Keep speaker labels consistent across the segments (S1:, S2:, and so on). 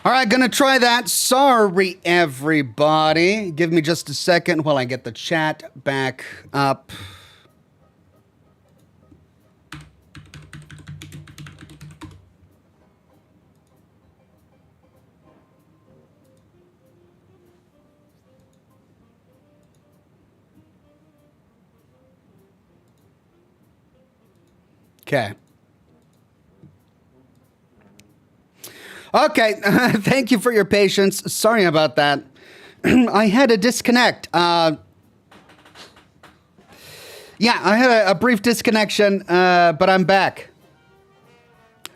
S1: All right, gonna try that. Sorry, everybody. Give me just a second while I get the chat back up. Okay. Okay, thank you for your patience. Sorry about that. I had a disconnect. Yeah, I had a brief disconnection, but I'm back.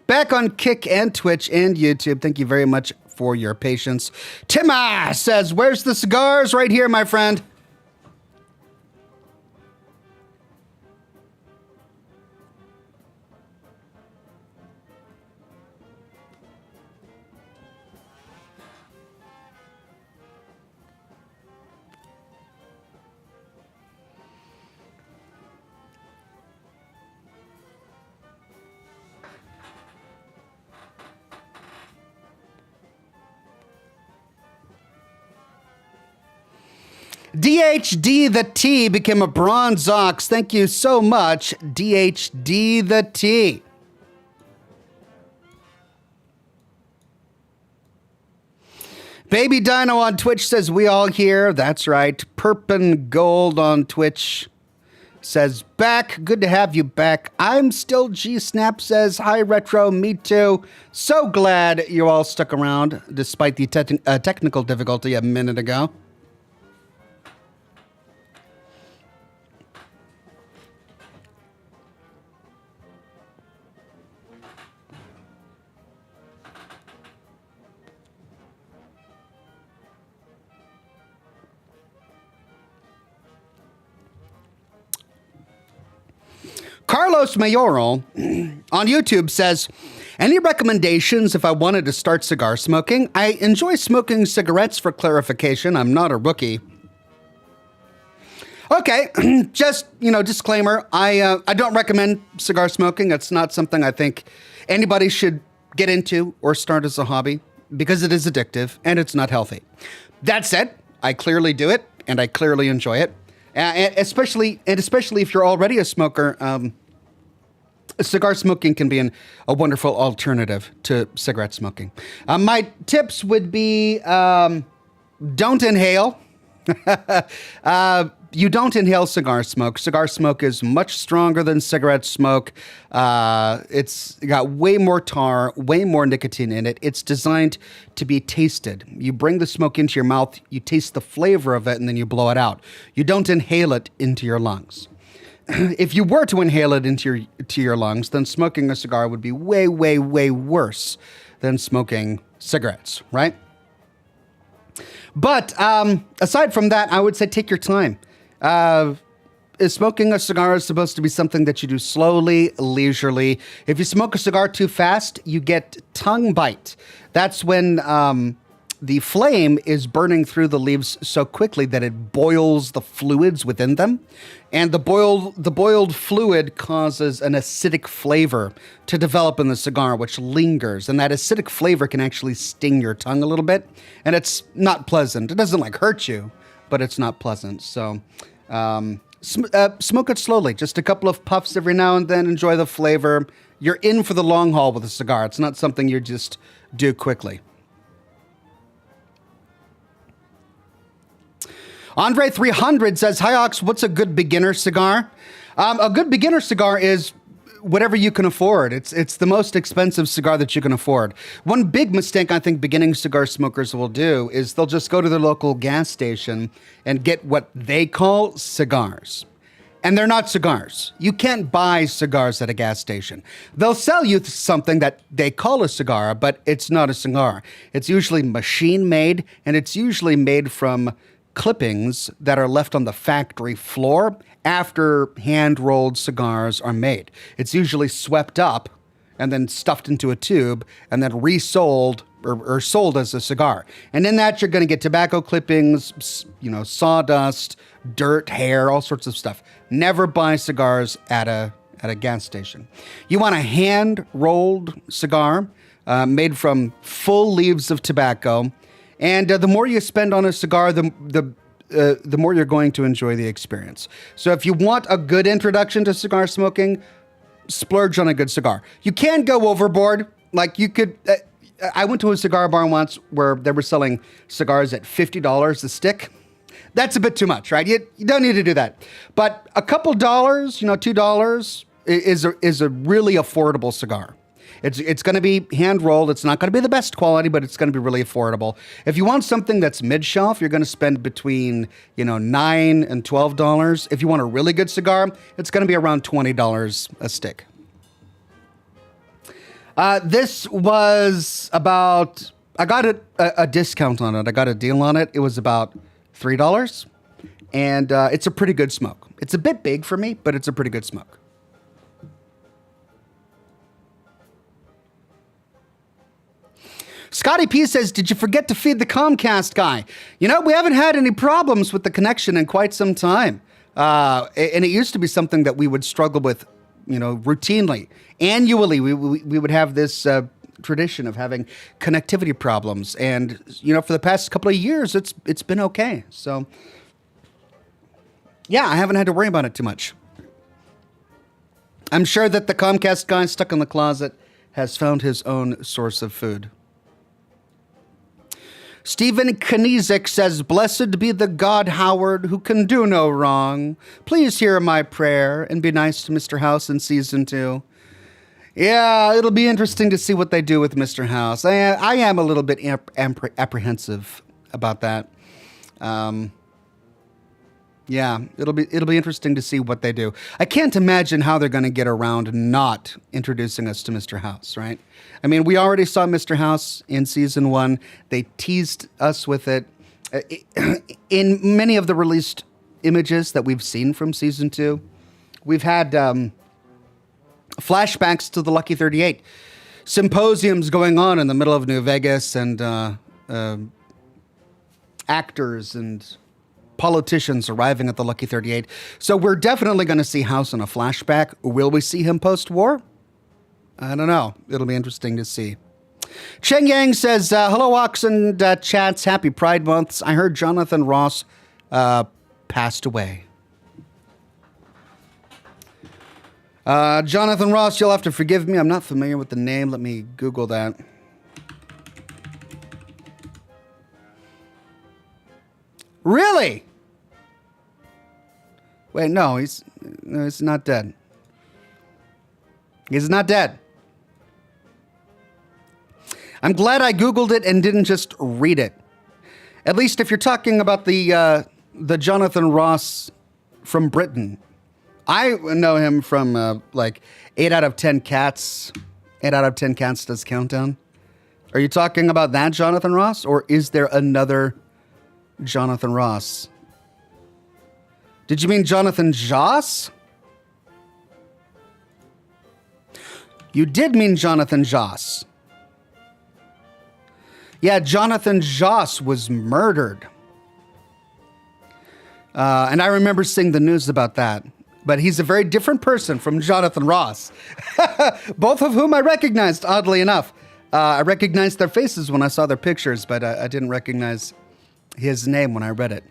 S1: Back on Kick and Twitch and YouTube. Thank you very much for your patience. Tima says, where's the cigars? Right here, my friend. DHD the T became a bronze ox. Thank you so much, DHD the T. Baby Dino on Twitch says, we all here. That's right. Perpin Gold on Twitch says, back. Good to have you back. I'm still G-Snap says, hi, Retro. Me too. So glad you all stuck around despite the technical difficulty a minute ago. Carlos Mayoral on YouTube says, any recommendations if I wanted to start cigar smoking? I enjoy smoking cigarettes for clarification. I'm not a rookie. Okay, just, disclaimer. I don't recommend cigar smoking. It's not something I think anybody should get into or start as a hobby because it is addictive and it's not healthy. That said, I clearly do it and I clearly enjoy it. Especially if you're already a smoker, cigar smoking can be a wonderful alternative to cigarette smoking. My tips would be don't inhale. You don't inhale cigar smoke. Cigar smoke is much stronger than cigarette smoke. It's got way more tar, way more nicotine in it. It's designed to be tasted. You bring the smoke into your mouth, you taste the flavor of it, and then you blow it out. You don't inhale it into your lungs. If you were to inhale it into your lungs, then smoking a cigar would be way, way, way worse than smoking cigarettes, right? But aside from that, I would say take your time. Smoking a cigar is supposed to be something that you do slowly, leisurely. If you smoke a cigar too fast, you get tongue bite. That's when the flame is burning through the leaves so quickly that it boils the fluids within them. And the boiled fluid causes an acidic flavor to develop in the cigar, which lingers. And that acidic flavor can actually sting your tongue a little bit. And it's not pleasant. It doesn't hurt you, but it's not pleasant. So smoke it slowly. Just a couple of puffs every now and then. Enjoy the flavor. You're in for the long haul with a cigar. It's not something you just do quickly. Andre 300 says, hi, Ox, what's a good beginner cigar? A good beginner cigar is whatever you can afford. It's the most expensive cigar that you can afford. One big mistake I think beginning cigar smokers will do is they'll just go to their local gas station and get what they call cigars. And they're not cigars. You can't buy cigars at a gas station. They'll sell you something that they call a cigar, but it's not a cigar. It's usually machine made, and it's usually made from clippings that are left on the factory floor after hand-rolled cigars are made. It's usually swept up and then stuffed into a tube and then resold or sold as a cigar. And in that, you're going to get tobacco clippings, sawdust, dirt, hair, all sorts of stuff. Never buy cigars at a gas station. You want a hand-rolled cigar. made from full leaves of tobacco. And the more you spend on a cigar, the more you're going to enjoy the experience. So if you want a good introduction to cigar smoking, splurge on a good cigar. You can go overboard. Like you could, I went to a cigar bar once where they were selling cigars at $50 a stick. That's a bit too much, right? You don't need to do that. But a couple dollars, $2 is a really affordable cigar. It's going to be hand rolled. It's not going to be the best quality, but it's going to be really affordable. If you want something that's mid shelf, you're going to spend between $9 and $12. If you want a really good cigar, it's going to be around $20 a stick. This was about, I got a discount on it. I got a deal on it. It was about $3, and it's a pretty good smoke. It's a bit big for me, but it's a pretty good smoke. Scotty P says, did you forget to feed the Comcast guy? We haven't had any problems with the connection in quite some time. And it used to be something that we would struggle with, routinely. Annually, we would have this tradition of having connectivity problems, and for the past couple of years it's been okay. So yeah, I haven't had to worry about it too much. I'm sure that the Comcast guy stuck in the closet has found his own source of food. Stephen Knizik says, blessed be the God Howard who can do no wrong. Please hear my prayer and be nice to Mr. House in season 2. Yeah, it'll be interesting to see what they do with Mr. House. I am a little bit apprehensive about that. Yeah, it'll be interesting to see what they do. I can't imagine how they're going to get around not introducing us to Mr. House, right? I mean, we already saw Mr. House in season 1. They teased us with it. In many of the released images that we've seen from season 2, we've had flashbacks to the Lucky 38, symposiums going on in the middle of New Vegas, and actors and politicians arriving at the Lucky 38. So we're definitely going to see House in a flashback. Will we see him post-war? I don't know. It'll be interesting to see. Cheng Yang says, hello, Ox and chats. Happy Pride Months. I heard Jonathan Ross passed away. Jonathan Ross, you'll have to forgive me. I'm not familiar with the name. Let me Google that. Really? Wait, no, he's not dead. He's not dead. I'm glad I Googled it and didn't just read it. At least if you're talking about the Jonathan Ross from Britain. I know him from like 8 out of 10 Cats. 8 out of 10 Cats does Countdown. Are you talking about that Jonathan Ross, or is there another Jonathan Ross? Did you mean Jonathan Joss? You did mean Jonathan Joss. Yeah, Jonathan Joss was murdered. And I remember seeing the news about that. But he's a very different person from Jonathan Ross. Both of whom I recognized, oddly enough. I recognized their faces when I saw their pictures, but I didn't recognize his name when I read it.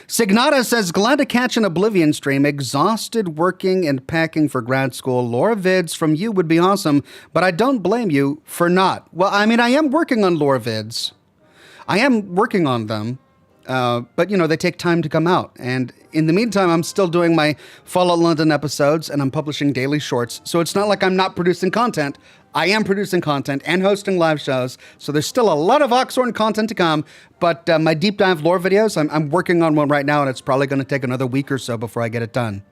S1: Signata says, glad to catch an Oblivion stream. Exhausted working and packing for grad school. Lore vids from you would be awesome, but I don't blame you for not. Well, I mean, I am working on lore vids. I am working on them. But, you know, they take time to come out. And in the meantime, I'm still doing my Fallout London episodes, and I'm publishing daily shorts. So it's not like I'm not producing content. I am producing content and hosting live shows. So there's still a lot of Oxhorn content to come. But my deep dive lore videos, I'm working on one right now, and it's probably going to take another week or so before I get it done.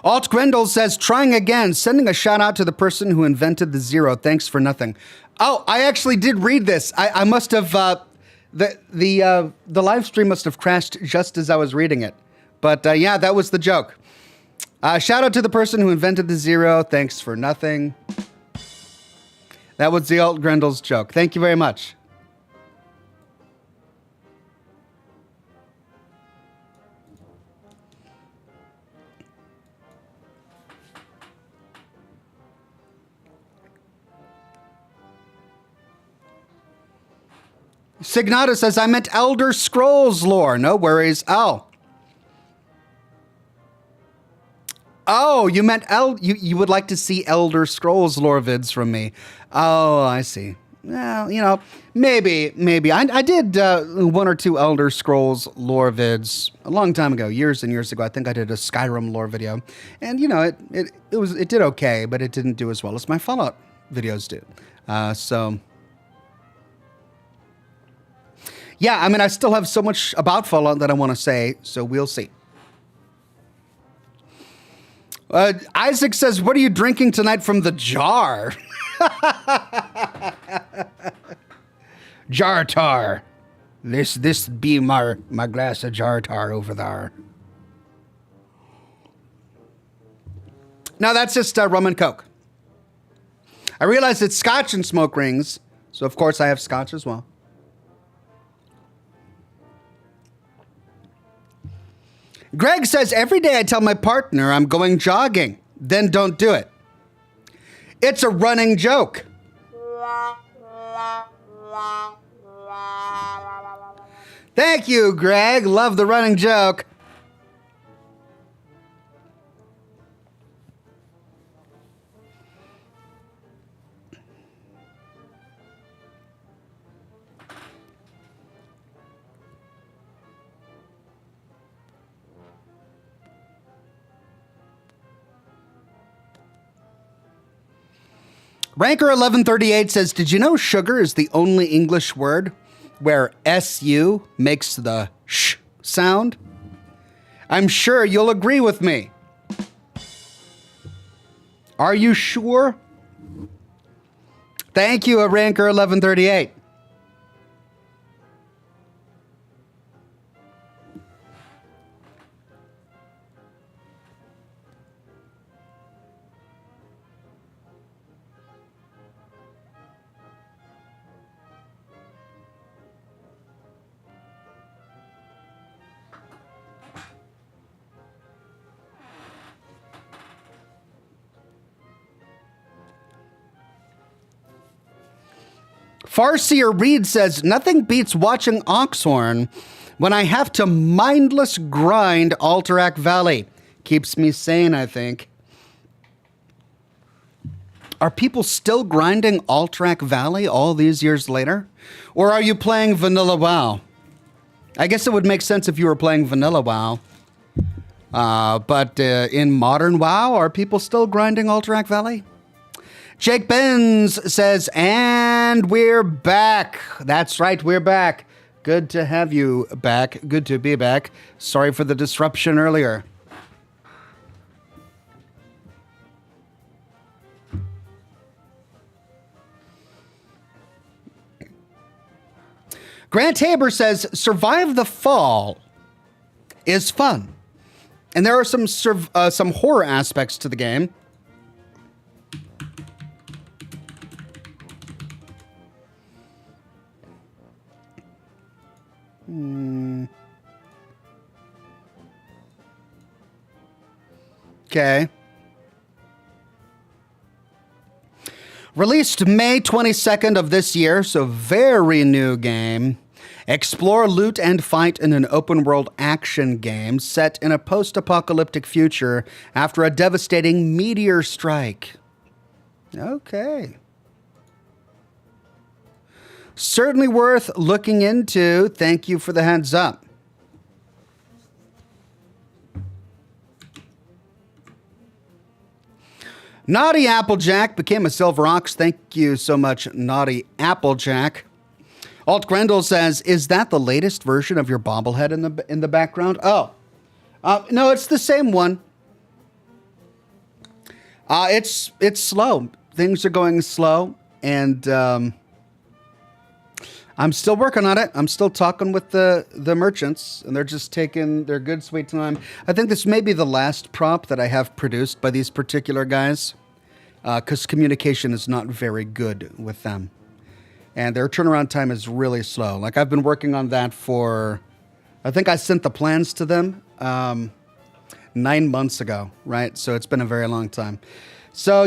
S1: Alt Grendel says, trying again, sending a shout out to the person who invented the zero. Thanks for nothing. Oh, I actually did read this. I must have, the live stream must have crashed just as I was reading it. But yeah, that was the joke. Shout out to the person who invented the zero. Thanks for nothing. That was the Alt Grendel's joke. Thank you very much. Signata says, I meant Elder Scrolls lore. No worries. Oh, you meant you would like to see Elder Scrolls lore vids from me. Oh, I see. Well, you know, maybe. I did one or two Elder Scrolls lore vids a long time ago, years and years ago. I think I did a Skyrim lore video, and you know, it did okay, but it didn't do as well as my Fallout videos do. So, yeah, I mean, I still have so much about Fallout that I want to say, so we'll see. Isaac says, what are you drinking tonight from the jar? Jar tar. This be my glass of jar tar over there. No, that's just rum and Coke. I realize it's Scotch and smoke rings, so of course I have Scotch as well. Greg says, every day I tell my partner I'm going jogging, then don't do it. It's a running joke. Thank you, Greg. Love the running joke. Ranker 1138 says, did you know sugar is the only English word where SU makes the sh sound? I'm sure you'll agree with me. Are you sure? Thank you, Ranker 1138. Farseer Reed says, nothing beats watching Oxhorn when I have to mindless grind Alterac Valley. Keeps me sane, I think. Are people still grinding Alterac Valley all these years later? Or are you playing Vanilla WoW? I guess it would make sense if you were playing Vanilla WoW. But in modern WoW, are people still grinding Alterac Valley? Jake Benz says, and we're back. That's right, we're back. Good to have you back. Good to be back. Sorry for the disruption earlier. Grant Haber says, Survive the Fall is fun. And there are some horror aspects to the game. Okay. Released May 22nd of this year, so very new game. Explore, loot, and fight in an open-world action game set in a post-apocalyptic future after a devastating meteor strike. Okay. Certainly worth looking into. Thank you for the heads up. Naughty Applejack became a Silver Ox. Thank you so much, Naughty Applejack. Alt Grendel says, is that the latest version of your bobblehead in the background? Oh, no, it's the same one. It's slow. Things are going slow, and I'm still working on it. I'm still talking with the merchants, and they're just taking their good sweet time. I think this may be the last prop that I have produced by these particular guys, because communication is not very good with them. And their turnaround time is really slow. Like, I've been working on that for, I think I sent the plans to them 9 months ago, right? So it's been a very long time. So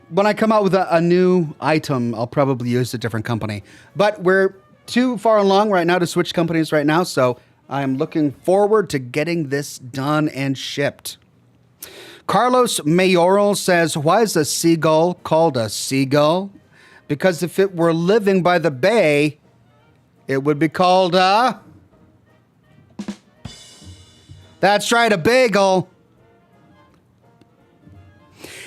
S1: when I come out with a new item, I'll probably use a different company. But we're too far along right now to switch companies right now, so I'm looking forward to getting this done and shipped. Carlos Mayoral says, why is a seagull called a seagull? Because if it were living by the bay, it would be called a... That's right, a bagel.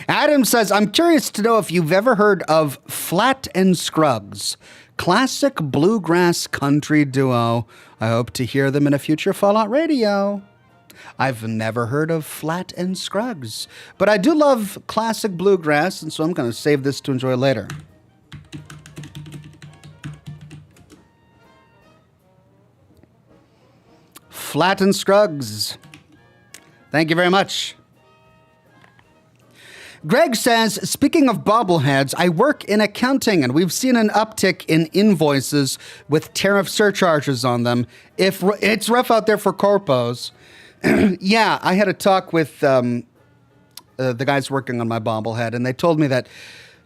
S1: Adam says, I'm curious to know if you've ever heard of Flat and Scruggs, classic bluegrass country duo. I hope to hear them in a future Fallout Radio. I've never heard of Flat and Scruggs, but I do love classic bluegrass, and so I'm going to save this to enjoy later. Flat and Scruggs. Thank you very much. Greg says, speaking of bobbleheads, I work in accounting and we've seen an uptick in invoices with tariff surcharges on them. If it's rough out there for corpos. Yeah, I had a talk with the guys working on my bobblehead, and they told me that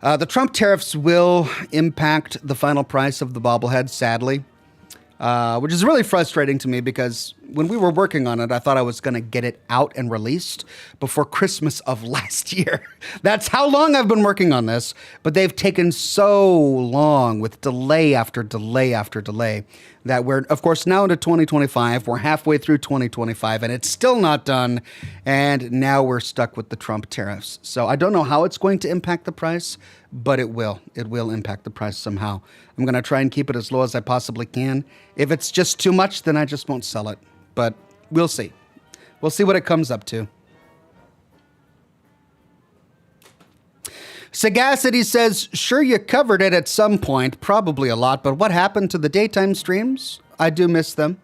S1: the Trump tariffs will impact the final price of the bobblehead, sadly. Which is really frustrating to me because when we were working on it, I thought I was going to get it out and released before Christmas of last year. That's how long I've been working on this, but they've taken so long with delay after delay after delay that we're, of course, now into 2025. We're halfway through 2025 and it's still not done. And now we're stuck with the Trump tariffs. So I don't know how it's going to impact the price, but it will. It will impact the price somehow. I'm going to try and keep it as low as I possibly can. If it's just too much, then I just won't sell it. But we'll see. We'll see what it comes up to. Sagacity says, sure, you covered it at some point, probably a lot, but what happened to the daytime streams? I do miss them.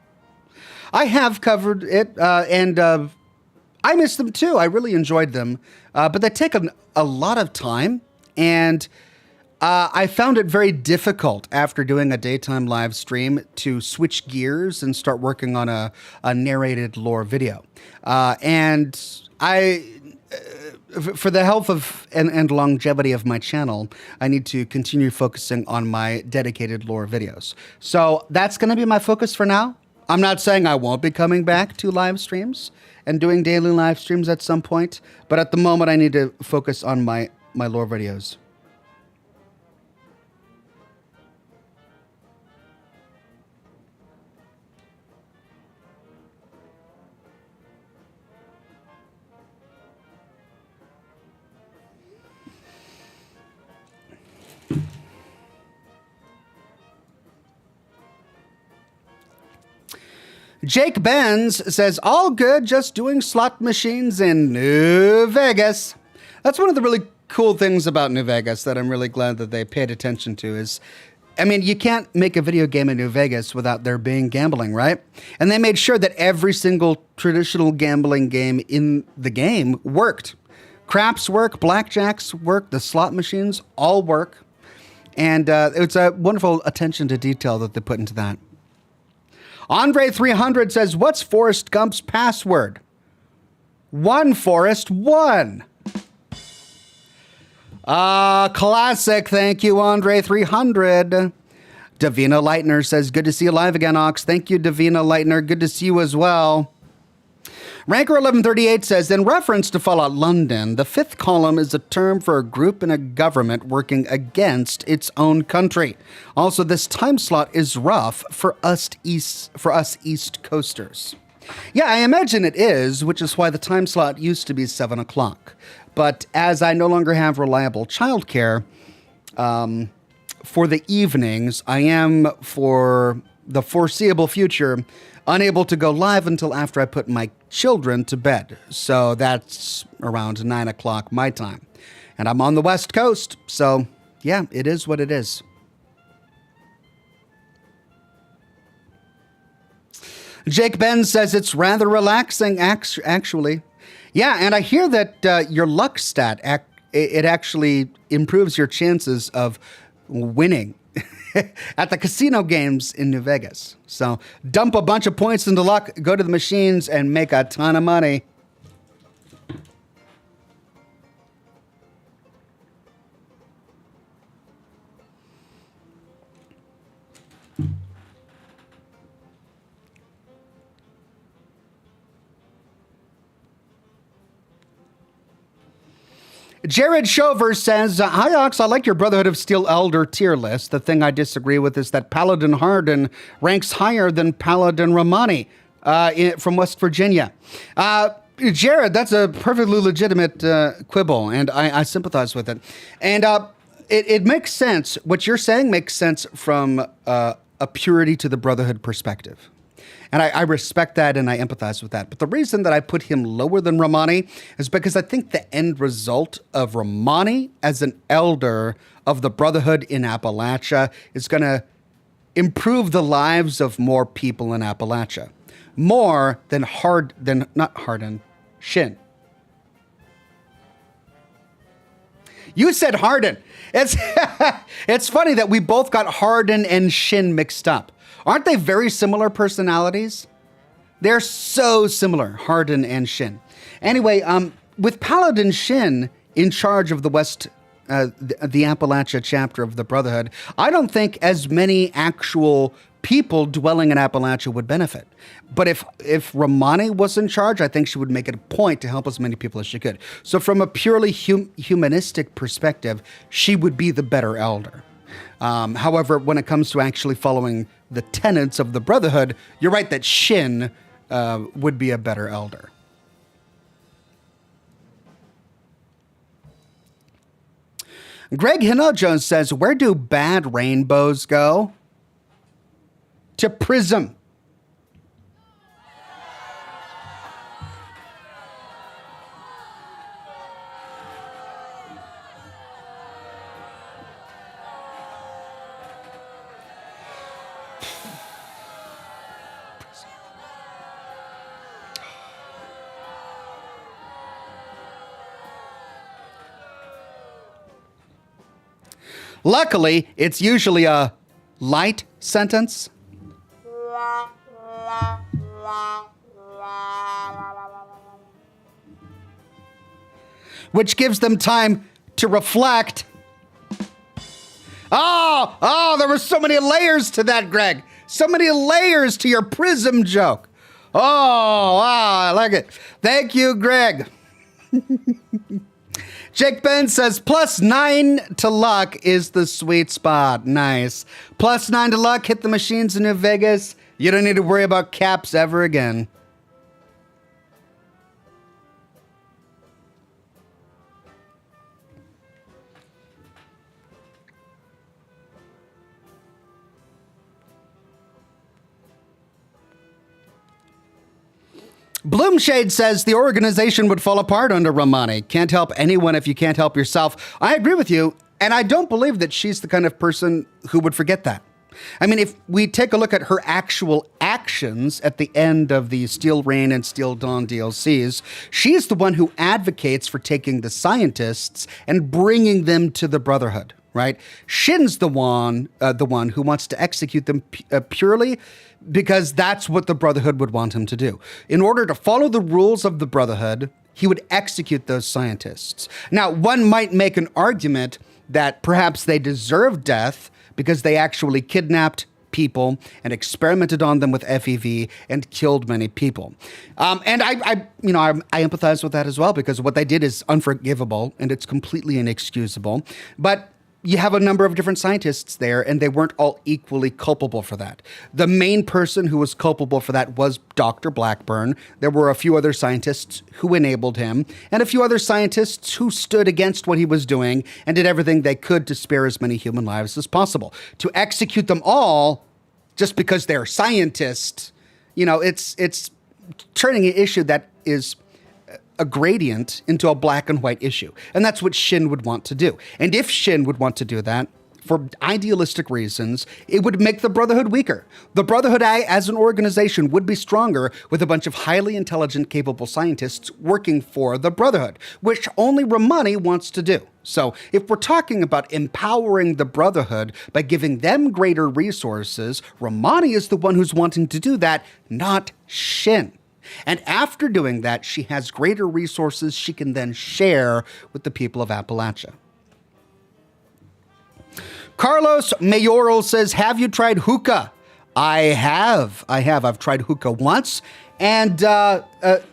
S1: I have covered it, and I miss them too. I really enjoyed them, but they take a lot of time, and I found it very difficult after doing a daytime live stream to switch gears and start working on a narrated lore video. And for the health of and longevity of my channel, I need to continue focusing on my dedicated lore videos. So that's going to be my focus for now. I'm not saying I won't be coming back to live streams and doing daily live streams at some point, but at the moment I need to focus on my lore videos. Jake Benz says, all good, just doing slot machines in New Vegas. That's one of the really cool things about New Vegas that I'm really glad that they paid attention to is, I mean, you can't make a video game in New Vegas without there being gambling, right? And they made sure that every single traditional gambling game in the game worked. Craps work, blackjacks work, the slot machines all work. And it's a wonderful attention to detail that they put into that. Andre300 says, what's Forrest Gump's password? One, Forrest, one. Classic. Thank you, Andre300. Davina Leitner says, good to see you live again, Ox. Thank you, Davina Leitner. Good to see you as well. Ranker1138 says, in reference to Fallout London, the fifth column is a term for a group in a government working against its own country. Also, this time slot is rough for us East Coasters. Yeah, I imagine it is, which is why the time slot used to be 7 o'clock. But as I no longer have reliable childcare for the evenings, I am, for the foreseeable future, unable to go live until after I put my children to bed. So that's around 9 o'clock my time. And I'm on the West Coast, so yeah, it is what it is. Jake Ben says it's rather relaxing, actually. Yeah, and I hear that your luck stat, it actually improves your chances of winning at the casino games in New Vegas. So dump a bunch of points into luck, go to the machines, and make a ton of money. Jared Shover says, hi, Ox, I like your Brotherhood of Steel Elder tier list. The thing I disagree with is that Paladin Harden ranks higher than Paladin Romani from West Virginia. Jared, that's a perfectly legitimate quibble, and I sympathize with it. And it makes sense. What you're saying makes sense from a purity to the Brotherhood perspective. And I respect that and I empathize with that. But the reason that I put him lower than Romani is because I think the end result of Romani as an elder of the Brotherhood in Appalachia is going to improve the lives of more people in Appalachia. More than Shin. You said Harden. It's funny that we both got Harden and Shin mixed up. Aren't they very similar personalities? They're so similar, Harden and Shin. Anyway, with Paladin Shin in charge of the West, the Appalachia chapter of the Brotherhood, I don't think as many actual people dwelling in Appalachia would benefit. But if Romani was in charge, I think she would make it a point to help as many people as she could. So from a purely humanistic perspective, she would be the better elder. However, when it comes to actually following the tenets of the Brotherhood, you're right that Shin would be a better elder. Greg Hinojo says, where do bad rainbows go? To Prism. Luckily, it's usually a light sentence. Which gives them time to reflect. Oh, there were so many layers to that, Greg. So many layers to your Prism joke. Oh, wow, I like it. Thank you, Greg. Jake Ben says, +9 to luck is the sweet spot. Nice. +9 to luck, hit the machines in New Vegas. You don't need to worry about caps ever again. Bloomshade says the organization would fall apart under Romani. Can't help anyone if you can't help yourself. I agree with you, and I don't believe that she's the kind of person who would forget that. I mean, if we take a look at her actual actions at the end of the Steel Rain and Steel Dawn DLCs, she's the one who advocates for taking the scientists and bringing them to the Brotherhood, right? Shin's the one who wants to execute them purely because that's what the Brotherhood would want him to do. In order to follow the rules of the Brotherhood, he would execute those scientists. Now, one might make an argument that perhaps they deserve death because they actually kidnapped people and experimented on them with FEV and killed many people. And I empathize with that as well, because what they did is unforgivable and it's completely inexcusable. But you have a number of different scientists there, and they weren't all equally culpable for that. The main person who was culpable for that was Dr. Blackburn. There were a few other scientists who enabled him, and a few other scientists who stood against what he was doing and did everything they could to spare as many human lives as possible. To execute them all just because they're scientists, it's turning an issue that is a gradient into a black and white issue. And that's what Shin would want to do. And if Shin would want to do that, for idealistic reasons, it would make the Brotherhood weaker. The Brotherhood as an organization would be stronger with a bunch of highly intelligent, capable scientists working for the Brotherhood, which only Romani wants to do. So if we're talking about empowering the Brotherhood by giving them greater resources, Romani is the one who's wanting to do that, not Shin. And after doing that, she has greater resources she can then share with the people of Appalachia. Carlos Mayoral says, have you tried hookah? I have. I've tried hookah once, And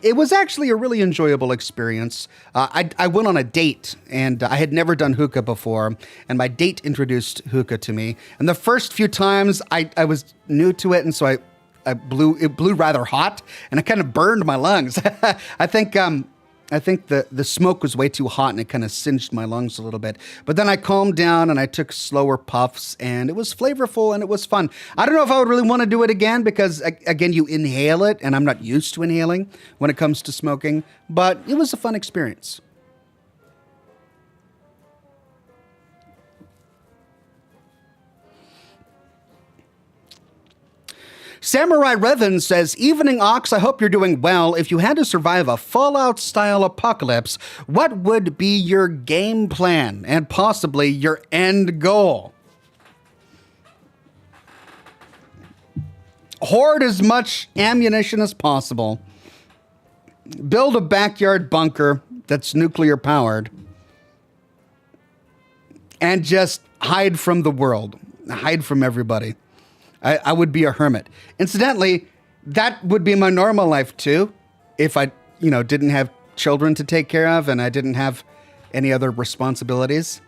S1: it was actually a really enjoyable experience. I went on a date, and I had never done hookah before, and my date introduced hookah to me. And the first few times, I was new to it, and so it blew rather hot, and it kind of burned my lungs. I think the smoke was way too hot and it kind of singed my lungs a little bit. But then I calmed down and I took slower puffs, and it was flavorful and it was fun. I don't know if I would really want to do it again because, again, you inhale it, and I'm not used to inhaling when it comes to smoking, but it was a fun experience. Samurai Revan says, "Evening Ox, I hope you're doing well. If you had to survive a Fallout-style apocalypse, what would be your game plan and possibly your end goal?" Hoard as much ammunition as possible. Build a backyard bunker that's nuclear powered. And just hide from the world. Hide from everybody. I would be a hermit. Incidentally, that would be my normal life too, if I, didn't have children to take care of and I didn't have any other responsibilities.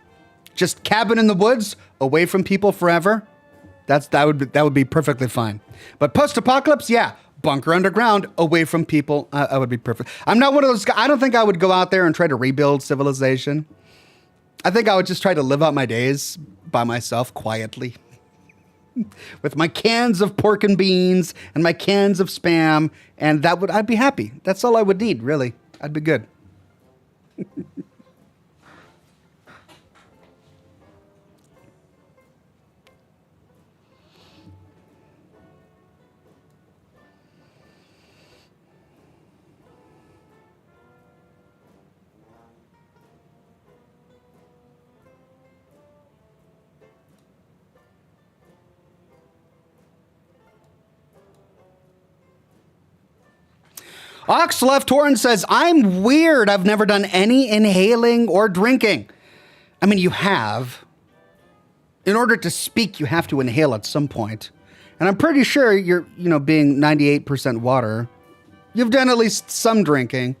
S1: Just cabin in the woods, away from people forever. That would be perfectly fine. But post-apocalypse, yeah, bunker underground, away from people. I would be perfect. I'm not one of those guys. I don't think I would go out there and try to rebuild civilization. I think I would just try to live out my days by myself quietly. With my cans of pork and beans and my cans of Spam, and I'd be happy. That's all I would need, really. I'd be good. Ox Left Horn says, "I'm weird. I've never done any inhaling or drinking." I mean, you have. In order to speak, you have to inhale at some point. And I'm pretty sure you're, being 98% water, you've done at least some drinking.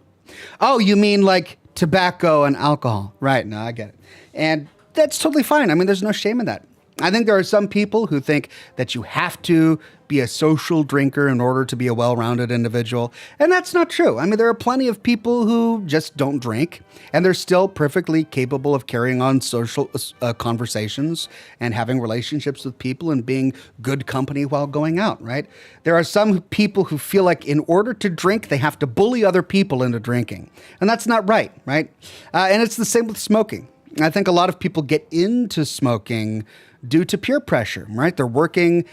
S1: Oh, you mean like tobacco and alcohol. Right, no, I get it. And that's totally fine. I mean, there's no shame in that. I think there are some people who think that you have to be a social drinker in order to be a well-rounded individual. And that's not true. I mean, there are plenty of people who just don't drink, and they're still perfectly capable of carrying on social conversations and having relationships with people and being good company while going out, right? There are some people who feel like in order to drink, they have to bully other people into drinking. And that's not right, right? And it's the same with smoking. I think a lot of people get into smoking due to peer pressure, right? They're working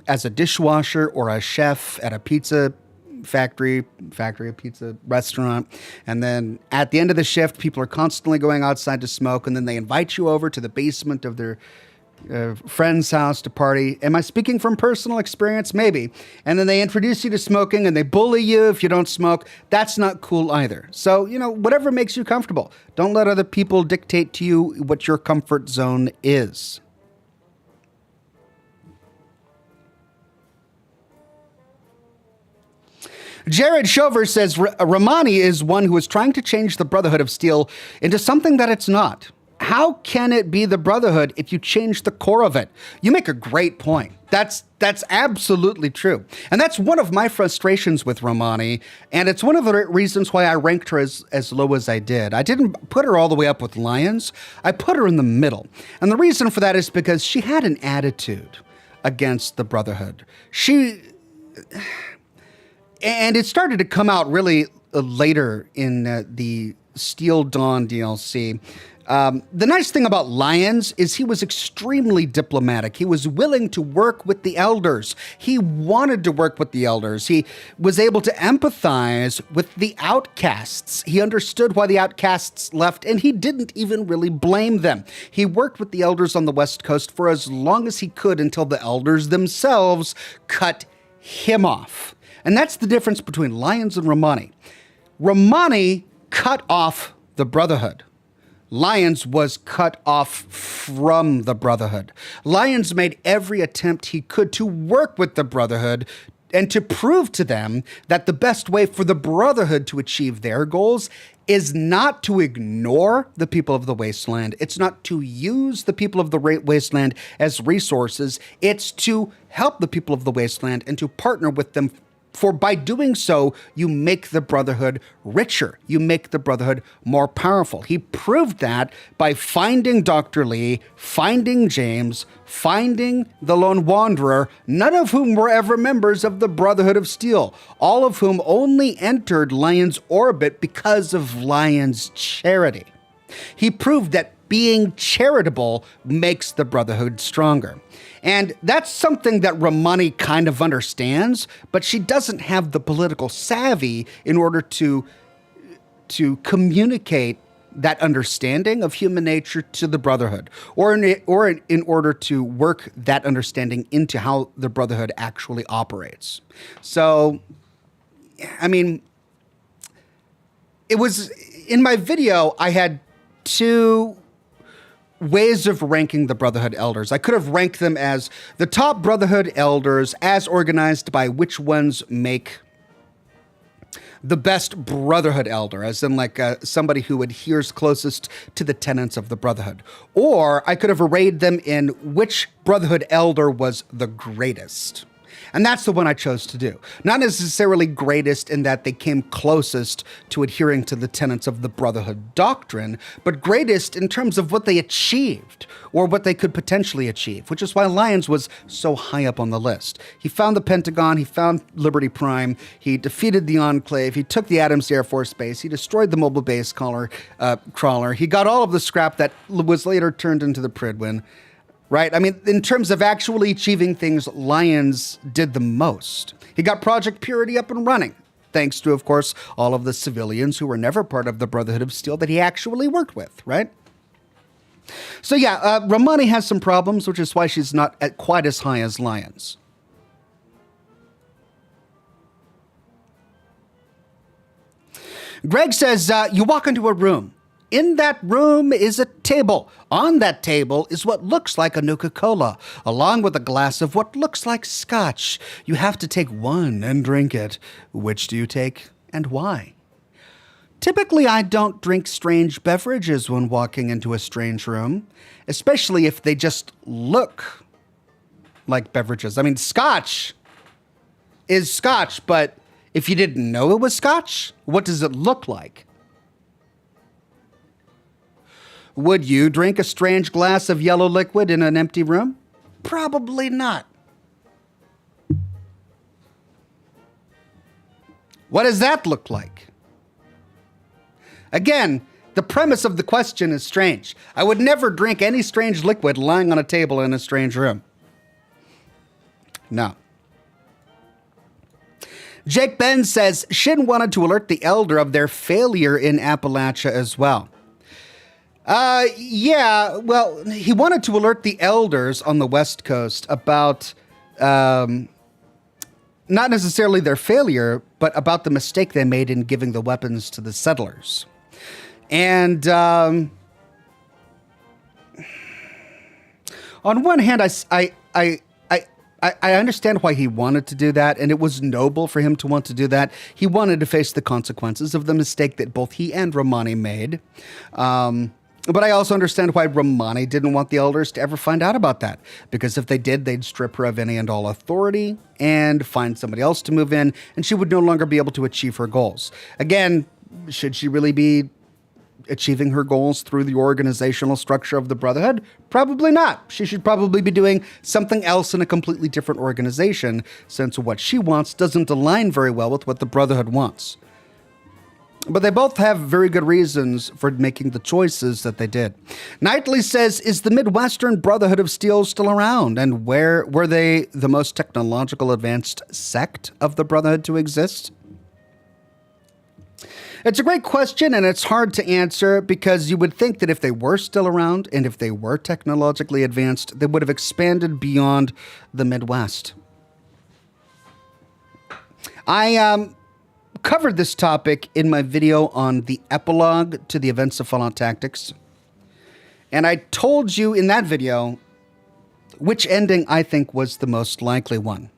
S1: as a dishwasher or a chef at a pizza factory, a pizza restaurant. And then at the end of the shift, people are constantly going outside to smoke. And then they invite you over to the basement of their friend's house to party. Am I speaking from personal experience? Maybe. And then they introduce you to smoking and they bully you if you don't smoke. That's not cool either. So, whatever makes you comfortable. Don't let other people dictate to you what your comfort zone is. Jared Shover says, "Romani is one who is trying to change the Brotherhood of Steel into something that it's not. How can it be the Brotherhood if you change the core of it?" You make a great point. That's absolutely true. And that's one of my frustrations with Romani. And it's one of the reasons why I ranked her as low as I did. I didn't put her all the way up with Lions. I put her in the middle. And the reason for that is because she had an attitude against the Brotherhood. And it started to come out really later in the Steel Dawn DLC. The nice thing about Lions is he was extremely diplomatic. He was willing to work with the elders. He wanted to work with the elders. He was able to empathize with the outcasts. He understood why the outcasts left, and he didn't even really blame them. He worked with the elders on the West Coast for as long as he could until the elders themselves cut him off. And that's the difference between Lions and Romani. Romani cut off the Brotherhood. Lions was cut off from the Brotherhood. Lions made every attempt he could to work with the Brotherhood to prove to them that the best way for the Brotherhood to achieve their goals is not to ignore the people of the Wasteland. It's not to use the people of the Wasteland as resources. It's to help the people of the Wasteland and to partner with them. For by doing so, you make the Brotherhood richer. You make the Brotherhood more powerful. He proved that by finding Dr. Lee, finding James, finding the Lone Wanderer, none of whom were ever members of the Brotherhood of Steel, all of whom only entered Lion's orbit because of Lion's charity. He proved that being charitable makes the Brotherhood stronger. And that's something that Romani kind of understands, but she doesn't have the political savvy in order to communicate that understanding of human nature to the Brotherhood, or in order to work that understanding into how the Brotherhood actually operates. So, I mean, it was, in my video, I had two ways of ranking the Brotherhood elders. I could have ranked them as the top Brotherhood elders as organized by which ones make the best Brotherhood elder, as in like somebody who adheres closest to the tenets of the Brotherhood. Or I could have arrayed them in which Brotherhood elder was the greatest. And that's the one I chose to do. Not necessarily greatest in that they came closest to adhering to the tenets of the Brotherhood doctrine, but greatest in terms of what they achieved, or what they could potentially achieve, which is why Lyons was so high up on the list. He found the Pentagon, he found Liberty Prime, he defeated the Enclave, he took the Adams Air Force Base, he destroyed the Mobile Base crawler, he got all of the scrap that was later turned into the Pridwin. Right? I mean, in terms of actually achieving things, Lyons did the most. He got Project Purity up and running, thanks to, of course, all of the civilians who were never part of the Brotherhood of Steel that he actually worked with, right? So yeah, Romani has some problems, which is why she's not at quite as high as Lyons. Greg says, you walk into a room. In that room is a table. On that table is what looks like a Nuka-Cola, along with a glass of what looks like Scotch. You have to take one and drink it. Which do you take and why? Typically, I don't drink strange beverages when walking into a strange room, especially if they just look like beverages. I mean, Scotch is Scotch, but if you didn't know it was Scotch, what does it look like? Would you drink a strange glass of yellow liquid in an empty room? Probably not. What does that look like? Again, the premise of the question is strange. I would never drink any strange liquid lying on a table in a strange room. No. Jake Ben says, Shin wanted to alert the Elder of their failure in Appalachia as well. Yeah, well, he wanted to alert the elders on the West Coast about, not necessarily their failure, but about the mistake they made in giving the weapons to the settlers. And, on one hand, I understand why he wanted to do that, and it was noble for him to want to do that. He wanted to face the consequences of the mistake that both he and Romani made. But I also understand why Romani didn't want the elders to ever find out about that. Because if they did, they'd strip her of any and all authority and find somebody else to move in, and she would no longer be able to achieve her goals. Again, should she really be achieving her goals through the organizational structure of the Brotherhood? Probably not. She should probably be doing something else in a completely different organization, since what she wants doesn't align very well with what the Brotherhood wants. But they both have very good reasons for making the choices that they did. Knightley says, is the Midwestern Brotherhood of Steel still around? And were they the most technological advanced sect of the Brotherhood to exist? It's a great question, and it's hard to answer because you would think that if they were still around and if they were technologically advanced, they would have expanded beyond the Midwest. I covered this topic in my video on the epilogue to the events of Fallout Tactics. And I told you in that video which ending I think was the most likely one.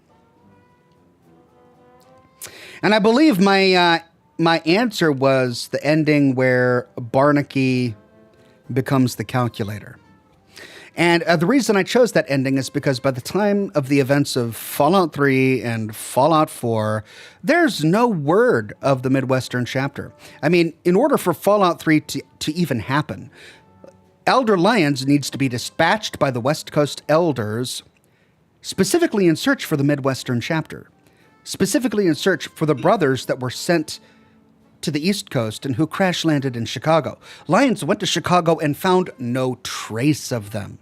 S1: And I believe my answer was the ending where Barnaky becomes the calculator. And the reason I chose that ending is because by the time of the events of Fallout 3 and Fallout 4, there's no word of the Midwestern chapter. I mean, in order for Fallout 3 to even happen, Elder Lyons needs to be dispatched by the West Coast elders, specifically in search for the Midwestern chapter, specifically in search for the brothers that were sent to the East Coast and who crash landed in Chicago. Lyons went to Chicago and found no trace of them.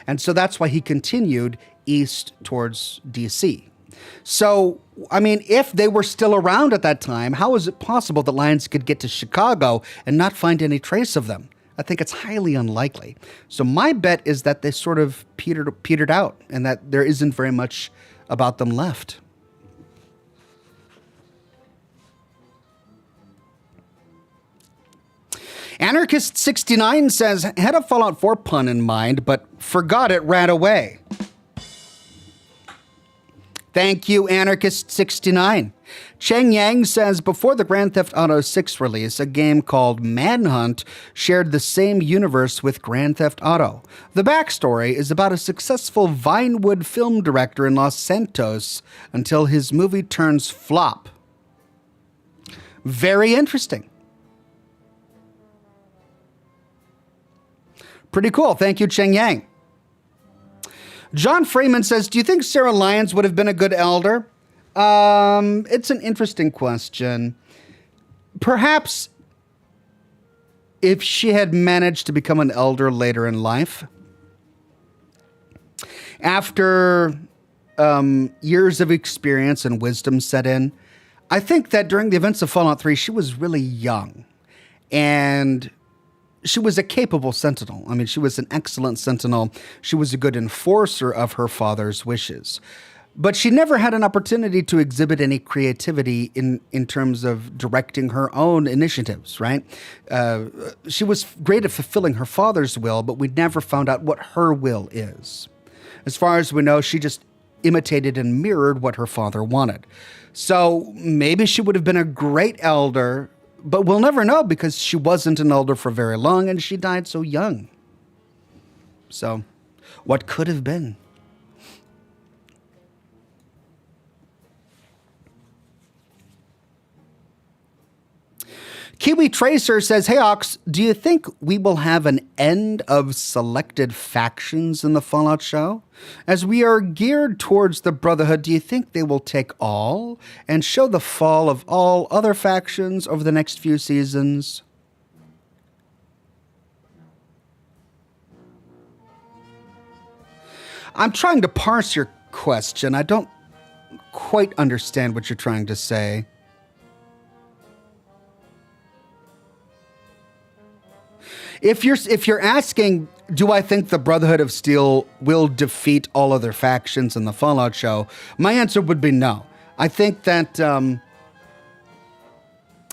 S1: And so that's why he continued east towards DC. So, I mean, if they were still around at that time, how is it possible that Lyons could get to Chicago and not find any trace of them? I think it's highly unlikely. So my bet is that they sort of petered out and that there isn't very much about them left. Anarchist69 says, had a Fallout 4 pun in mind, but forgot it right away. Thank you, Anarchist69. Cheng Yang says, before the Grand Theft Auto 6 release, a game called Manhunt shared the same universe with Grand Theft Auto. The backstory is about a successful Vinewood film director in Los Santos until his movie turns flop. Very interesting. Pretty cool. Thank you, Cheng Yang. John Freeman says, do you think Sarah Lyons would have been a good elder? It's an interesting question. Perhaps if she had managed to become an elder later in life, after years of experience and wisdom set in, I think that during the events of Fallout 3, she was really young. And she was a capable sentinel. I mean, she was an excellent sentinel. She was a good enforcer of her father's wishes. But she never had an opportunity to exhibit any creativity in terms of directing her own initiatives, right? She was great at fulfilling her father's will, but we never found out what her will is. As far as we know, she just imitated and mirrored what her father wanted. So maybe she would have been a great elder, but we'll never know because she wasn't an elder for very long and she died so young. So, what could have been? Kiwi Tracer says, hey Ox, do you think we will have an end of selected factions in the Fallout show? As we are geared towards the Brotherhood, do you think they will take all and show the fall of all other factions over the next few seasons? I'm trying to parse your question. I don't quite understand what you're trying to say. If you're asking, do I think the Brotherhood of Steel will defeat all other factions in the Fallout show? My answer would be no. I think that the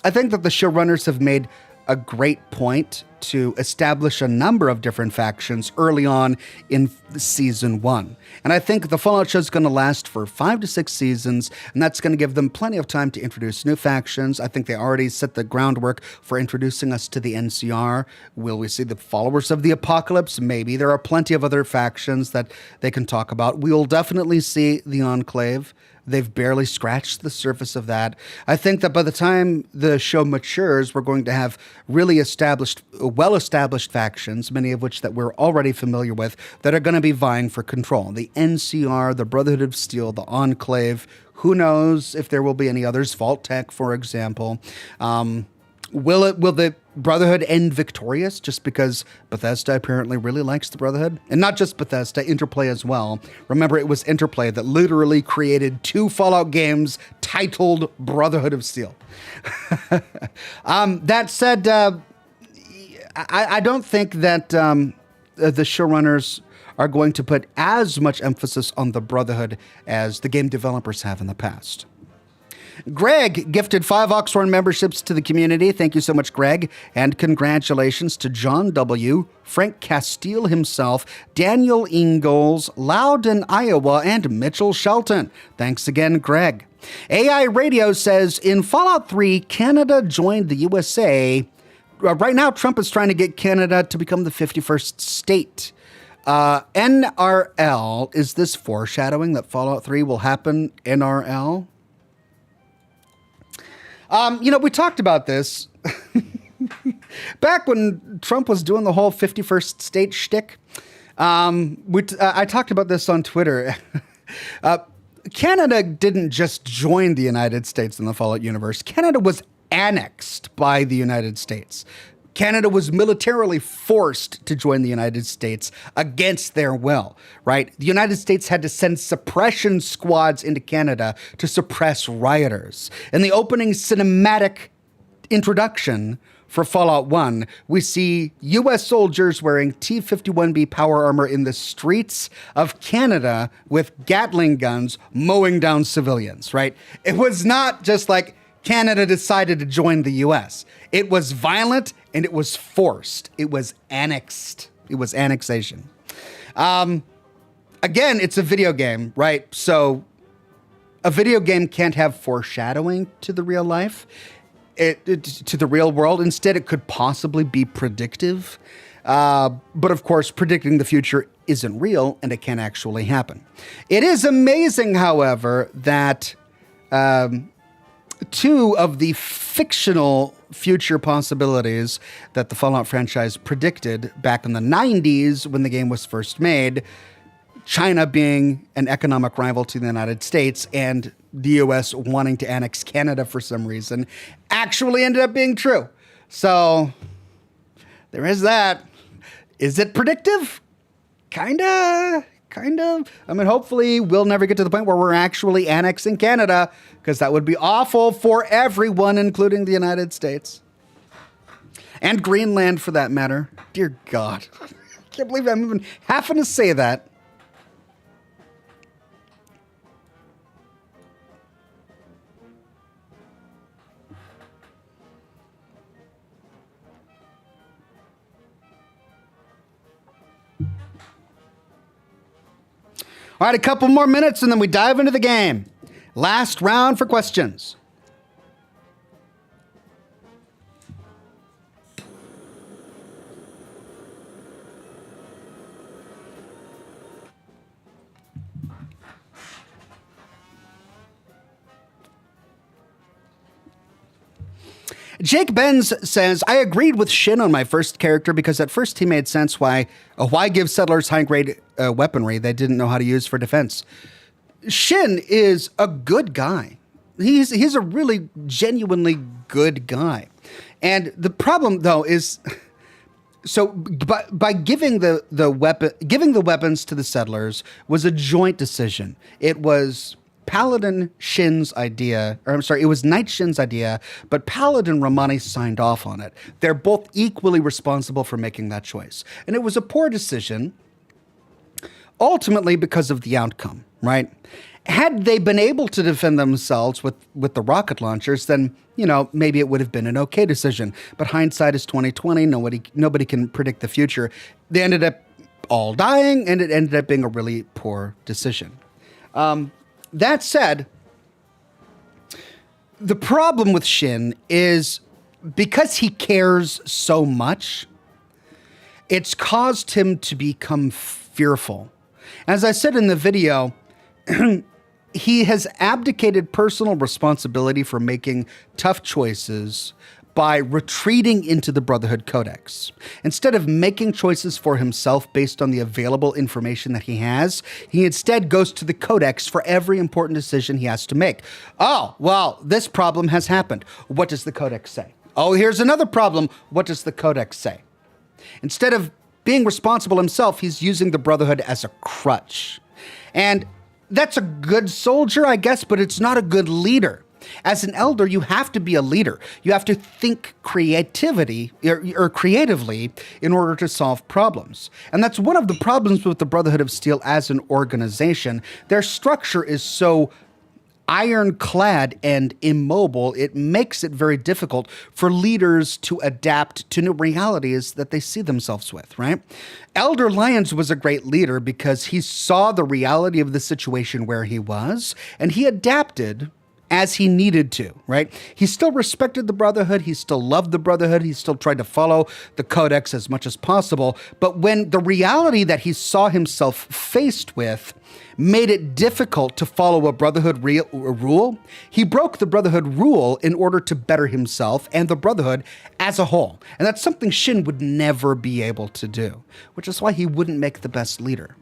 S1: showrunners have made a great point to establish a number of different factions early on in season 1. And I think the Fallout show is going to last for 5 to 6 seasons, and that's going to give them plenty of time to introduce new factions. I think they already set the groundwork for introducing us to the NCR. Will we see the followers of the apocalypse? Maybe. There are plenty of other factions that they can talk about. We will definitely see the Enclave. They've barely scratched the surface of that. I think that by the time the show matures, we're going to have really well-established factions, many of which that we're already familiar with, that are going to be vying for control. The NCR, the Brotherhood of Steel, the Enclave. Who knows if there will be any others? Vault Tech, for example. Will the Brotherhood end victorious just because Bethesda apparently really likes the Brotherhood? And not just Bethesda, Interplay as well. Remember, it was Interplay that literally created 2 Fallout games titled Brotherhood of Steel. That said, I don't think that the showrunners are going to put as much emphasis on the Brotherhood as the game developers have in the past. Greg gifted 5 Oxhorn memberships to the community. Thank you so much, Greg. And congratulations to John W., Frank Castile himself, Daniel Ingalls, Loudon, Iowa, and Mitchell Shelton. Thanks again, Greg. AI Radio says, in Fallout 3, Canada joined the USA. Right now, Trump is trying to get Canada to become the 51st state. NRL, is this foreshadowing that Fallout 3 will happen NRL? We talked about this back when Trump was doing the whole 51st state shtick. I talked about this on Twitter. Canada didn't just join the United States in the Fallout universe. Canada was annexed by the United States. Canada was militarily forced to join the United States against their will, right? The United States had to send suppression squads into Canada to suppress rioters. In the opening cinematic introduction for Fallout 1, we see U.S. soldiers wearing T-51B power armor in the streets of Canada with Gatling guns mowing down civilians, right? It was not just like Canada decided to join the U.S. It was violent and it was forced. It was annexed. It was annexation. Again, it's a video game, right? So a video game can't have foreshadowing to the real life, to the real world. Instead, it could possibly be predictive. But of course, predicting the future isn't real and it can't actually happen. It is amazing, however, that 2 of the fictional future possibilities that the Fallout franchise predicted back in the 90s when the game was first made, China being an economic rival to the United States and the U.S. wanting to annex Canada for some reason, actually ended up being true. So there is that. Is it predictive? Kinda. I mean, hopefully we'll never get to the point where we're actually annexing Canada, because that would be awful for everyone, including the United States. And Greenland, for that matter. Dear God. I can't believe I'm even having to say that. All right, a couple more minutes and then we dive into the game. Last round for questions. Jake Benz says, I agreed with Shin on my first character because at first he made sense why give settlers high-grade weaponry they didn't know how to use for defense. Shin is a good guy. He's a really genuinely good guy. And the problem, though, is so by giving giving the weapons to the settlers was a joint decision. It was Paladin Shin's idea, or I'm sorry, it was Knight Shin's idea, but Paladin Romani signed off on it. They're both equally responsible for making that choice. And it was a poor decision, ultimately because of the outcome, right? Had they been able to defend themselves with the rocket launchers, then, maybe it would have been an okay decision. But hindsight is 2020. Nobody can predict the future. They ended up all dying, and it ended up being a really poor decision. That said, the problem with Shin is because he cares so much, it's caused him to become fearful. As I said in the video, he has abdicated personal responsibility for making tough choices by retreating into the Brotherhood Codex. Instead of making choices for himself based on the available information that he has, he instead goes to the Codex for every important decision he has to make. Oh, well, this problem has happened. What does the Codex say? Oh, here's another problem. What does the Codex say? Instead of being responsible himself, he's using the Brotherhood as a crutch. And that's a good soldier, I guess, but it's not a good leader. As an elder, you have to be a leader. You have to think creatively in order to solve problems. And that's one of the problems with the Brotherhood of Steel as an organization. Their structure is so ironclad and immobile, it makes it very difficult for leaders to adapt to new realities that they see themselves with, right? Elder Lyons was a great leader because he saw the reality of the situation where he was, and he adapted as he needed to, right? He still respected the Brotherhood. He still loved the Brotherhood. He still tried to follow the Codex as much as possible. But when the reality that he saw himself faced with made it difficult to follow a Brotherhood rule, he broke the Brotherhood rule in order to better himself and the Brotherhood as a whole. And that's something Shin would never be able to do, which is why he wouldn't make the best leader.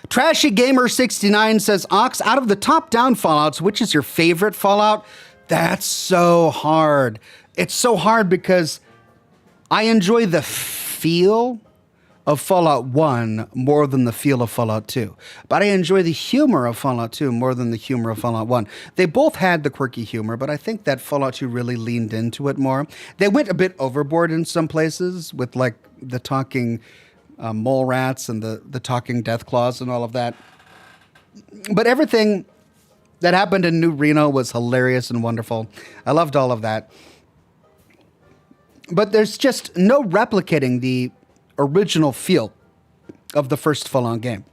S1: Trashy Gamer 69 says, Ox, out of the top-down Fallouts, which is your favorite Fallout? That's so hard. It's so hard because I enjoy the feel of Fallout 1 more than the feel of Fallout 2. But I enjoy the humor of Fallout 2 more than the humor of Fallout 1. They both had the quirky humor, but I think that Fallout 2 really leaned into it more. They went a bit overboard in some places with like the talking mole rats and the talking death claws and all of that. But everything that happened in New Reno was hilarious and wonderful. I loved all of that. But there's just no replicating the original feel of the first Fallout game.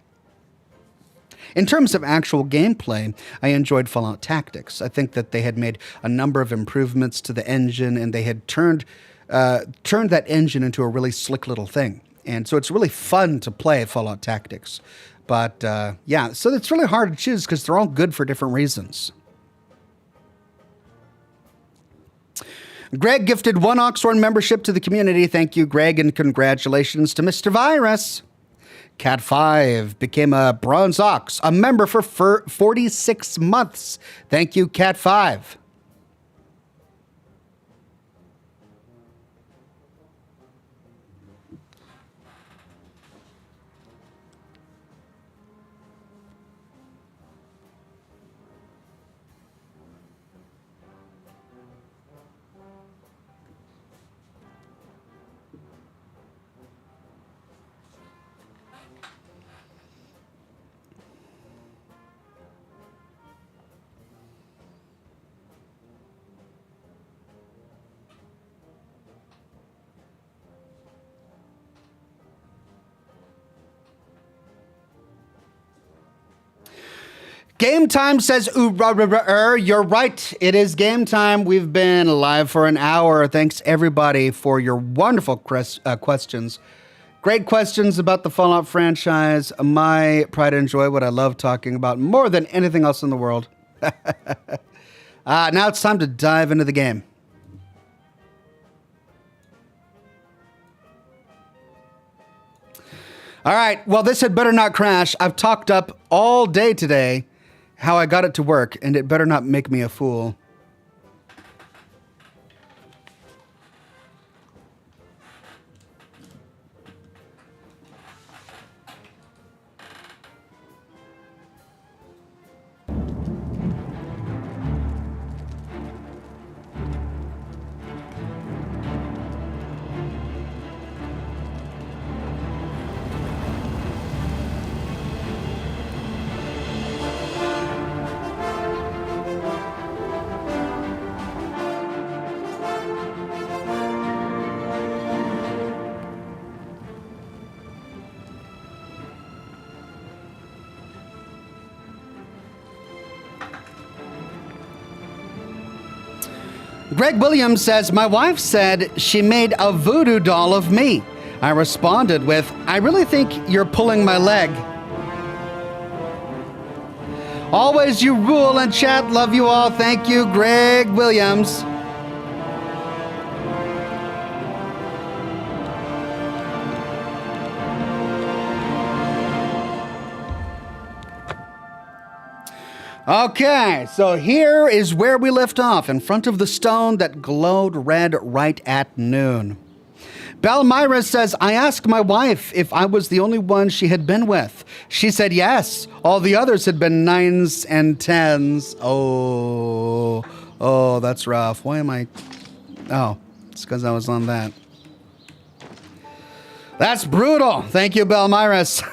S1: In terms of actual gameplay, I enjoyed Fallout Tactics. I think that they had made a number of improvements to the engine, and they had turned that engine into a really slick little thing. And so it's really fun to play Fallout Tactics. But yeah, so it's really hard to choose because they're all good for different reasons. Greg gifted 1 Oxhorn membership to the community. Thank you, Greg, and congratulations to Mr. Virus. Cat5 became a Bronze Ox, a member for 46 months. Thank you, Cat5. Game time says, you're right. It is game time. We've been live for an hour. Thanks, everybody, for your wonderful questions. Great questions about the Fallout franchise. My pride and joy, what I love talking about more than anything else in the world. Now it's time to dive into the game. All right. Well, this had better not crash. I've talked up all day today how I got it to work, and it better not make me a fool. Greg Williams says, my wife said she made a voodoo doll of me. I responded with, I really think you're pulling my leg. Always you rule and chat. Love you all. Thank you, Greg Williams. Okay, so here is where we left off, in front of the stone that glowed red right at noon. Balmyra says, I asked my wife if I was the only one she had been with. She said yes. All the others had been 9s and 10s. Oh, that's rough. Why am I... Oh, it's because I was on that. That's brutal. Thank you, Balmyra.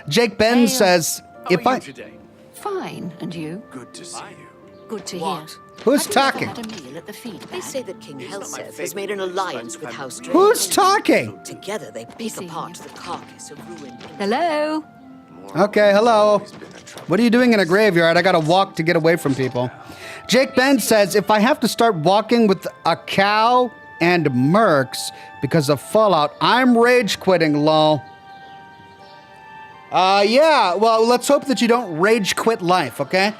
S1: Jake Ben says, if I...
S2: today?
S3: Fine, and you?
S2: Good to see you.
S3: Good to hear.
S1: Who's talking?
S3: Had a meal at the feed.
S4: They say that King Helseth has made an alliance with House Drake.
S1: Who's talking?
S4: Together they pick
S3: see
S4: apart
S3: you.
S4: the carcass of ruined...
S3: Hello?
S1: Okay, hello. What are you doing in a graveyard? I gotta walk to get away from people. Jake Ben says, if I have to start walking with a cow and mercs because of Fallout, I'm rage quitting, lol. Yeah, well, let's hope that you don't rage quit life, okay?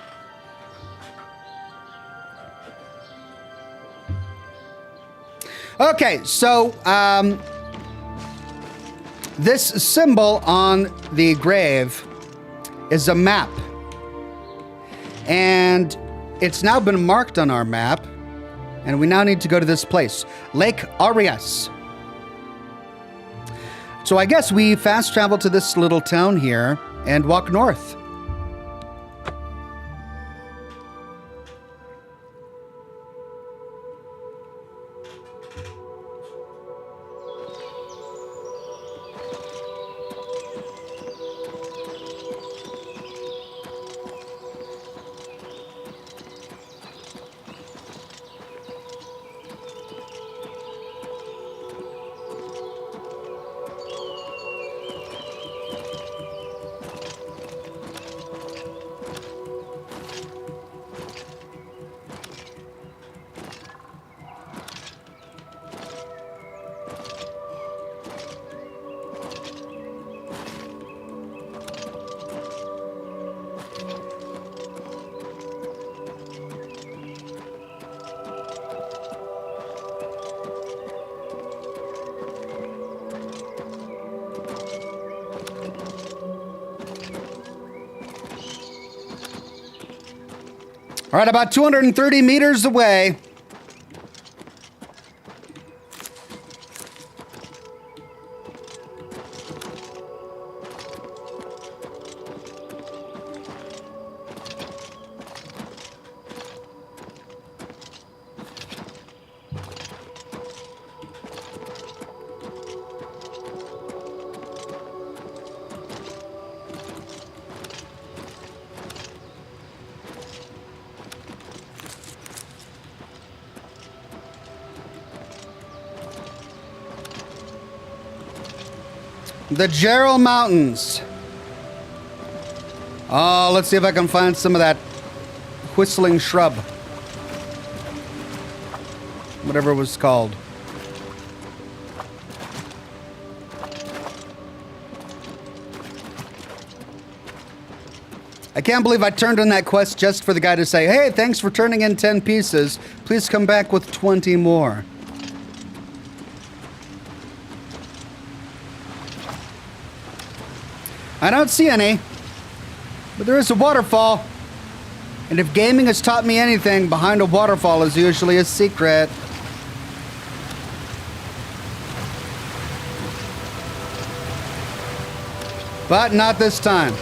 S1: Okay, so, this symbol on the grave is a map. And it's now been marked on our map, and we now need to go to this place, Lake Arias. So I guess we fast travel to this little town here and walk north. All right, about 230 meters away. The Gerald Mountains. Oh, let's see if I can find some of that whistling shrub. Whatever it was called. I can't believe I turned in that quest just for the guy to say, hey, thanks for turning in 10 pieces. Please come back with 20 more. I don't see any, but there is a waterfall. And if gaming has taught me anything, behind a waterfall is usually a secret. But not this time.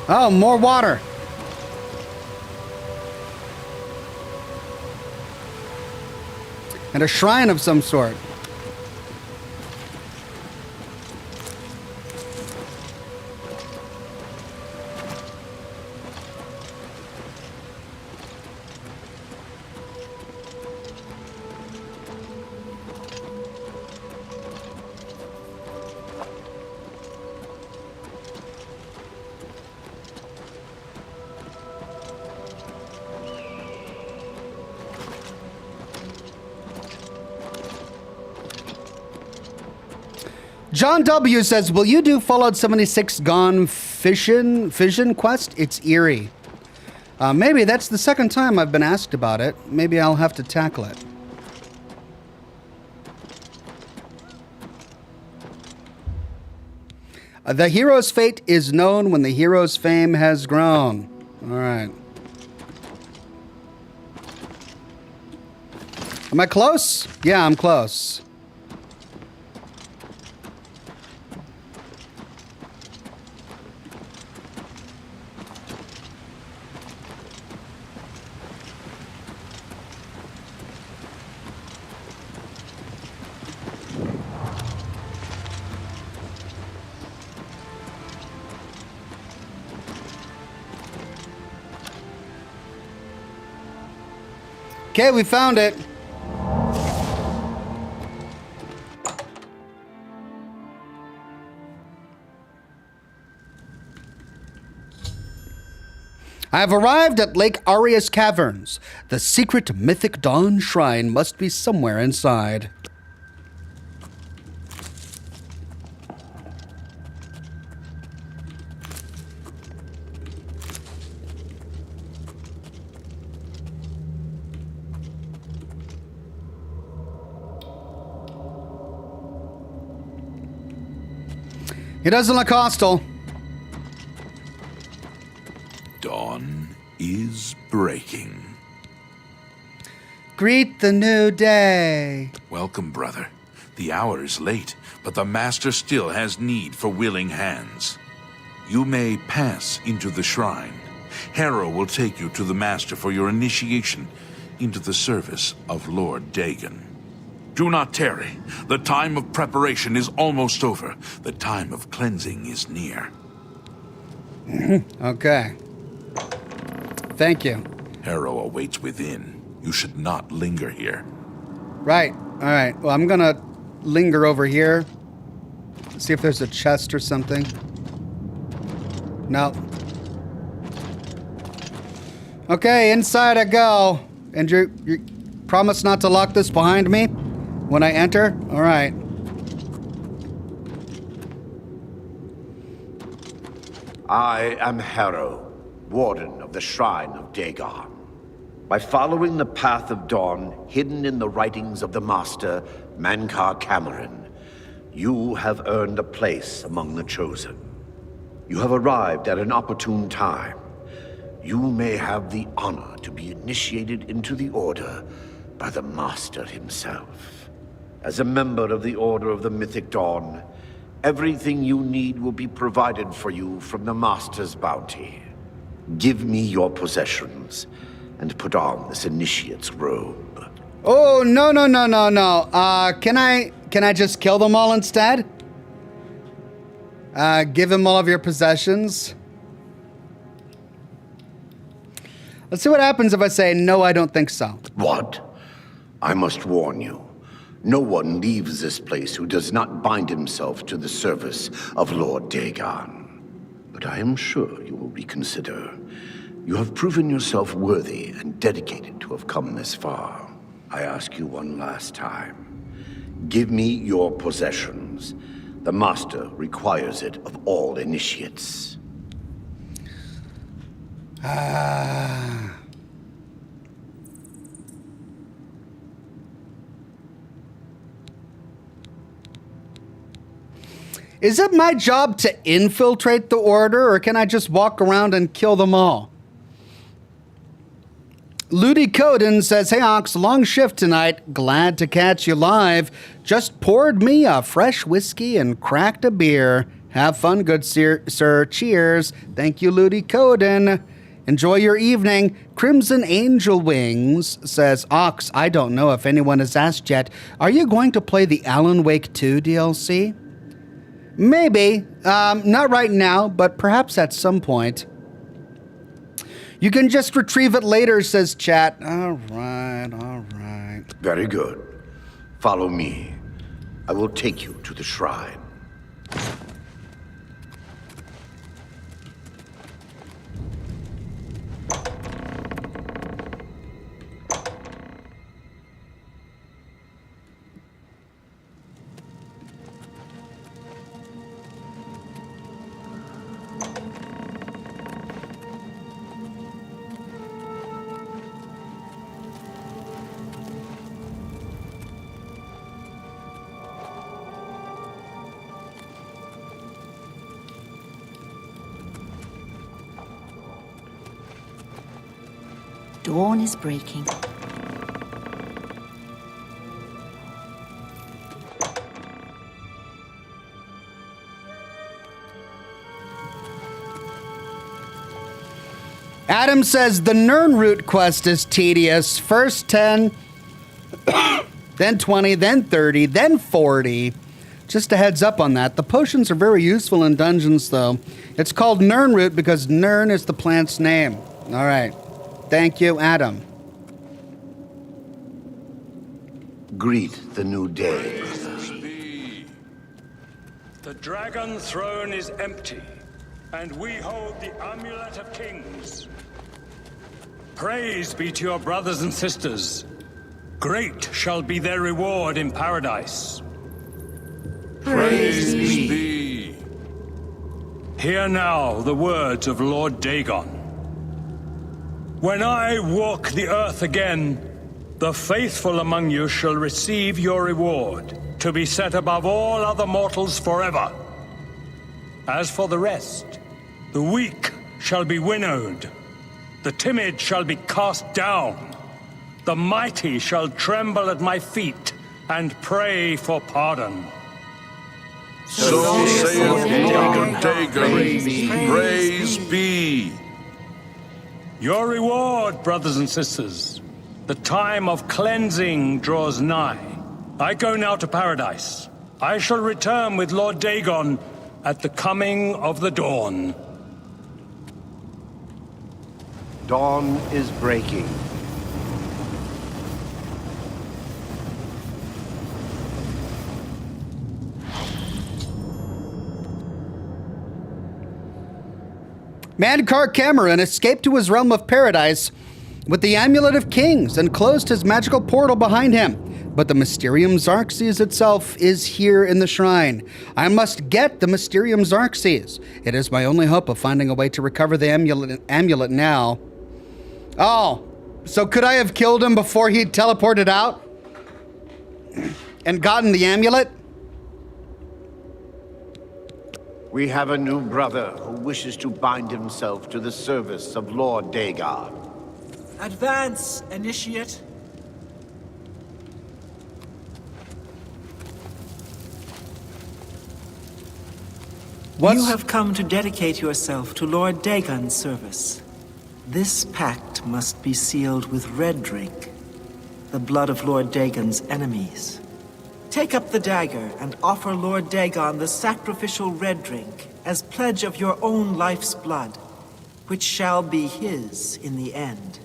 S1: Oh, more water. And a shrine of some sort. John W. says, will you do Fallout 76 Gone Fission quest? It's eerie. Maybe that's the second time I've been asked about it. Maybe I'll have to tackle it. The hero's fate is known when the hero's fame has grown. All right. Am I close? Yeah, I'm close. Okay, we found it. I have arrived at Lake Aria's Caverns. The secret mythic Dawn Shrine must be somewhere inside. He doesn't look hostile.
S2: Dawn is breaking.
S1: Greet the new day.
S2: Welcome, brother. The hour is late, but the Master still has need for willing hands. You may pass into the shrine. Harrow will take you to the Master for your initiation into the service of Lord Dagon. Do not tarry. The time of preparation is almost over. The time of cleansing is near.
S1: Okay. Thank you.
S2: Harrow awaits within. You should not linger here.
S1: Right. All right. Well, I'm going to linger over here. See if there's a chest or something. No. Okay, inside I go. And you promise not to lock this behind me when I enter? All right.
S5: I am Harrow, Warden of the Shrine of Dagon. By following the path of dawn hidden in the writings of the Master, Mankar Cameron, you have earned a place among the Chosen. You have arrived at an opportune time. You may have the honor to be initiated into the Order by the Master himself. As a member of the Order of the Mythic Dawn, everything you need will be provided for you from the Master's bounty. Give me your possessions and put on this initiate's robe.
S1: Oh, no. Can I just kill them all instead? Give him all of your possessions. Let's see what happens if I say, no, I don't think so.
S5: What? I must warn you. No one leaves this place who does not bind himself to the service of Lord Dagon. But I am sure you will reconsider. You have proven yourself worthy and dedicated to have come this far. I ask you one last time. Give me your possessions. The Master requires it of all initiates.
S1: Is it my job to infiltrate the Order, or can I just walk around and kill them all? Ludi Coden says, hey Ox, long shift tonight. Glad to catch you live. Just poured me a fresh whiskey and cracked a beer. Have fun, good sir. Cheers. Thank you, Ludi Coden. Enjoy your evening. Crimson Angel Wings says, Ox, I don't know if anyone has asked yet. Are you going to play the Alan Wake 2 DLC? Maybe. Not right now, but perhaps at some point. You can just retrieve it later, says chat. All right.
S5: Very good. Follow me. I will take you to the shrine.
S3: dawn is breaking.
S1: Adam says the Nirnroot quest is tedious. First 10, then 20, then 30, then 40. Just a heads up on that. The potions are very useful in dungeons, though. It's called Nirnroot because Nirn is the plant's name. All right. Thank you, Adam.
S5: Greet the new day.
S6: The dragon throne is empty, and we hold the amulet of kings. Praise be to your brothers and sisters. Great shall be their reward in paradise.
S2: Praise be.
S6: Hear now the words of Lord Dagon. When I walk the earth again, the faithful among you shall receive your reward, to be set above all other mortals forever. As for the rest, the weak shall be winnowed, the timid shall be cast down, the mighty shall tremble at my feet and pray for pardon.
S2: So saith Lord Dagon. Praise be.
S6: Your reward, brothers and sisters. The time of cleansing draws nigh. I go now to paradise. I shall return with Lord Dagon at the coming of the dawn.
S5: Dawn is breaking.
S1: Mankar Cameron escaped to his realm of paradise with the Amulet of Kings and closed his magical portal behind him. But the Mysterium Xarxes itself is here in the shrine. I must get the Mysterium Xarxes. It is my only hope of finding a way to recover the amulet now. Oh, so could I have killed him before he teleported out and gotten the amulet?
S5: We have a new brother who wishes to bind himself to the service of Lord Dagon.
S7: Advance, initiate. You have come to dedicate yourself to Lord Dagon's service. This pact must be sealed with red drink, the blood of Lord Dagon's enemies. Take up the dagger and offer Lord Dagon the sacrificial red drink as pledge of your own life's blood, which shall be his in the end.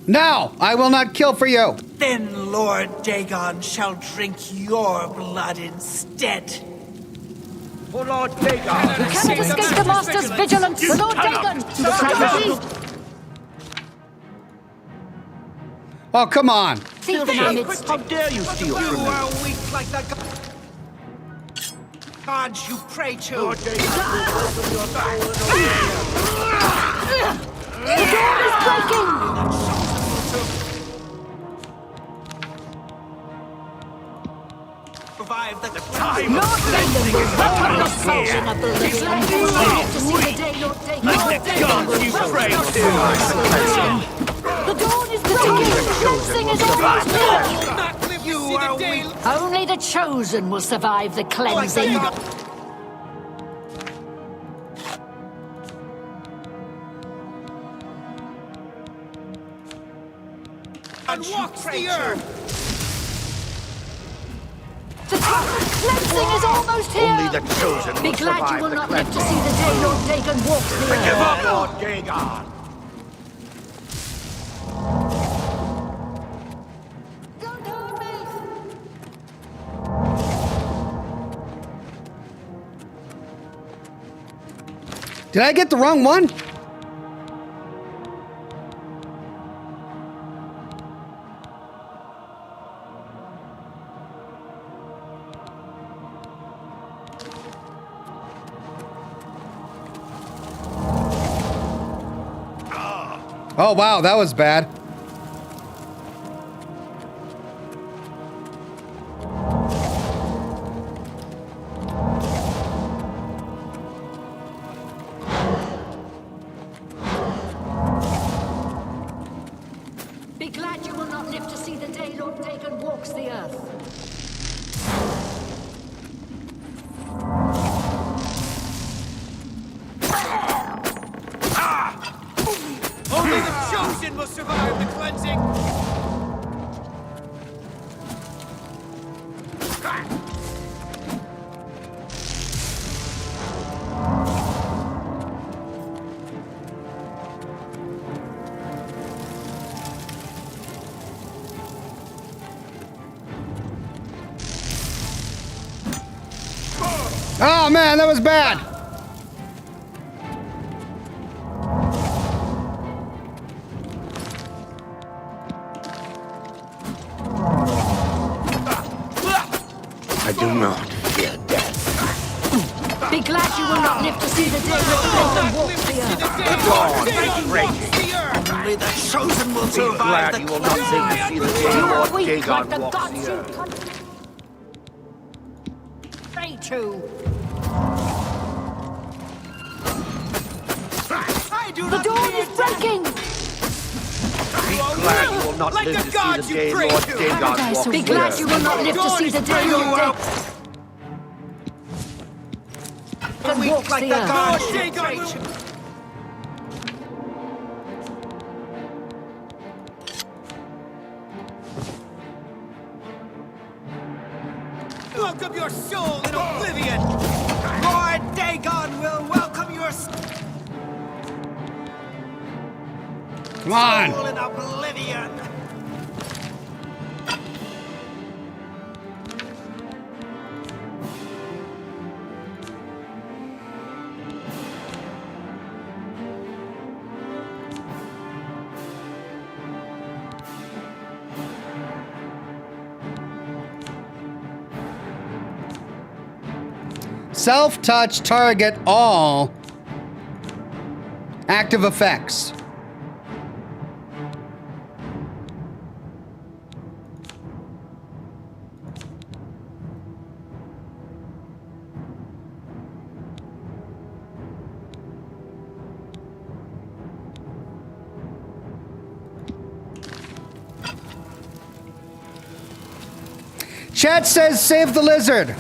S1: No, I will not kill for you.
S7: Then Lord Dagon shall drink your blood instead.
S5: For Lord Dagon!
S3: Cannot escape the Master's vigilance! Lord Dagon! Strategy!
S1: Oh, come on.
S3: Thief in our midst!
S5: How dare you steal from me?
S7: are weak like the gods you pray to.
S5: Lord Dagon will open your
S3: The dawn is breaking!
S7: Revive the time.
S3: Lord Dagon will welcome the soul in Oblivion, and you will live to see the day Lord Dagon will welcome. The dawn is breaking! Cleansing is almost here!
S7: You are weak.
S3: Only the chosen will survive the cleansing.
S7: And walks the earth.
S3: The cleansing is almost here!
S5: Only the chosen
S3: Be
S5: will
S3: glad you
S5: survive
S3: will
S5: the
S3: not live to
S5: cleansing.
S3: see the day Lord Dagon walks the
S5: Give
S3: earth.
S5: up, Lord Dagon!
S3: Don't hurt me!
S1: Did I get the wrong one? Oh, wow, that was bad.
S3: live to see the day Lord Dagon walks the earth.
S8: Only the chosen will survive the cleansing!
S1: Oh man, that was bad.
S5: I do not fear death.
S3: Be glad you will not live to see the day Lord Dagon walks the earth.
S5: Dawn is breaking.
S7: Only the chosen will
S5: Be
S7: survive
S5: glad
S7: the
S5: you will not live to see the day
S3: You are
S5: Lord
S3: weak like
S5: Dagon
S3: the
S5: walks
S3: gods
S5: the
S3: you
S5: earth.
S3: pray to. The dawn is breaking!
S5: Be glad you will not
S8: Like
S5: live
S8: the
S5: to see
S8: gods
S5: the
S8: you
S5: day
S8: pray
S5: Lord
S8: to.
S5: Dagon
S3: Paradise
S5: walks
S3: will be
S5: the
S3: glad
S5: earth.
S3: you will not live to see the day Lord Dagon walks
S8: Like
S3: the
S8: the
S3: earth.
S8: gods you pray to. Welcome your soul in Oblivion! Lord Dagon will welcome your
S1: Come on.
S8: soul in Oblivion!
S1: Self-touch, target all active effects. Chat says save the lizard.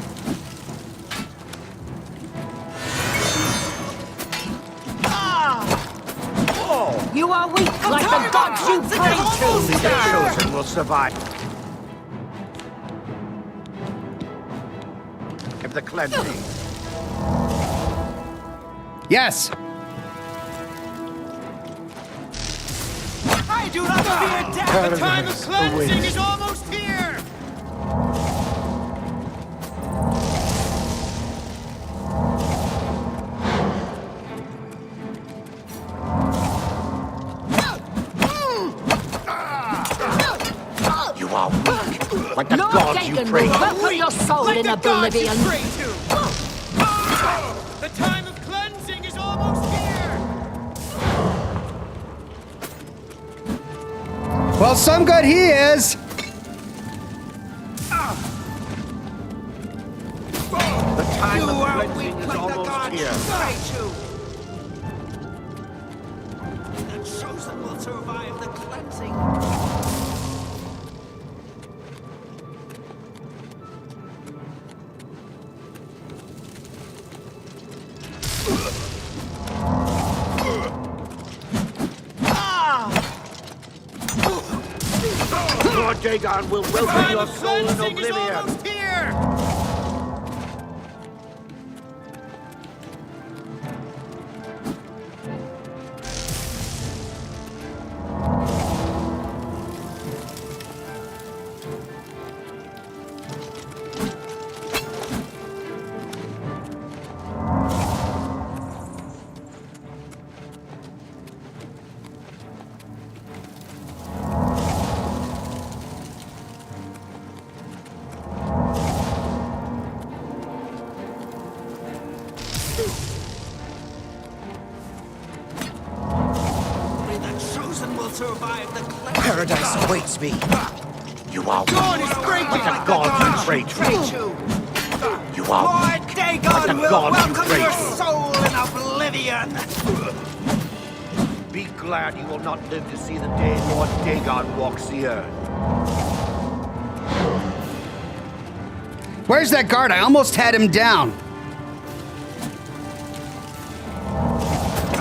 S3: You are weak like the gods you pray
S5: Only
S3: to.
S5: the chosen will survive. Of the cleansing.
S1: Yes.
S8: I do not fear death! The time of
S5: Paradise
S8: cleansing
S5: awaits.
S8: is almost here!
S5: You are weak, like the
S3: Lord
S5: gods you
S3: Dagon
S5: pray
S3: will
S5: to.
S3: welcome your soul
S8: Like
S3: in
S8: the gods you
S3: Oblivion.
S8: pray to! The time of cleansing is almost here!
S1: Well, some good he is.
S5: The time
S8: You
S5: of
S8: are
S5: cleansing
S8: weak
S5: is
S8: like the
S5: almost
S8: gods you
S5: here.
S8: pray to!
S7: The chosen will survive the cleansing.
S5: Lord Dagon will welcome
S8: Time
S5: your
S8: of
S5: soul in
S8: cleansing is
S5: Oblivion.
S8: almost here!
S7: Only the chosen will survive the cleansing.
S5: Paradise awaits me. You are
S8: Dawn
S5: weak,
S8: is breaking
S5: like
S8: like
S5: the
S8: the
S5: gods
S8: gods
S5: you pray
S8: you
S5: to.
S8: pray to!
S5: You are
S8: Lord
S5: weak,
S8: Dagon
S5: like the
S8: will
S5: gods you
S8: welcome
S5: pray
S8: your
S5: to.
S8: soul in Oblivion!
S5: Be glad glad you will not live to see the day Lord Dagon walks the earth.
S1: Where's that guard? I almost had him down.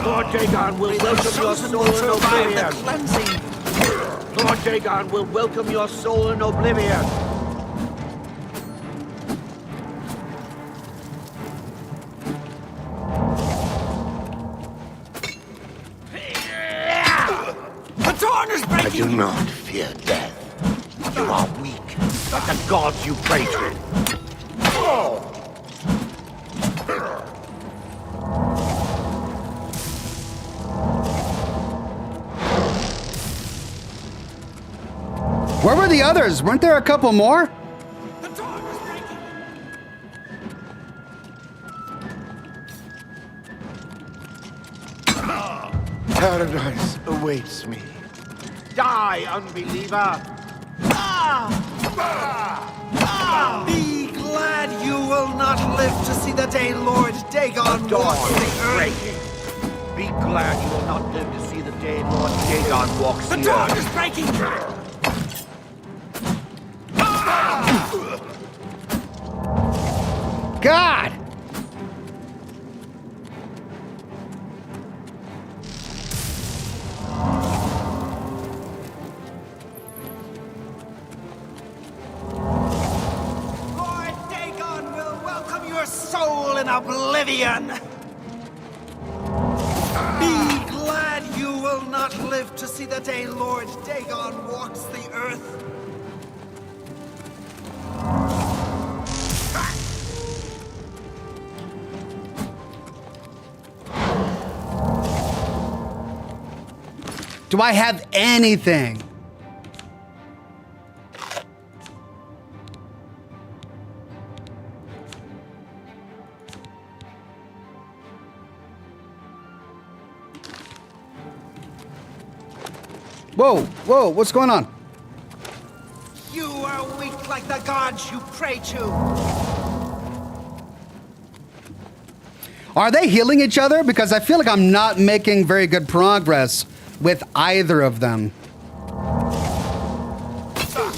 S5: Lord Dagon will welcome your soul in oblivion. Lord Dagon will welcome your soul in oblivion.
S8: The dawn is
S5: I
S8: breaking!
S5: do not fear death. You are weak, like the gods you pray to.
S1: Where were the others? Weren't there a couple more?
S8: The dawn is breaking!
S5: Paradise awaits me. Die, unbeliever!
S8: Be glad you will not live to see the day Lord Dagon
S5: Dawn
S8: walks the
S5: is
S8: earth.
S5: breaking. Be glad you will not live to see the day Lord Dagon walks
S8: The
S5: the
S8: dawn
S5: earth.
S8: is breaking!
S1: God!
S8: Lord Dagon will welcome your soul in oblivion! Be glad you will not live to see the day Lord Dagon walks the earth.
S1: Do I have anything? Whoa, whoa, what's going on?
S8: You are weak like the gods you pray to.
S1: Are they healing each other? Because I feel like I'm not making very good progress with either of them.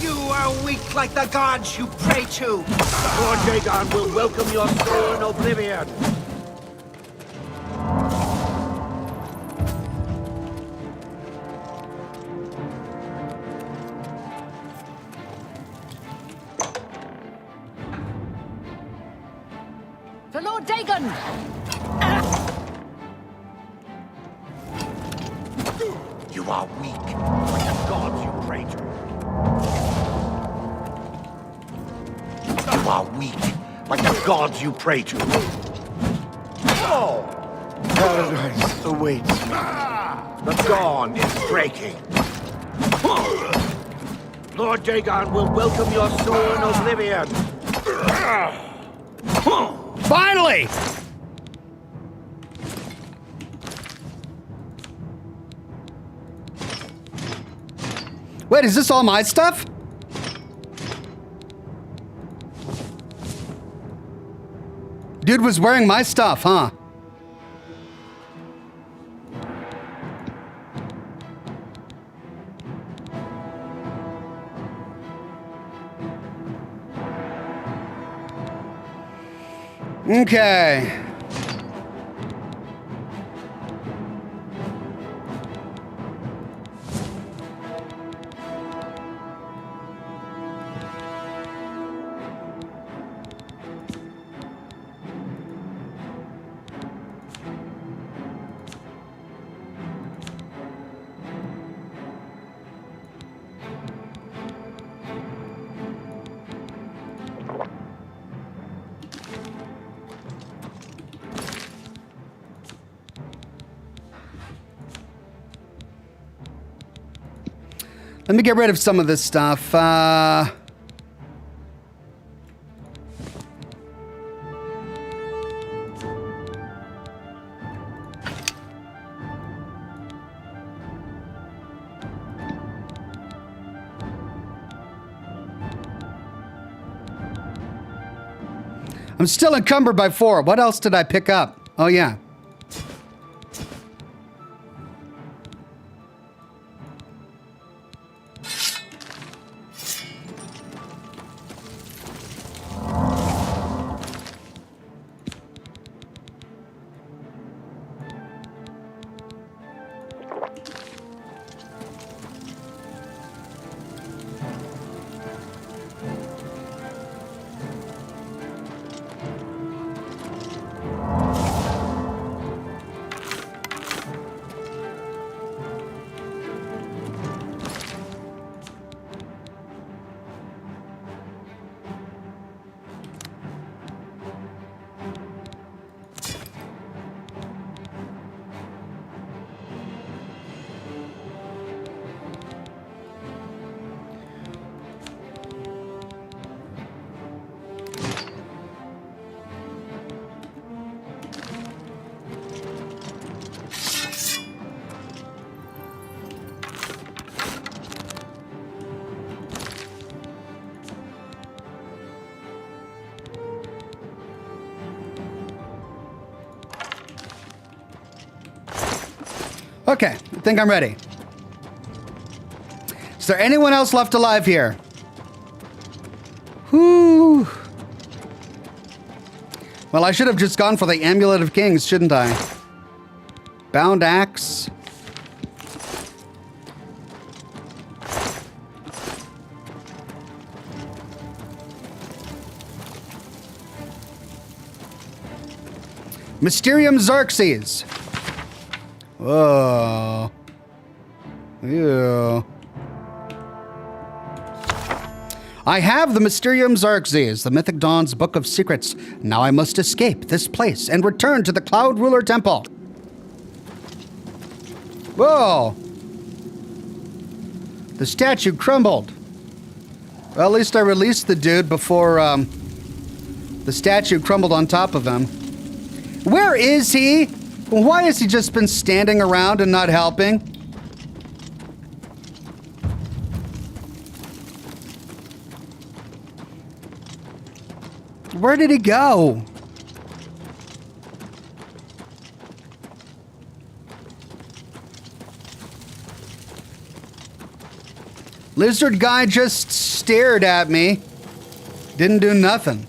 S8: You are weak like the gods you pray to.
S5: Lord Dagon will welcome your soul in oblivion.
S3: For Lord Dagon!
S5: You are weak, like the gods you pray to. You are weak, like the gods you pray to. Paradise awaits me. The dawn is breaking. Lord Dagon will welcome your soul in oblivion.
S1: Finally! Wait, is this all my stuff? Dude was wearing my stuff, huh? Okay. Let me get rid of some of this stuff. I'm still encumbered by 4. What else did I pick up? Oh, yeah. Okay, I think I'm ready. Is there anyone else left alive here? Whew. Well, I should have just gone for the Amulet of Kings, shouldn't I? Bound axe. Mysterium Xerxes. Oh. Ew. I have the Mysterium Xerxes, the Mythic Dawn's Book of Secrets. Now I must escape this place and return to the Cloud Ruler Temple. Whoa. The statue crumbled. Well, at least I released the dude before the statue crumbled on top of him. Where is he? Why has he just been standing around and not helping? Where did he go? Lizard guy just stared at me. Didn't do nothing.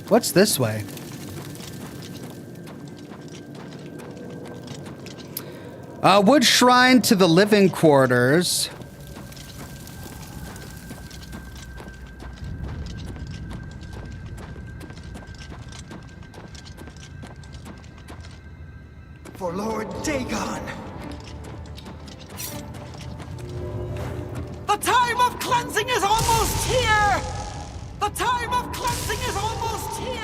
S1: What's this way? Wood shrine to the living quarters.
S8: For Lord Dagon. The time of cleansing is almost here! The time of cleansing is almost here!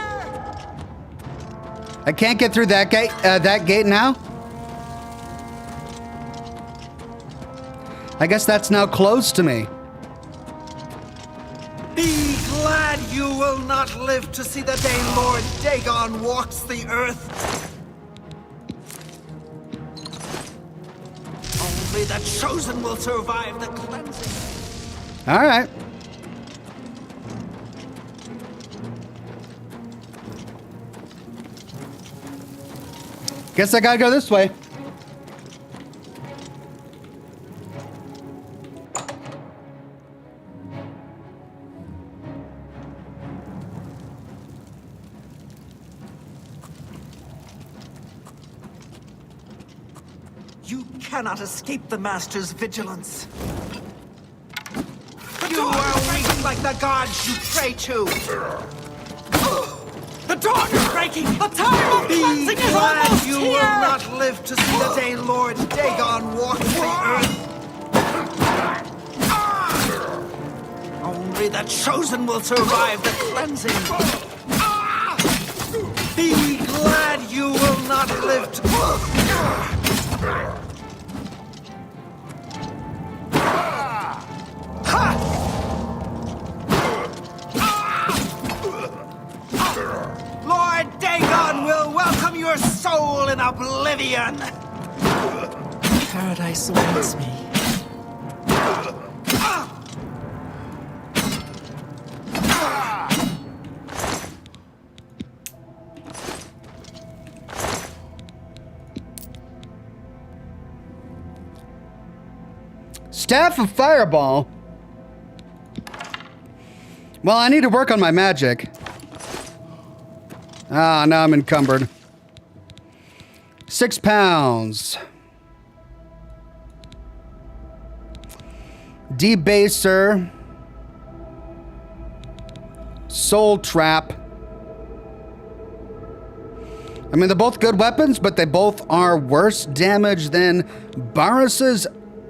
S1: I can't get through that gate now? I guess that's now closed to me.
S8: Be glad you will not live to see the day Lord Dagon walks the earth. Only the chosen will survive the cleansing.
S1: All right. Guess I gotta go this way.
S8: You cannot escape the Master's vigilance. You are weak like the gods you pray to. The dawn is breaking! The time of cleansing is almost here! You will not live to see the day Lord Dagon walks the earth. Only the chosen will survive the cleansing. Be glad you will not live to... Lord Dagon will welcome your soul in Oblivion!
S7: Paradise awaits me.
S1: Staff of Fireball. Well, I need to work on my magic. Ah, now I'm encumbered. 6 pounds. Debaser. Soul Trap. I mean, they're both good weapons, but they both are worse damage than Barris's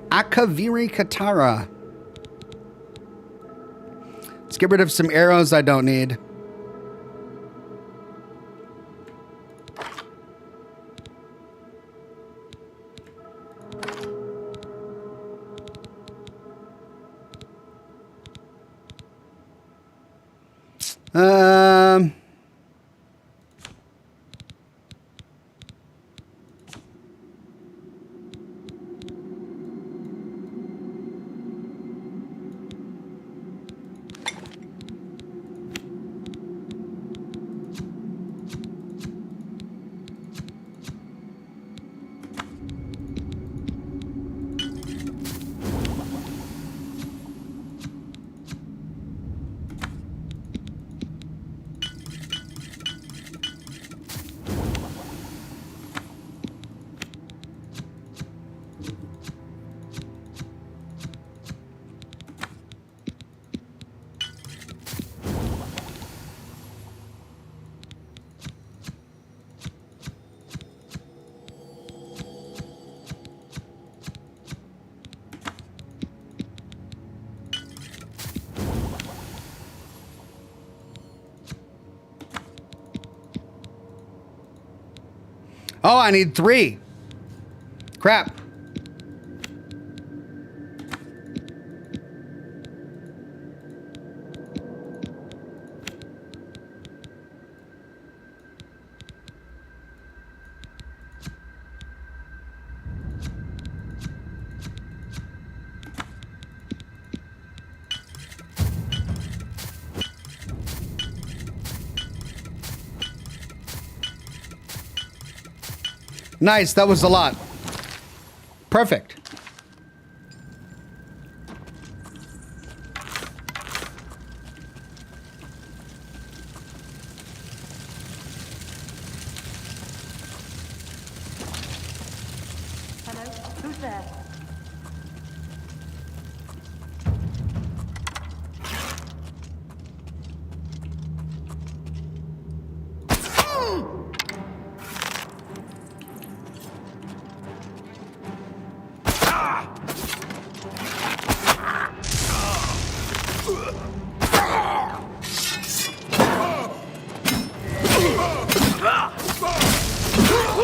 S1: Akaviri Katara. Let's get rid of some arrows I don't need. Oh, I need 3. Crap. Nice, that was a lot. Perfect.
S3: Hello? Who's there?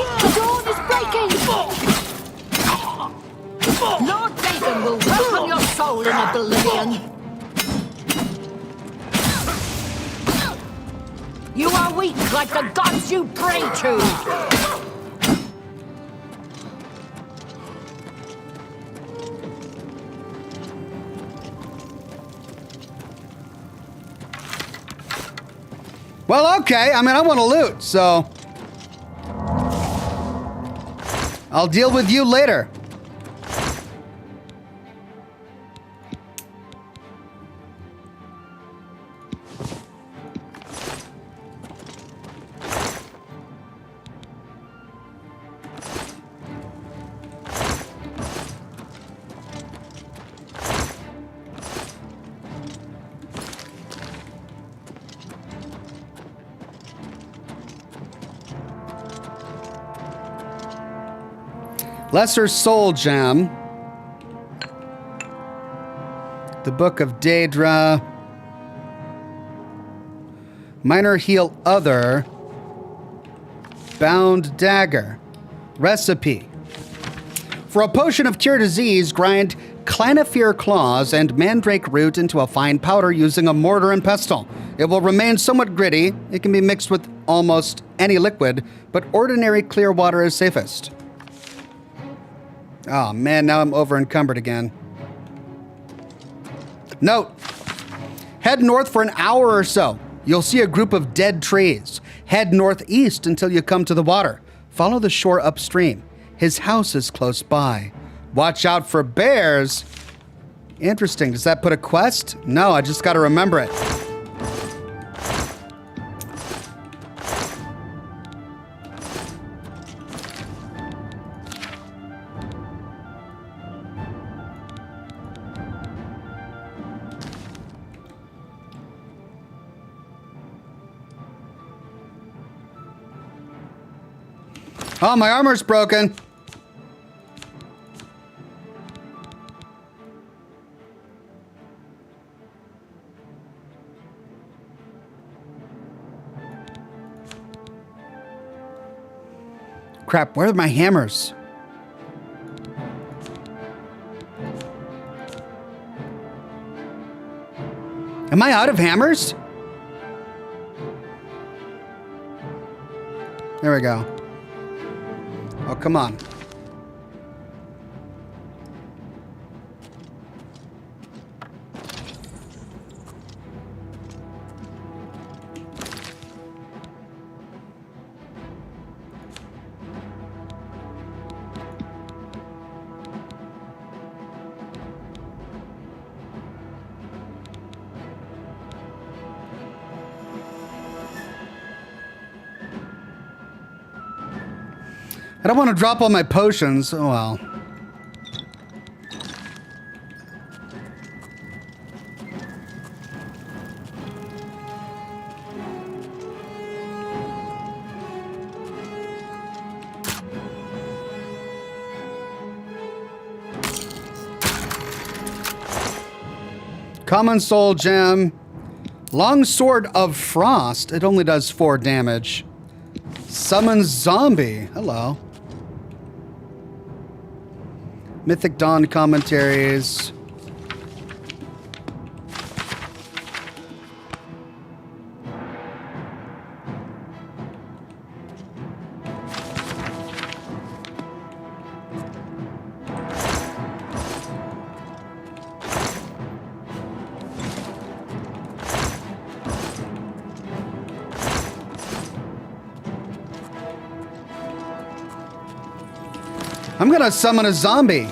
S3: The dawn is breaking! Lord Dagon will welcome your soul in Oblivion. You are weak like the gods you pray to.
S1: Well, okay. I mean, I want to loot, so I'll deal with you later. Lesser Soul Gem. The Book of Daedra. Minor Heal Other. Bound Dagger. Recipe. For a potion of cure disease, grind Clanifear Claws and Mandrake Root into a fine powder using a mortar and pestle. It will remain somewhat gritty. It can be mixed with almost any liquid, but ordinary clear water is safest. Oh man, now I'm over encumbered again. Note, head north for an hour or so. You'll see a group of dead trees. Head northeast until you come to the water. Follow the shore upstream. His house is close by. Watch out for bears. Interesting, does that put a quest? No, I just gotta remember it. Oh, my armor's broken. Crap, where are my hammers? Am I out of hammers? There we go. Oh, come on. I don't want to drop all my potions. Oh, well. Common Soul Gem. Long Sword of Frost. It only does 4 damage. Summon zombie. Hello. Mythic Dawn commentaries. I'm gonna summon a zombie.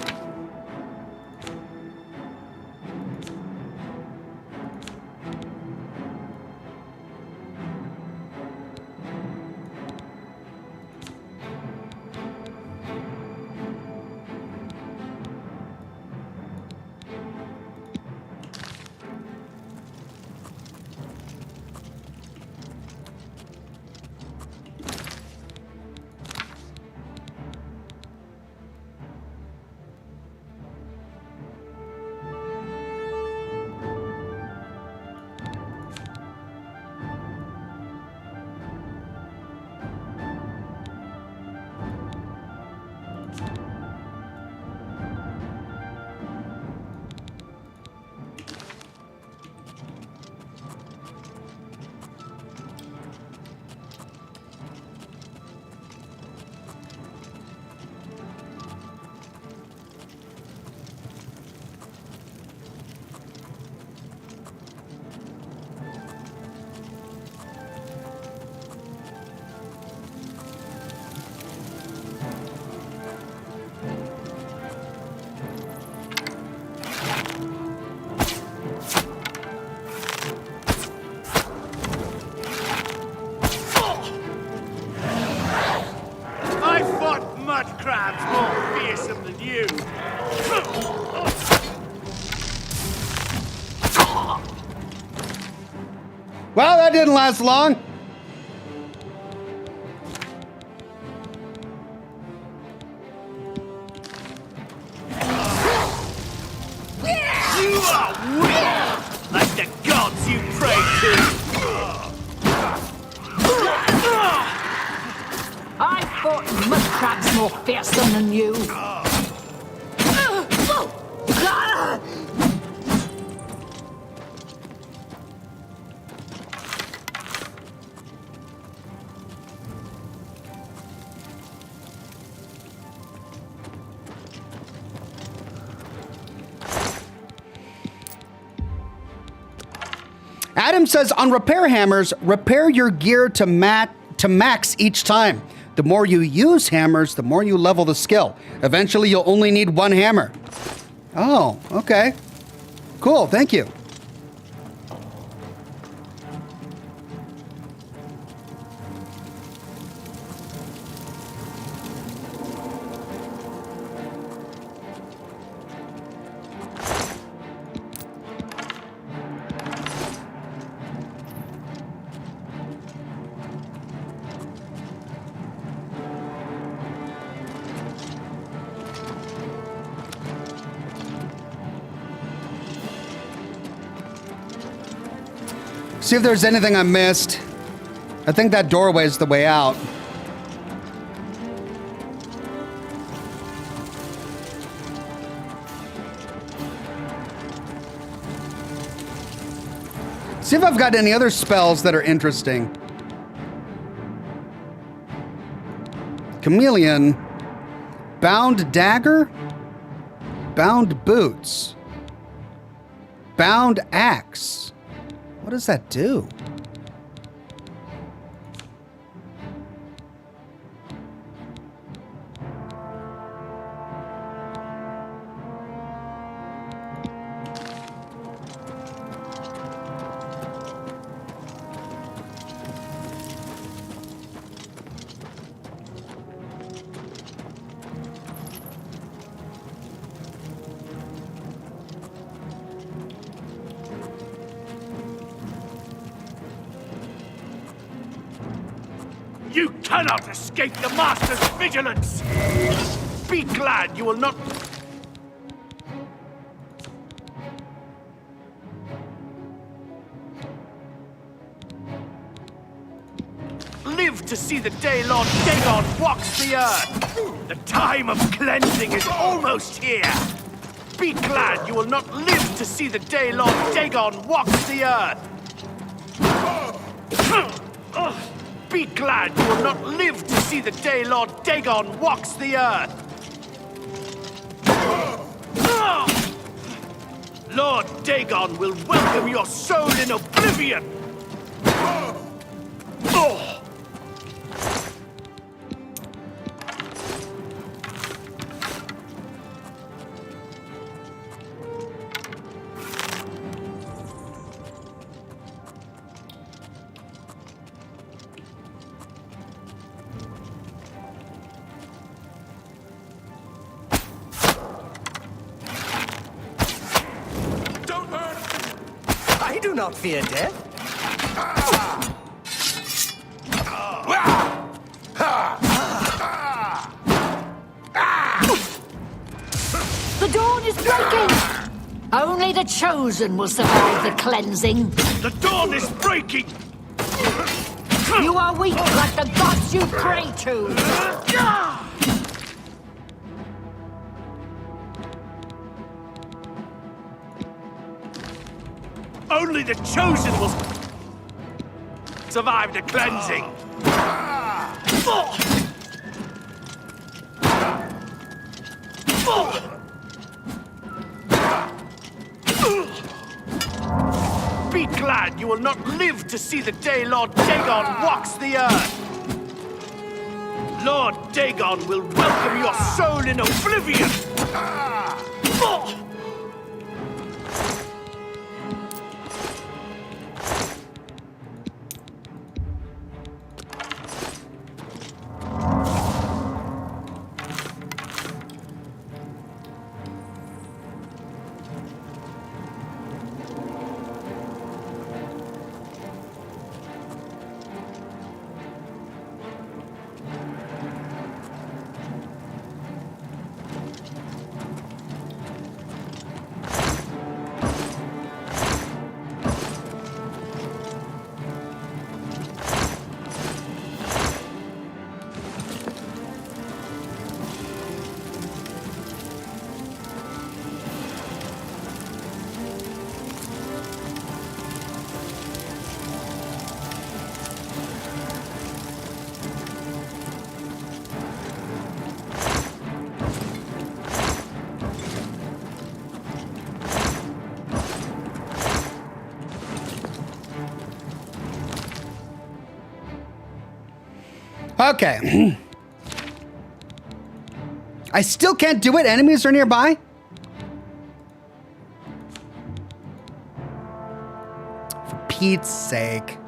S1: Well, that didn't last long.
S8: You are weak, like the gods you pray to.
S3: I fought mud crabs more fearsome than you.
S1: Adam says, on repair hammers, repair your gear to max each time. The more you use hammers, the more you level the skill. Eventually, you'll only need one hammer. Oh, okay. Cool, thank you. See if there's anything I missed. I think that doorway is the way out. See if I've got any other spells that are interesting. Chameleon. Bound dagger. Bound boots. Bound axe. What does that do?
S8: You cannot escape the Master's vigilance! Be glad you will not... live
S9: live to see the day Lord Dagon walks the earth. The time of cleansing is almost here. Be glad you will not live to see the day Lord Dagon walks the earth. Be glad you will not live to see the day Lord Dagon walks the earth. Lord Dagon will welcome your soul in Oblivion.
S8: I do not fear death.
S3: The dawn is breaking! Only the chosen will survive the cleansing.
S9: The dawn is breaking!
S3: You are weak like the gods you pray to.
S9: Only the chosen will survive the cleansing. Be glad you will not live to see the day Lord Dagon walks the earth. Lord Dagon will welcome your soul in Oblivion.
S1: Okay. I still can't do it. Enemies are nearby. For Pete's sake.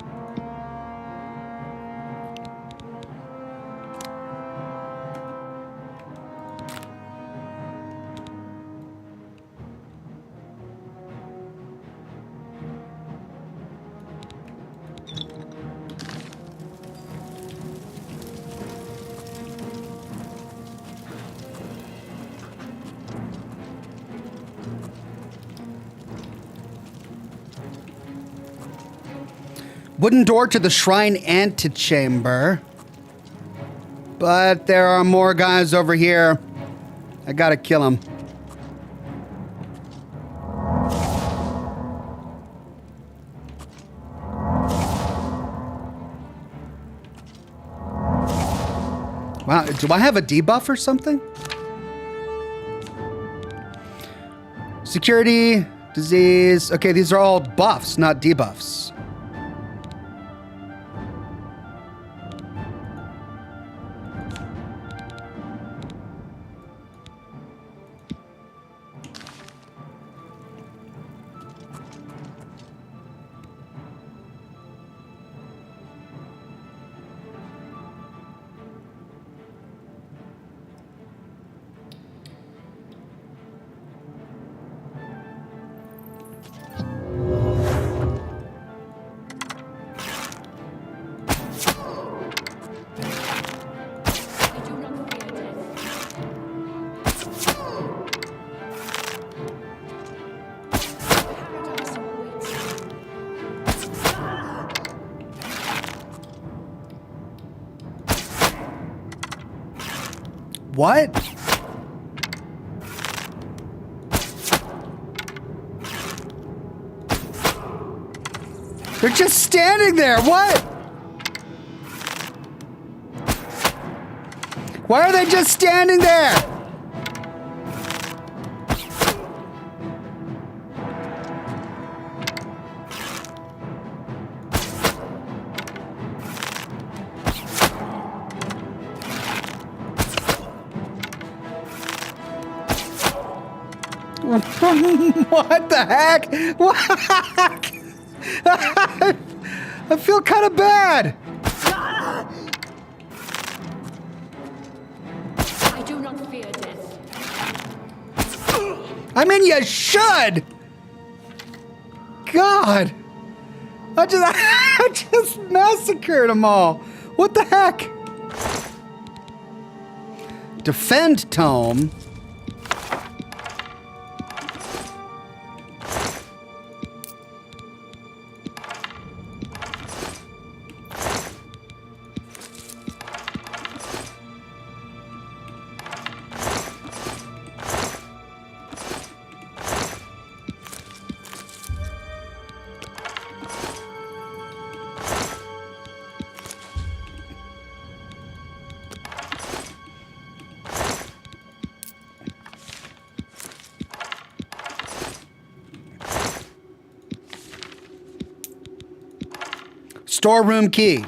S1: Wooden door to the shrine antechamber. But there are more guys over here. I gotta kill them. Wow, do I have a debuff or something? Security, disease. Okay, these are all buffs, not debuffs. What? They're just standing there. What? Why are they just standing there? What the heck? What? I feel kind of bad.
S3: I do not fear death.
S1: I mean, you should. God. I just massacred them all. What the heck? Defend tome. Storeroom key.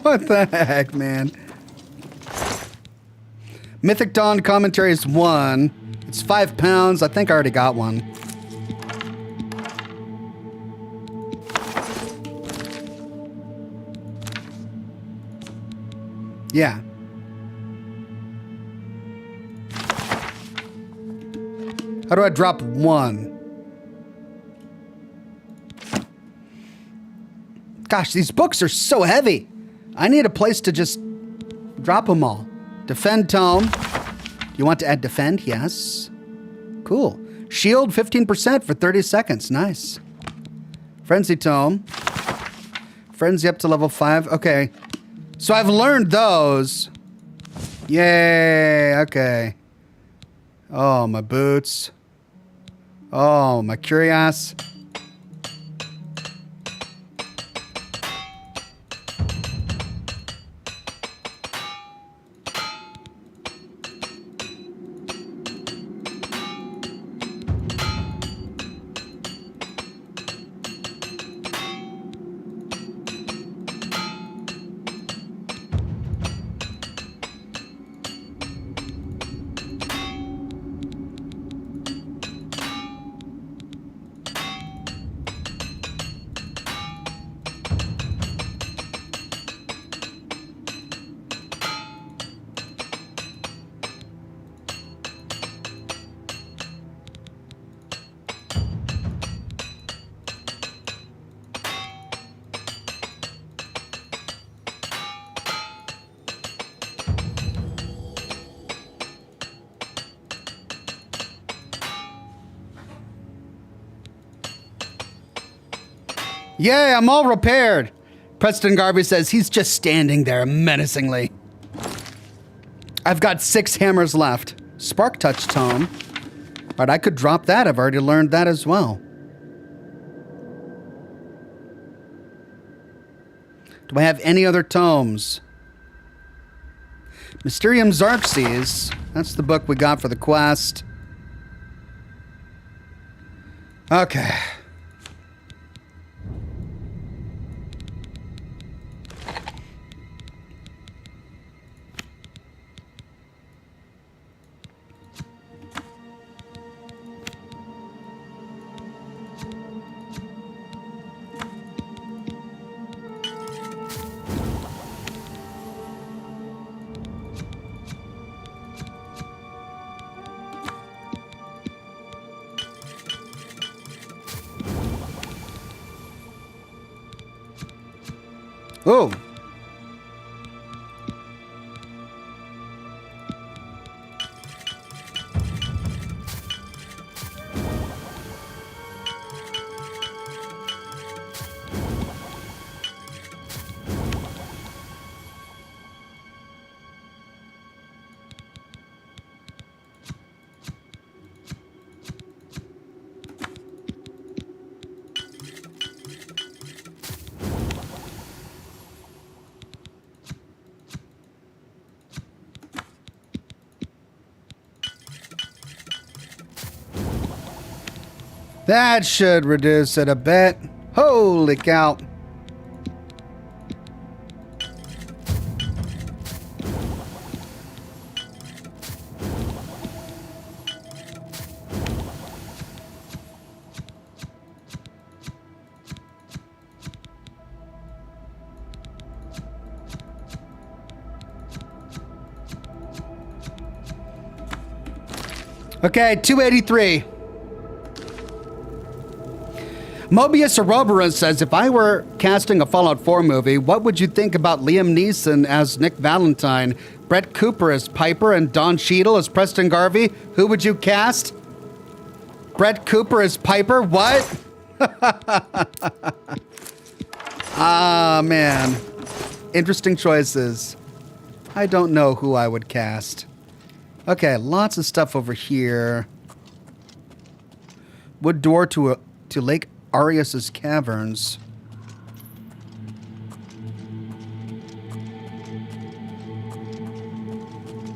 S1: What the heck, man? Mythic Dawn commentary is 1. It's £5. I think I already got one. Yeah. How do I drop 1? Gosh, these books are so heavy. I need a place to just drop them all. Defend tome. You want to add defend? Yes. Cool. Shield 15% for 30 seconds. Nice. Frenzy tome. Frenzy up to level 5. Okay. So I've learned those. Yay. Okay. Oh, my boots. Oh, my curious. Yay, I'm all repaired. Preston Garvey says he's just standing there menacingly. I've got 6 hammers left. Spark Touch tome. All right, I could drop that. I've already learned that as well. Do I have any other tomes? Mysterium Xerxes. That's the book we got for the quest. Okay. Oh. That should reduce it a bit. Holy cow. Okay, 283. Mobius Ouroboros says, if I were casting a Fallout 4 movie, what would you think about Liam Neeson as Nick Valentine, Brett Cooper as Piper, and Don Cheadle as Preston Garvey? Who would you cast? Brett Cooper as Piper? What? Ah, man. Interesting choices. I don't know who I would cast. Okay, lots of stuff over here. Wood door to Lake Arius's caverns.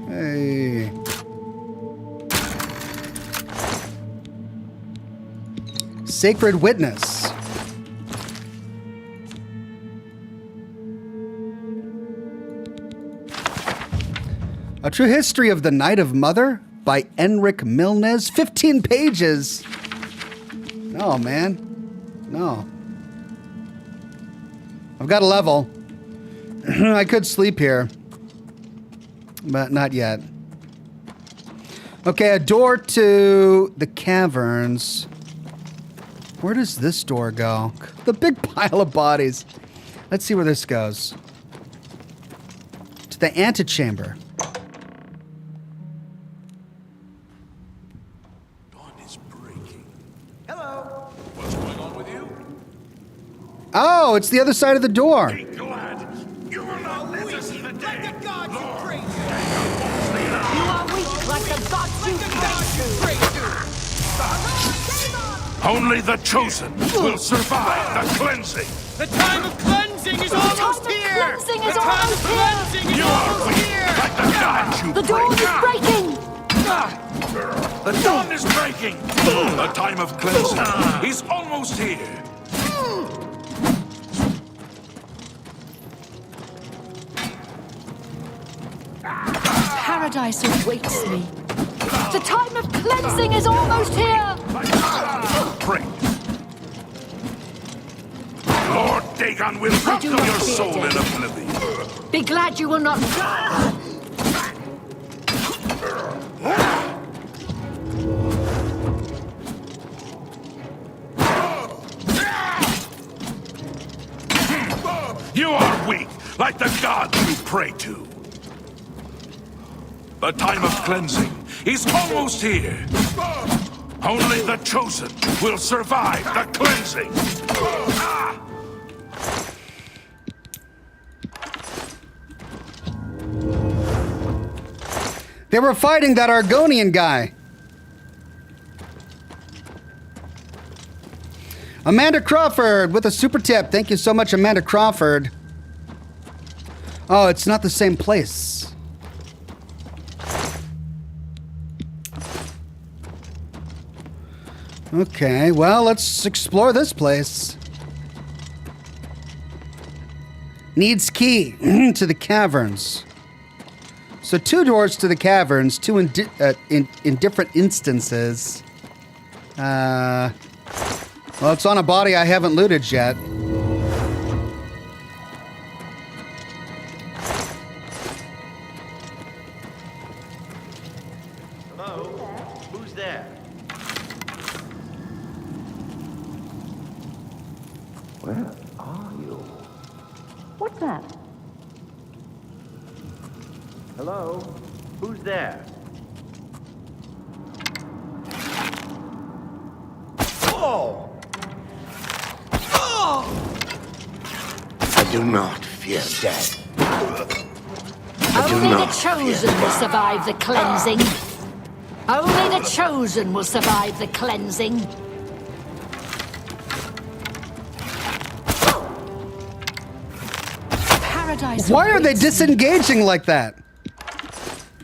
S1: Hey. Sacred Witness. A True History of the Night of Mother by Enric Milnes. 15 pages. No, man. No. I've got a level. I could sleep here. But not yet. Okay, a door to the caverns. Where does this door go? The big pile of bodies. Let's see where this goes. To the antechamber. Oh, it's the other side of the door.
S2: Be glad. You will not live to see the day.
S8: Like the gods you pray to.
S3: You are weak like the gods you pray to.
S2: Only the chosen will survive the cleansing.
S8: The time of cleansing is almost here.
S3: Cleansing is almost here.
S8: Cleansing is
S2: You are
S8: almost
S2: weak
S8: here.
S2: like the gods you
S3: The dawn is
S2: pray.
S3: breaking.
S2: The dawn is breaking. The time of cleansing is almost here.
S3: Paradise awaits me. The time of cleansing is almost here.
S2: Pray. Lord Dagon will
S3: I do
S2: welcome
S3: not
S2: your
S3: fear
S2: soul in
S3: death.
S2: oblivion.
S3: Be glad you will not.
S2: You are weak, like the gods you pray to. The time of cleansing is almost here. Only the chosen will survive the cleansing.
S1: They were fighting that Argonian guy. Amanda Crawford with a super tip. Thank you so much, Amanda Crawford. Oh, it's not the same place. Okay, well, let's explore this place. Needs key to the caverns. So 2 doors to the caverns, 2 in different instances. Well, it's on a body I haven't looted yet.
S5: Hello? Who's there? Where are you?
S3: What's that?
S5: Hello? Who's there? Oh! I do not fear death.
S3: Only the chosen will survive the cleansing. Only the chosen will survive the cleansing. Paradise.
S1: Why are they
S3: awaits me.
S1: disengaging like that?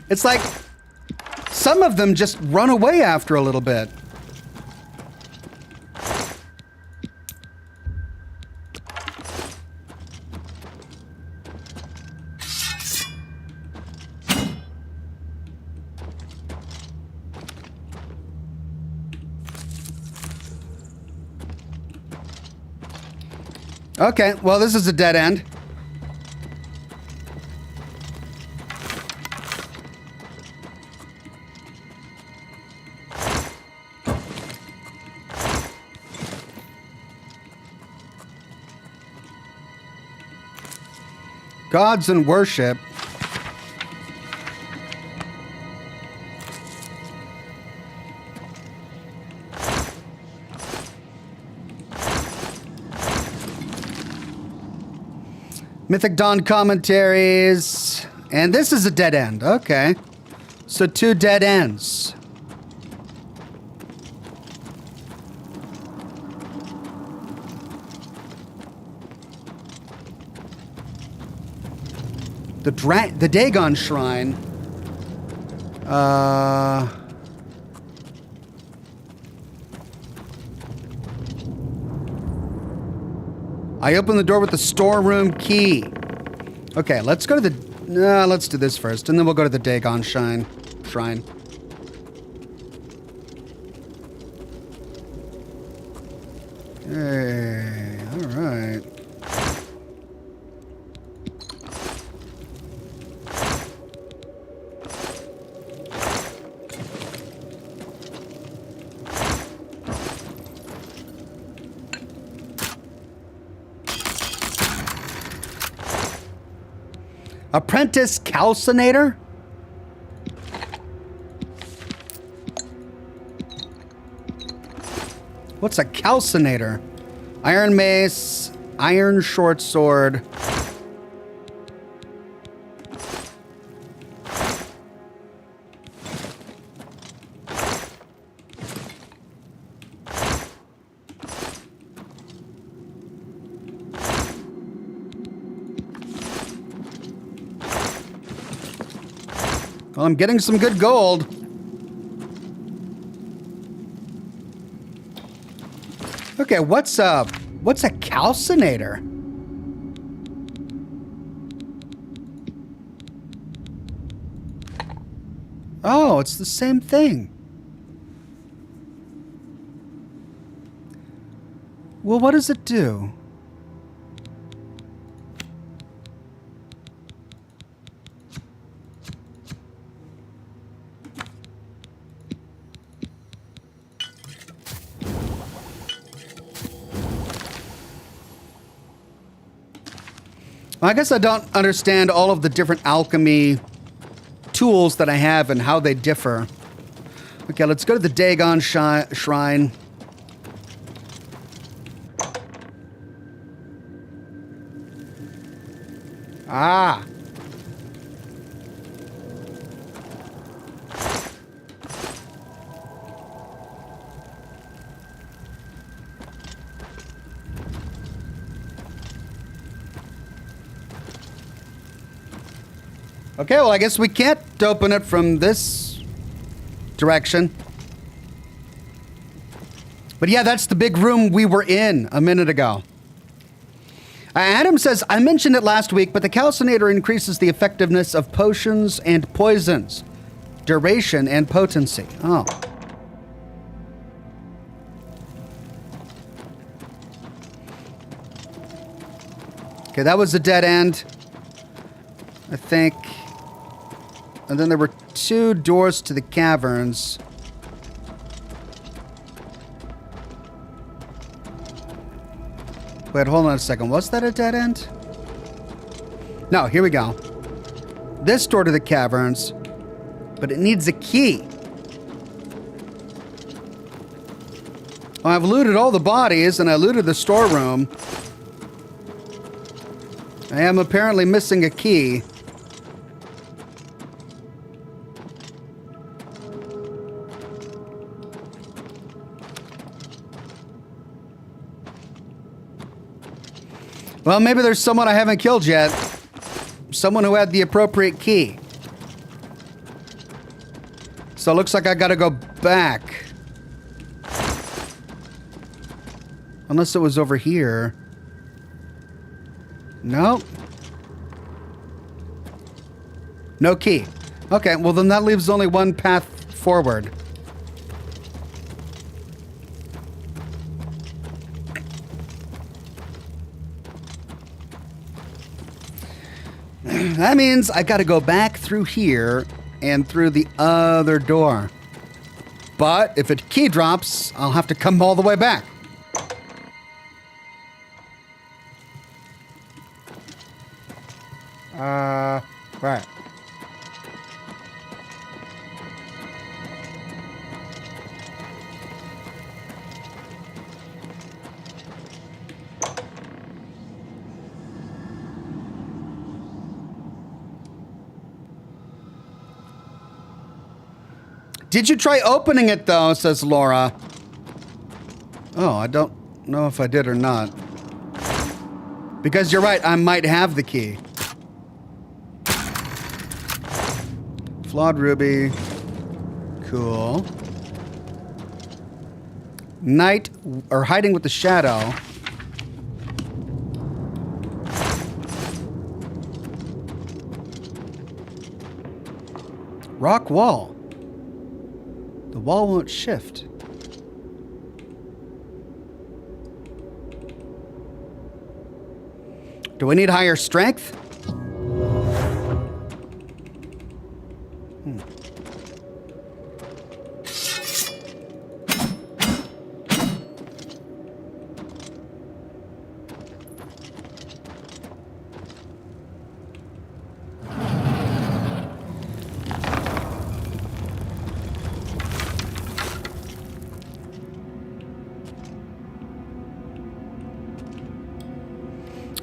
S1: It's like some of them just run away after a little bit. Okay, well, this is a dead end. Gods and worship. Mythic Dawn commentaries. And this is a dead end. Okay. So 2 dead ends. The Dagon Shrine. I opened the door with the storeroom key. Okay, let's go to the... let's do this first, and then we'll go to the Dagon Shrine. Hey, all right. Apprentice Calcinator? What's a calcinator? Iron mace, iron short sword. Well, I'm getting some good gold. Okay, what's a calcinator? Oh, it's the same thing. Well, what does it do? I guess I don't understand all of the different alchemy tools that I have and how they differ. Okay, let's go to the Dagon Shrine. Ah. Okay, well, I guess we can't open it from this direction. But yeah, that's the big room we were in a minute ago. Adam says, I mentioned it last week, but the calcinator increases the effectiveness of potions and poisons, duration and potency. Oh. Okay, that was a dead end, I think. And then there were 2 doors to the caverns. Wait, hold on a second. Was that a dead end? No, here we go. This door to the caverns, but it needs a key. Well, I've looted all the bodies, and I looted the storeroom. I am apparently missing a key. Well, maybe there's someone I haven't killed yet. Someone who had the appropriate key. So it looks like I gotta go back. Unless it was over here. Nope. No key. Okay, well then that leaves only one path forward. That means I gotta go back through here and through the other door. But if a key drops, I'll have to come all the way back. Right. Did you try opening it, though, says Laura. Oh, I don't know if I did or not. Because you're right, I might have the key. Flawed ruby. Cool. Night, or hiding with the shadow. Rock wall. The wall won't shift. Do we need higher strength?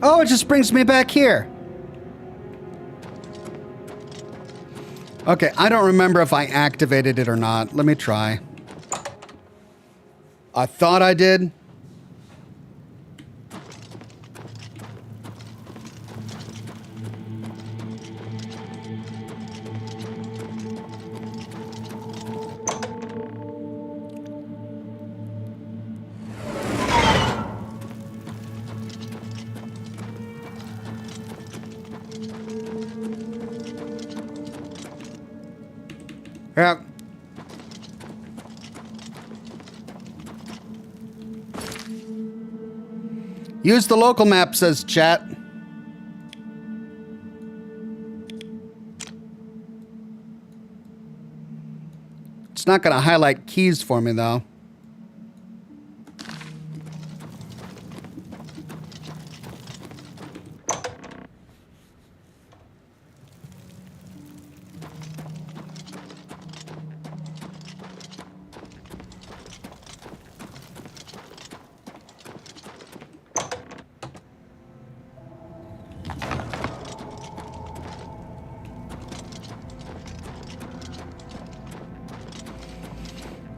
S1: Oh, it just brings me back here. Okay, I don't remember if I activated it or not. Let me try. I thought I did. Yeah. Use the local map, says chat. It's not going to highlight keys for me, though.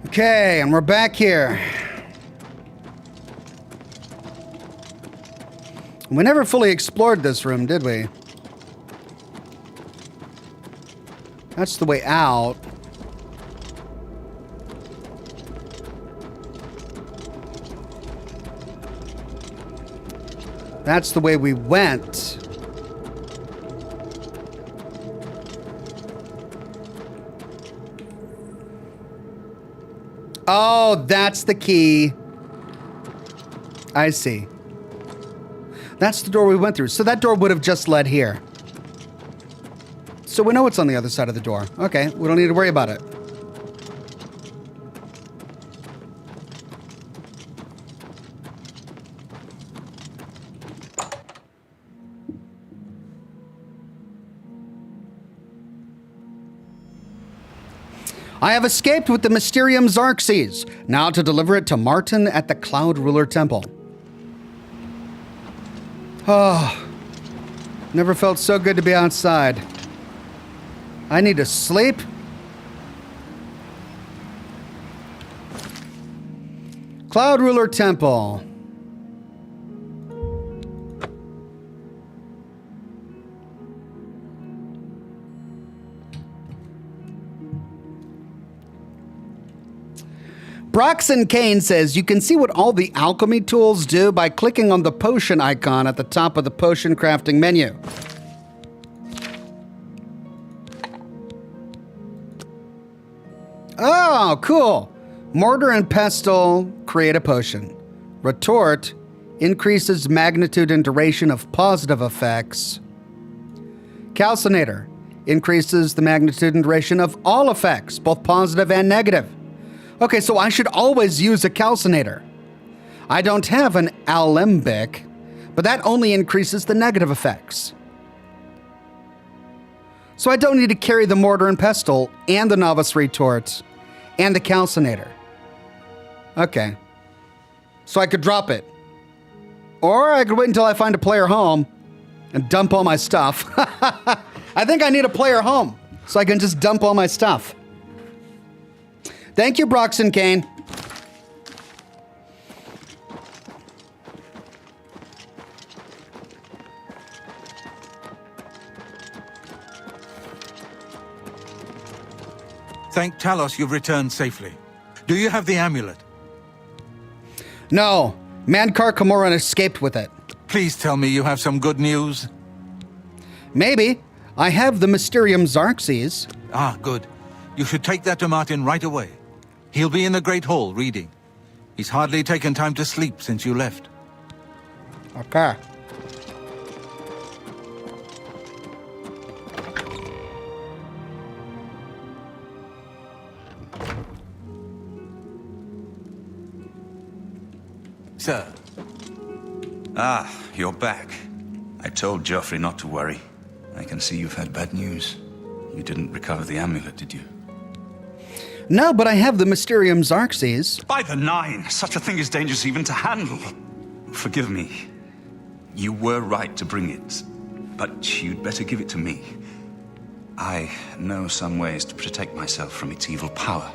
S1: Okay, and we're back here. We never fully explored this room, did we? That's the way out. That's the way we went. Oh, that's the key. I see. That's the door we went through. So that door would have just led here. So we know what's on the other side of the door. Okay, we don't need to worry about it. I have escaped with the Mysterium Xerxes, now to deliver it to Martin at the Cloud Ruler Temple. Oh, never felt so good to be outside. I need to sleep. Cloud Ruler Temple. Broxon Kane says you can see what all the alchemy tools do by clicking on the potion icon at the top of the potion crafting menu. Oh, cool. Mortar and pestle create a potion. Retort increases magnitude and duration of positive effects. Calcinator increases the magnitude and duration of all effects, both positive and negative. Okay, so I should always use a calcinator. I don't have an alembic, but that only increases the negative effects. So I don't need to carry the mortar and pestle and the novice retort and the calcinator. Okay. So I could drop it. Or I could wait until I find a player home and dump all my stuff. I think I need a player home so I can just dump all my stuff. Thank you, Broxton Kane.
S10: Thank Talos you've returned safely. Do you have the amulet?
S1: No. Mankar Camoran escaped with it.
S10: Please tell me you have some good news.
S1: Maybe. I have the Mysterium Xarxes.
S10: Ah, good. You should take that to Martin right away. He'll be in the Great Hall reading. He's hardly taken time to sleep since you left.
S1: Okay.
S11: Sir. Ah, you're back. I told Joffrey not to worry. I can see you've had bad news. You didn't recover the amulet, did you?
S1: No, but I have the Mysterium Xarxes.
S11: By the Nine! Such a thing is dangerous even to handle. Forgive me. You were right to bring it, but you'd better give it to me. I know some ways to protect myself from its evil power.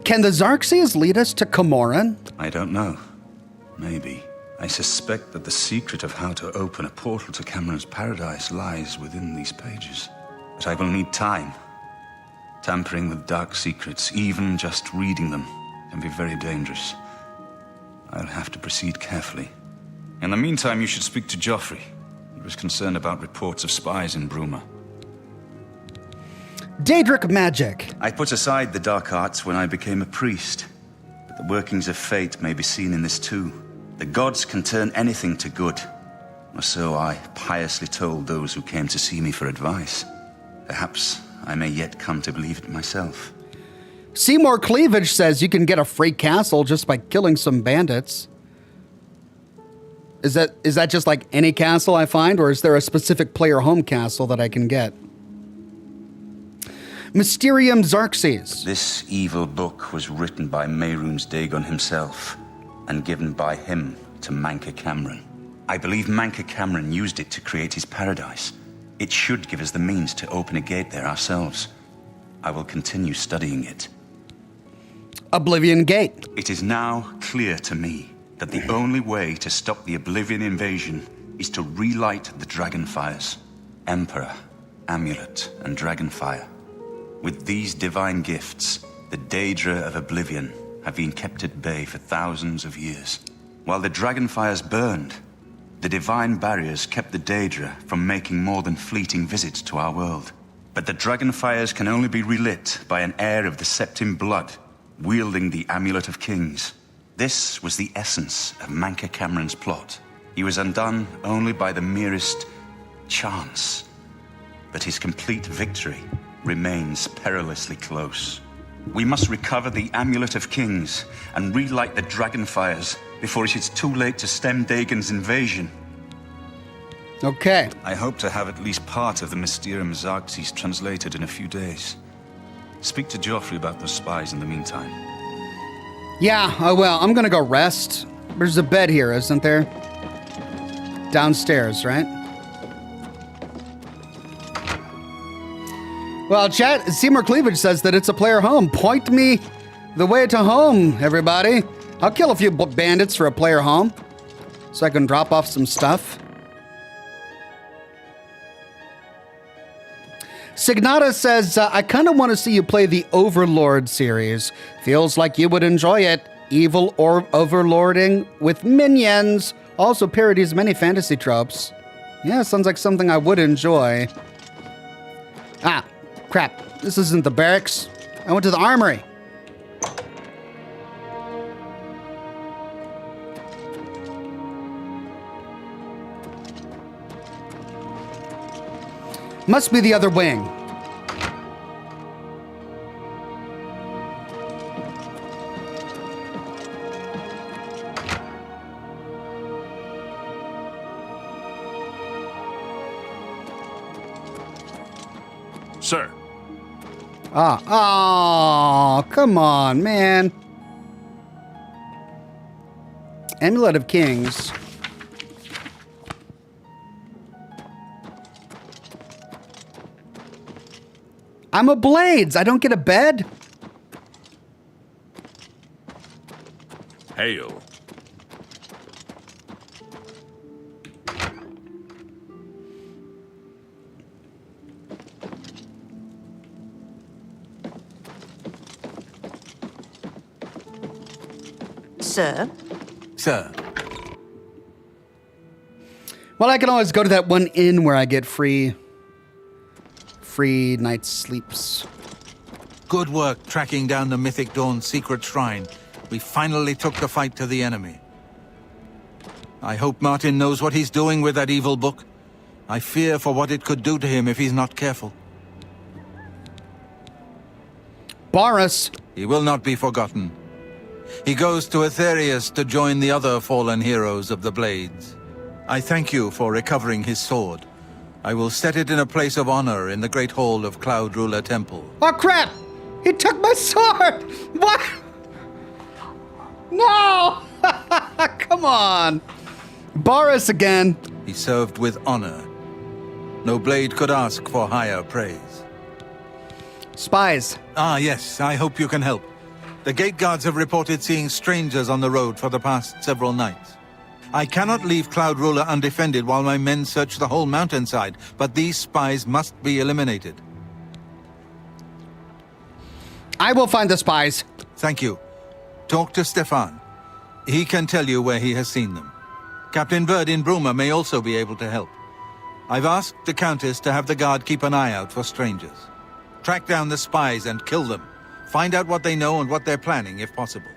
S1: Can the Xarxes lead us to Camoran?
S11: I don't know. Maybe. I suspect that the secret of how to open a portal to Cameron's paradise lies within these pages. But I will need time. Tampering with dark secrets, even just reading them, can be very dangerous. I'll have to proceed carefully. In the meantime, you should speak to Joffrey. He was concerned about reports of spies in Bruma.
S1: Daedric magic.
S11: I put aside the dark arts when I became a priest. But the workings of fate may be seen in this too. The gods can turn anything to good. Or so I piously told those who came to see me for advice. Perhaps I may yet come to believe it myself.
S1: Seymour Cleavage says you can get a free castle just by killing some bandits. Is that just like any castle I find, or is there a specific player home castle that I can get? Mysterium Xarxes.
S11: This evil book was written by Mehrunes Dagon himself, and given by him to Manca Cameron. I believe Manca Cameron used it to create his paradise. It should give us the means to open a gate there ourselves. I will continue studying it.
S1: Oblivion Gate.
S11: It is now clear to me that the only way to stop the Oblivion invasion is to relight the Dragonfires. Emperor, Amulet, and Dragonfire. With these divine gifts, the Daedra of Oblivion have been kept at bay for thousands of years. While the Dragonfires burned, the divine barriers kept the Daedra from making more than fleeting visits to our world. But the Dragonfires can only be relit by an heir of the Septim blood, wielding the Amulet of Kings. This was the essence of Manca Cameron's plot. He was undone only by the merest chance. But his complete victory remains perilously close. We must recover the Amulet of Kings and relight the Dragonfires before it is too late to stem Dagon's invasion.
S1: Okay.
S11: I hope to have at least part of the Mysterium Xarxes translated in a few days. Speak to Joffrey about those spies in the meantime.
S1: Yeah, I will. I'm gonna go rest. There's a bed here, isn't there? Downstairs, right? Well, chat, Seymour Cleavage says that it's a player home. Point me the way to home, everybody. I'll kill a few bandits for a player home so I can drop off some stuff. Signata says, I kind of want to see you play the Overlord series. Feels like you would enjoy it. Evil or overlording with minions. Also parodies many fantasy tropes. Yeah, sounds like something I would enjoy. Ah, crap. This isn't the barracks. I went to the armory. Must be the other wing.
S2: Sir.
S1: Oh, come on, man. Amulet of Kings. I'm a Blades. I don't get a bed.
S2: Hail.
S4: Sir?
S10: Sir.
S1: Well, I can always go to that one inn where I get free night's sleeps.
S10: Good work tracking down the Mythic Dawn's secret shrine. We finally took the fight to the enemy. I hope Martin knows what he's doing with that evil book. I fear for what it could do to him if he's not careful.
S1: Boris.
S10: He will not be forgotten. He goes to Aetherius to join the other fallen heroes of the Blades. I thank you for recovering his sword. I will set it in a place of honor in the Great Hall of Cloud Ruler Temple.
S1: Oh, crap! He took my sword! What? No! Come on! Boris again.
S10: He served with honor. No blade could ask for higher praise.
S1: Spies.
S10: Ah, yes, I hope you can help. The gate guards have reported seeing strangers on the road for the past several nights. I cannot leave Cloud Ruler undefended while my men search the whole mountainside, but these spies must be eliminated.
S1: I will find the spies.
S10: Thank you. Talk to Stefan. He can tell you where he has seen them. Captain Bird in Bruma may also be able to help. I've asked the Countess to have the guard keep an eye out for strangers. Track down the spies and kill them. Find out what they know and what they're planning, if possible.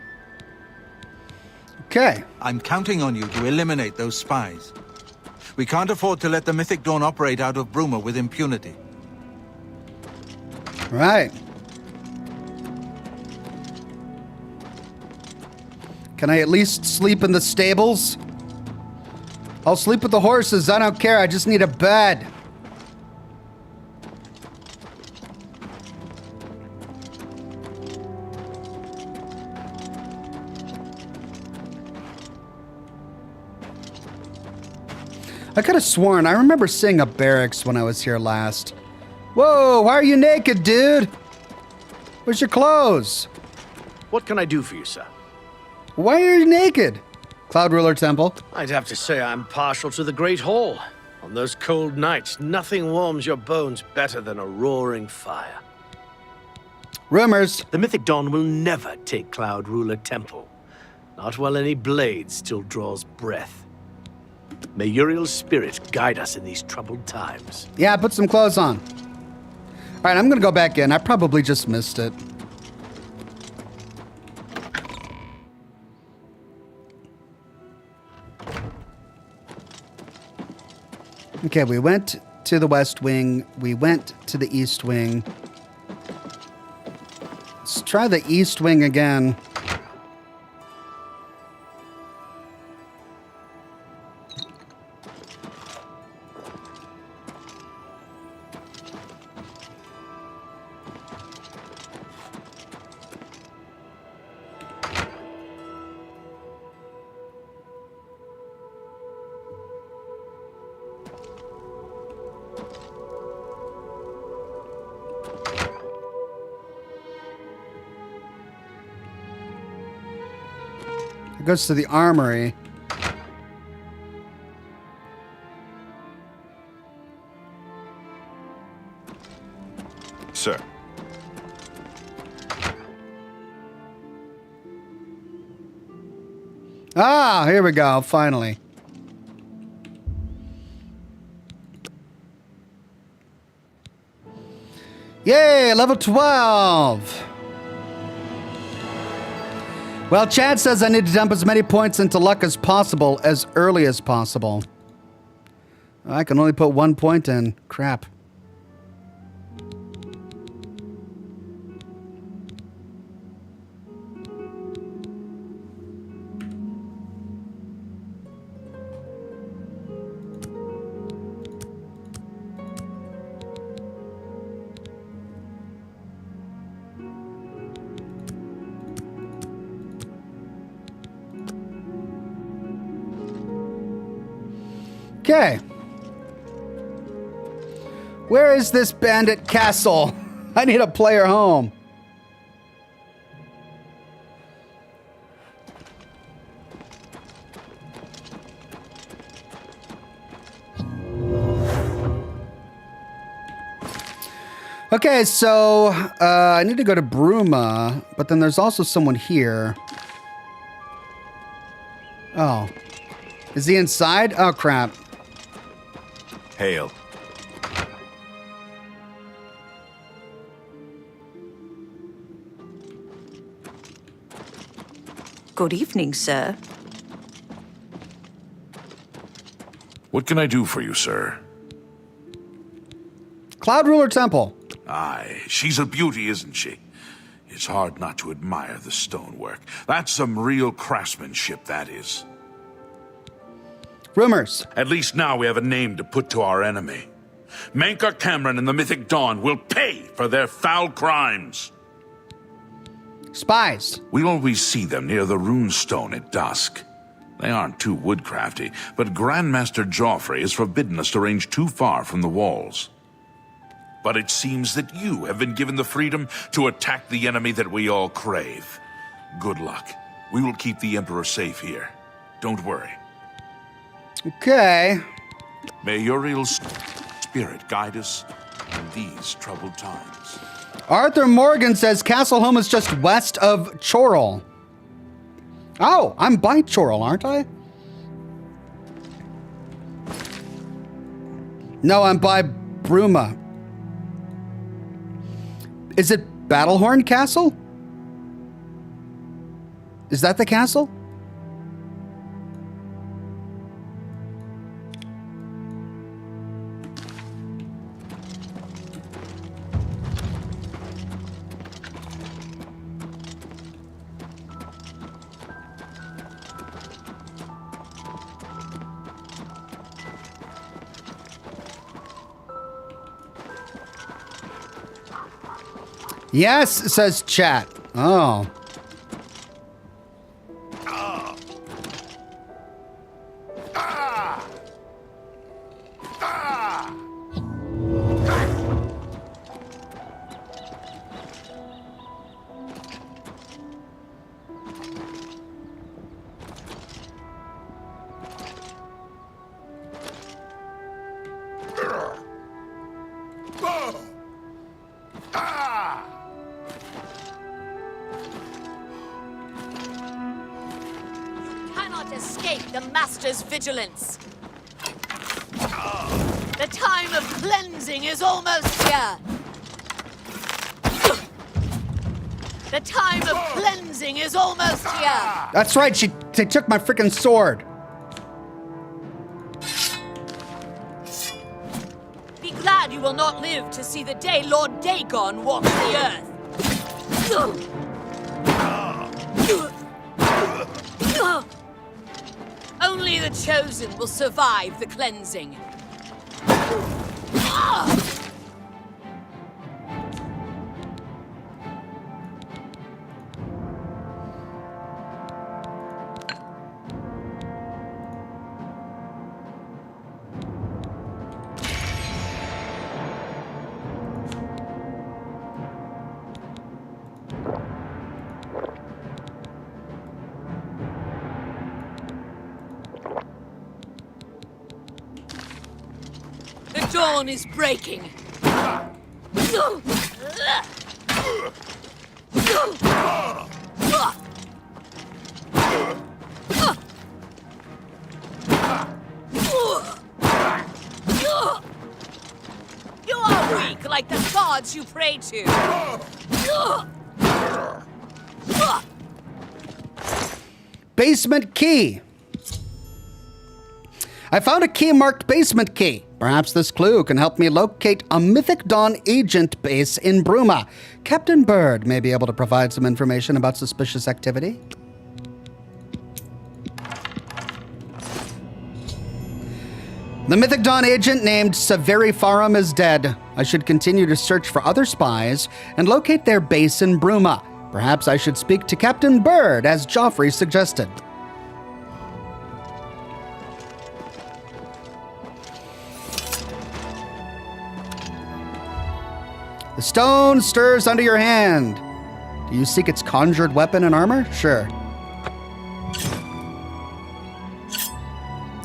S1: Okay.
S10: I'm counting on you to eliminate those spies. We can't afford to let the Mythic Dawn operate out of Bruma with impunity.
S1: Right. Can I at least sleep in the stables? I'll sleep with the horses. I don't care. I just need a bed. I could have sworn I remember seeing a barracks when I was here last. Whoa, why are you naked, dude? Where's your clothes?
S9: What can I do for you, sir?
S1: Why are you naked? Cloud Ruler Temple.
S9: I'd have to say I'm partial to the Great Hall. On those cold nights, nothing warms your bones better than a roaring fire.
S1: Rumors.
S9: The Mythic Dawn will never take Cloud Ruler Temple. Not while any blade still draws breath. May Uriel's spirit guide us in these troubled times.
S1: Yeah, put some clothes on. All right, I'm going to go back in. I probably just missed it. Okay, we went to the West Wing. We went to the East Wing. Let's try the East Wing again. Goes to the armory.
S2: Sir.
S1: Ah, here we go, finally. Yay, level 12. Well, Chad says I need to dump as many points into luck as possible, as early as possible. I can only put 1 point in. Crap. Okay. Where is this bandit castle? I need a player home. Okay, so I need to go to Bruma, but then there's also someone here. Oh. Is he inside? Oh, crap.
S5: Hail.
S12: Good evening, sir.
S2: What can I do for you, sir?
S1: Cloud Ruler Temple.
S2: Aye, she's a beauty, isn't she? It's hard not to admire the stonework. That's some real craftsmanship, that is.
S1: Rumors.
S2: At least now we have a name to put to our enemy. Mankar Cameron and the Mythic Dawn will pay for their foul crimes.
S1: Spies.
S2: We always see them near the runestone at dusk. They aren't too woodcrafty, but Grandmaster Joffrey has forbidden us to range too far from the walls. But it seems that you have been given the freedom to attack the enemy that we all crave. Good luck. We will keep the Emperor safe here. Don't worry.
S1: Okay.
S2: May Uriel's spirit guide us in these troubled times.
S1: Arthur Morgan says Castle Home is just west of Chorrol. Oh, I'm by Chorrol, aren't I? No, I'm by Bruma. Is it Battlehorn Castle? Is that the castle? Yes, says chat. Oh.
S3: Vigilance. The time of cleansing is almost here. The time of cleansing is almost here.
S1: That's right. They took my freaking sword.
S3: Be glad you will not live to see the day Lord Dagon walks the earth. Only the chosen will survive the cleansing. The dawn is breaking. You are weak like the gods you pray to.
S1: Basement key. I found a key marked basement key. Perhaps this clue can help me locate a Mythic Dawn agent base in Bruma. Captain Bird may be able to provide some information about suspicious activity. The Mythic Dawn agent named Severi Farum is dead. I should continue to search for other spies and locate their base in Bruma. Perhaps I should speak to Captain Bird, as Joffrey suggested. The stone stirs under your hand. Do you seek its conjured weapon and armor? Sure.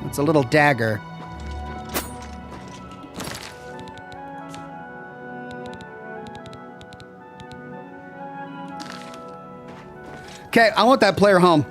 S1: It's a little dagger. Okay, I want that player home.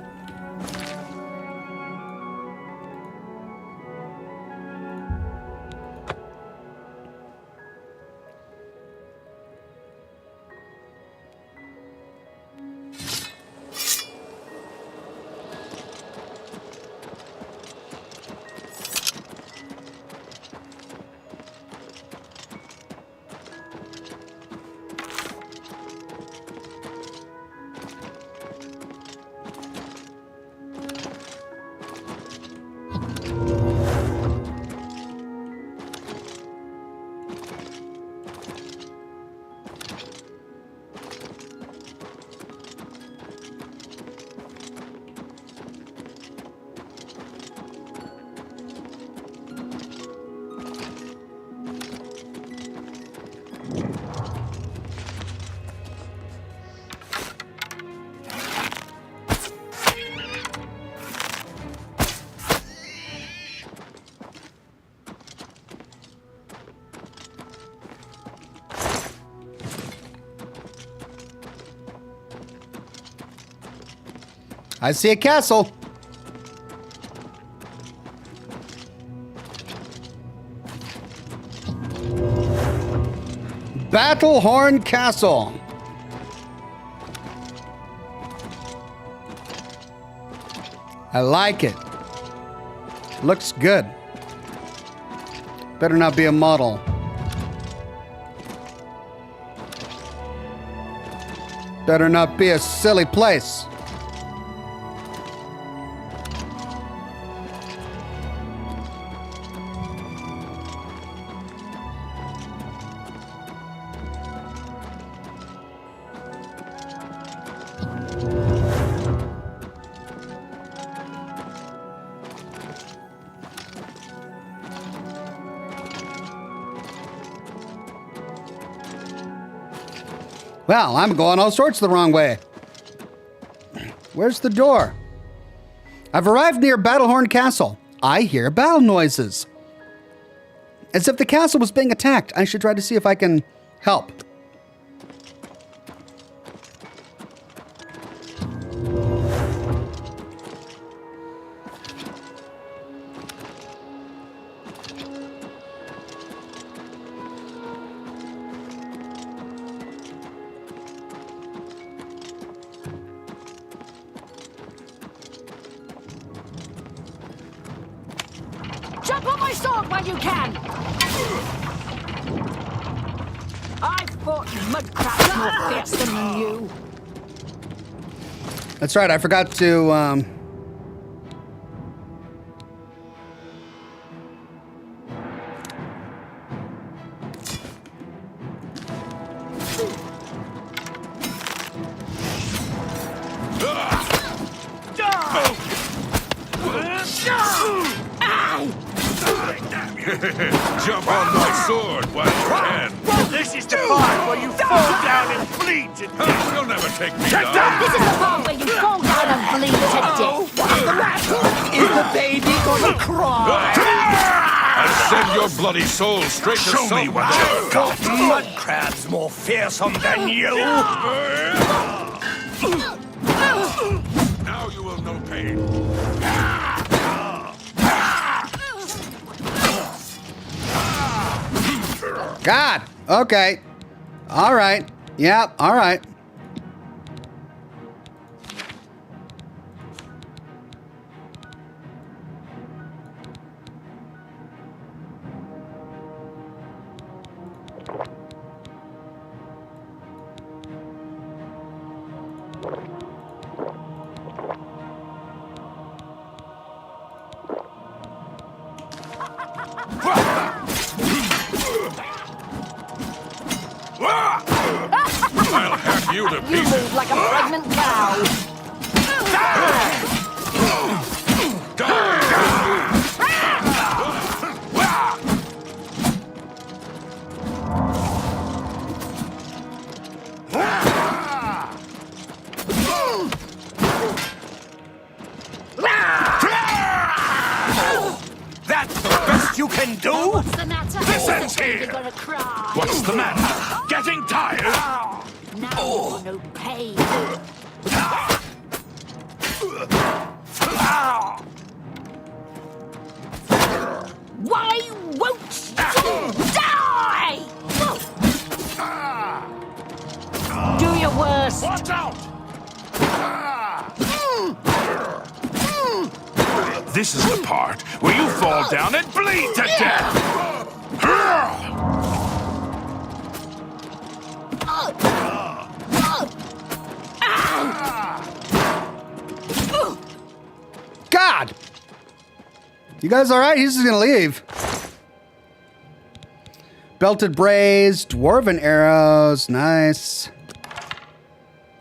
S1: I see a castle. Battlehorn Castle. I like it. Looks good. Better not be a model. Better not be a silly place. Well, I'm going all sorts the wrong way. Where's the door? I've arrived near Battlehorn Castle. I hear battle noises. As if the castle was being attacked. I should try to see if I can help.
S3: Jump on my sword while you can! I've fought mudcrats more fierce than you.
S1: That's right, I forgot to,
S2: Jump on my sword while you can.
S9: This is the part where you fall down and bleed to death.
S2: You'll never take me
S9: Get
S2: down.
S9: down!
S3: This is the part where you fall down and bleed to death.
S8: What's the matter? Is the baby gonna cry?
S2: I'll send your bloody soul straight to
S9: Show me what you've got.
S2: Mud
S9: Mudcrabs more fearsome than you.
S2: Now you will know pain.
S1: God. Okay. All right. Yep. All right.
S2: I'll hack you to
S3: You
S2: pieces.
S3: move like a pregnant cow.
S9: can do.
S3: What's the matter?
S2: This ends
S3: You're
S2: here.
S3: gonna cry.
S2: What's the matter? Getting tired?
S3: Now you know pain. Why won't you die? Do your worst.
S2: Watch out! This is the part where you fall down and bleed to death!
S1: God! You guys all right? He's just gonna leave. Belted brays, dwarven arrows, nice.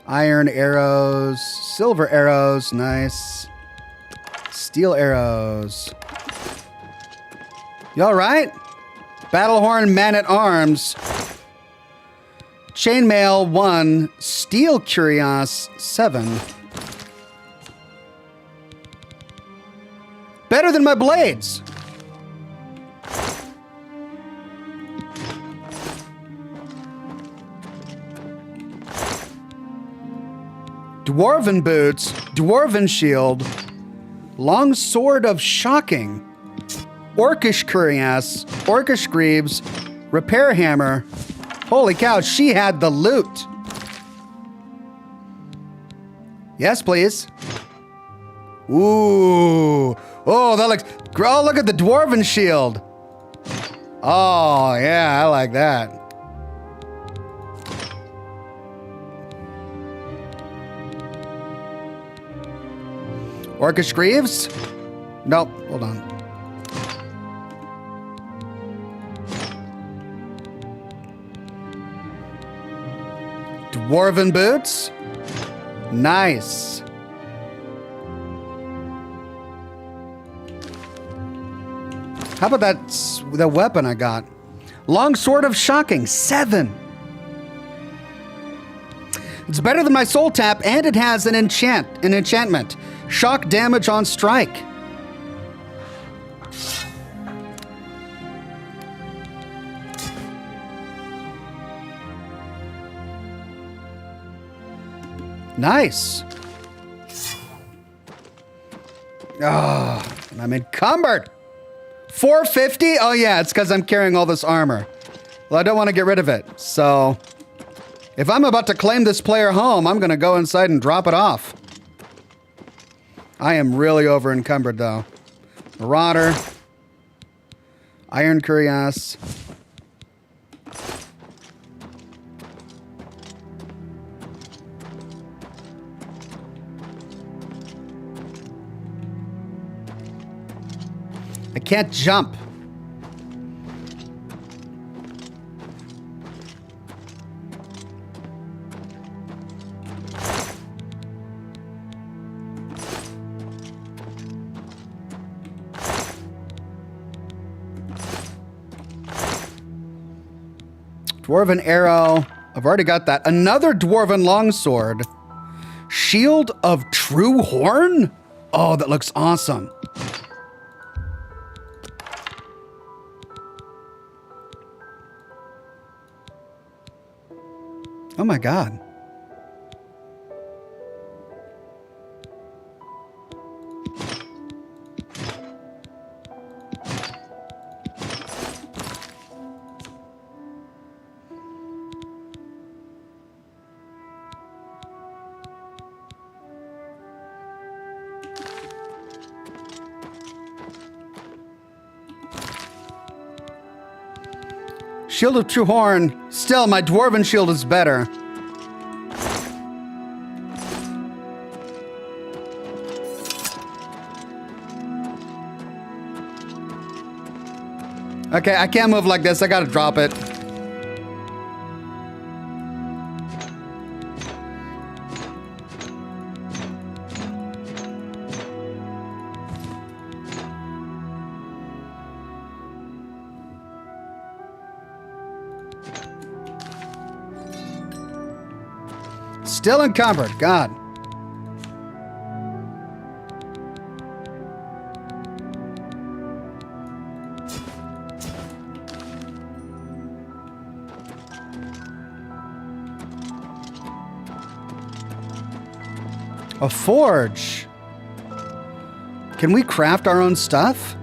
S1: Iron arrows, silver arrows, nice. Steel arrows. You all right? Battlehorn man-at-arms. Chainmail 1, steel cuirass 7. Better than my blades. Dwarven boots, dwarven shield, long sword of shocking, orcish cuirass, orcish greaves, repair hammer. Holy cow, she had the loot. Yes, please. Ooh. Oh, that looks... Oh, look at the dwarven shield. Oh, yeah, I like that. Orcish greaves? Nope, hold on. Dwarven boots? Nice. How about the weapon I got? Long sword of shocking, 7. It's better than my soul tap, and it has an enchantment. Shock damage on strike. Nice. Oh, I'm encumbered. 450? Oh yeah, it's because I'm carrying all this armor. Well, I don't want to get rid of it. So if I'm about to claim this player home, I'm going to go inside and drop it off. I am really over encumbered though. Marauder. Iron cuirass. I can't jump. Dwarven arrow. I've already got that. Another dwarven longsword. Shield of True Horn? Oh, that looks awesome. Oh my God. Shield of True Horn. Still, my dwarven shield is better. Okay, I can't move like this. I gotta drop it. Still encumbered. God. A forge. Can we craft our own stuff?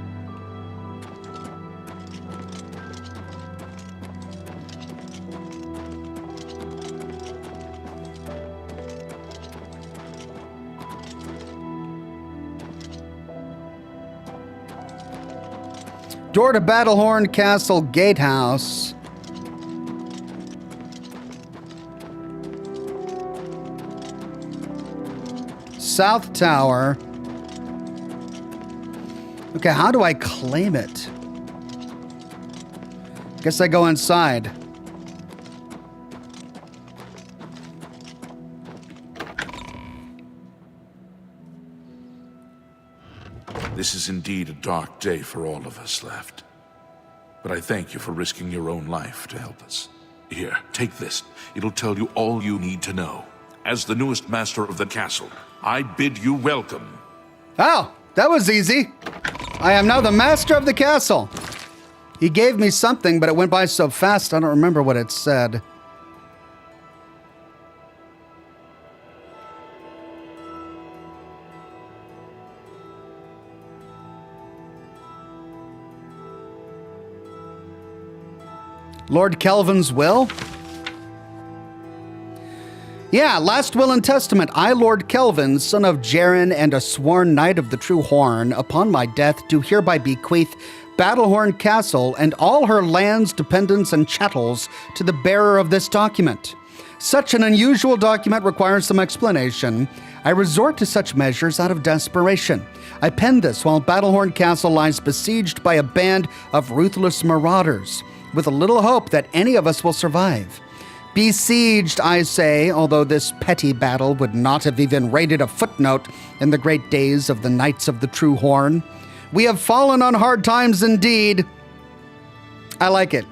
S1: Door to Battlehorn Castle Gatehouse. South Tower. Okay, how do I claim it? Guess I go inside.
S2: This is indeed a dark day for all of us left. But I thank you for risking your own life to help us. Here, take this. It'll tell you all you need to know. As the newest master of the castle, I bid you welcome.
S1: Oh, that was easy. I am now the master of the castle. He gave me something, but it went by so fast I don't remember what it said. Lord Kelvin's will? Yeah, last will and testament. I, Lord Kelvin, son of Jaren and a sworn knight of the true horn, upon my death do hereby bequeath Battlehorn Castle and all her lands, dependents, and chattels to the bearer of this document. Such an unusual document requires some explanation. I resort to such measures out of desperation. I pen this while Battlehorn Castle lies besieged by a band of ruthless marauders, with a little hope that any of us will survive. Besieged, I say, although this petty battle would not have even rated a footnote in the great days of the Knights of the True Horn. We have fallen on hard times indeed. I like it.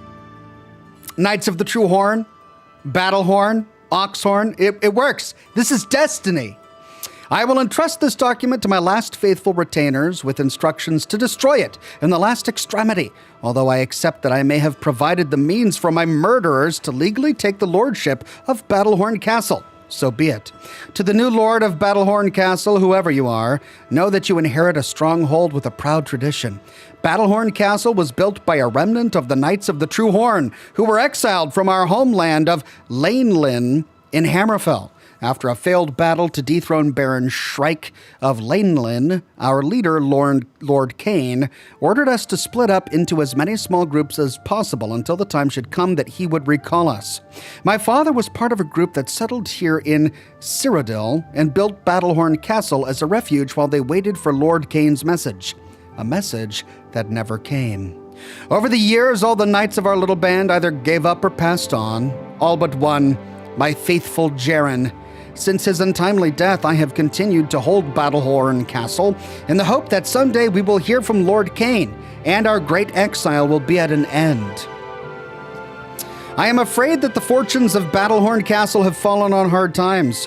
S1: Knights of the True Horn, Battlehorn, Oxhorn, it works. This is destiny. I will entrust this document to my last faithful retainers with instructions to destroy it in the last extremity, although I accept that I may have provided the means for my murderers to legally take the lordship of Battlehorn Castle. So be it. To the new lord of Battlehorn Castle, whoever you are, know that you inherit a stronghold with a proud tradition. Battlehorn Castle was built by a remnant of the Knights of the True Horn, who were exiled from our homeland of Lanelin in Hammerfell. After a failed battle to dethrone Baron Shrike of Lanelin, our leader, Lord Kane, ordered us to split up into as many small groups as possible until the time should come that he would recall us. My father was part of a group that settled here in Cyrodiil and built Battlehorn Castle as a refuge while they waited for Lord Kane's message. A message that never came. Over the years, all the knights of our little band either gave up or passed on. All but one, my faithful Jaren. Since his untimely death, I have continued to hold Battlehorn Castle in the hope that someday we will hear from Lord Kane and our great exile will be at an end. I am afraid that the fortunes of Battlehorn Castle have fallen on hard times.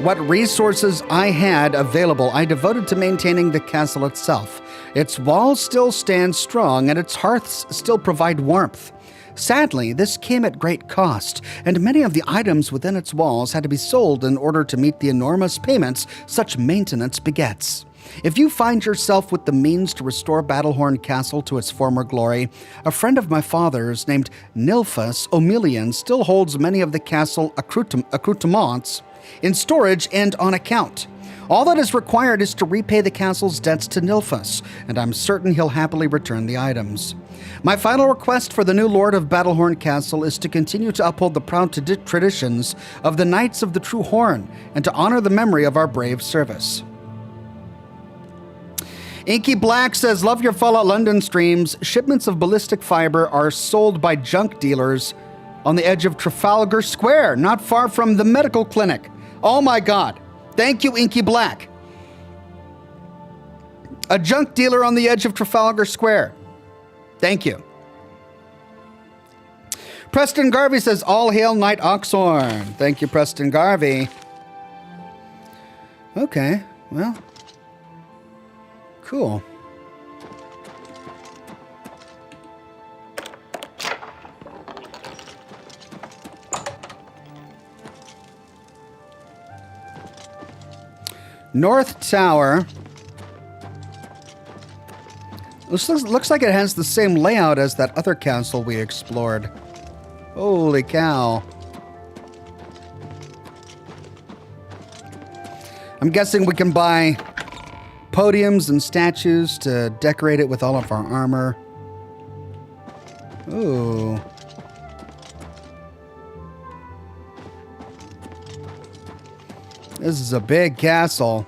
S1: What resources I had available, I devoted to maintaining the castle itself. Its walls still stand strong and its hearths still provide warmth. Sadly, this came at great cost, and many of the items within its walls had to be sold in order to meet the enormous payments such maintenance begets. If you find yourself with the means to restore Battlehorn Castle to its former glory, a friend of my father's named Nilphas O'Million still holds many of the castle accoutrements in storage and on account. All that is required is to repay the castle's debts to Nilphas, and I'm certain he'll happily return the items. My final request for the new Lord of Battlehorn Castle is to continue to uphold the proud traditions of the Knights of the True Horn and to honor the memory of our brave service. Inky Black says, love your Fallout London streams. Shipments of ballistic fiber are sold by junk dealers on the edge of Trafalgar Square, not far from the medical clinic. Oh my God. Thank you, Inky Black. A junk dealer on the edge of Trafalgar Square. Thank you. Preston Garvey says, all hail Knight Oxhorn. Thank you, Preston Garvey. Okay, well, cool. North Tower. Looks like it has the same layout as that other castle we explored. Holy cow. I'm guessing we can buy podiums and statues to decorate it with all of our armor. Ooh. This is a big castle.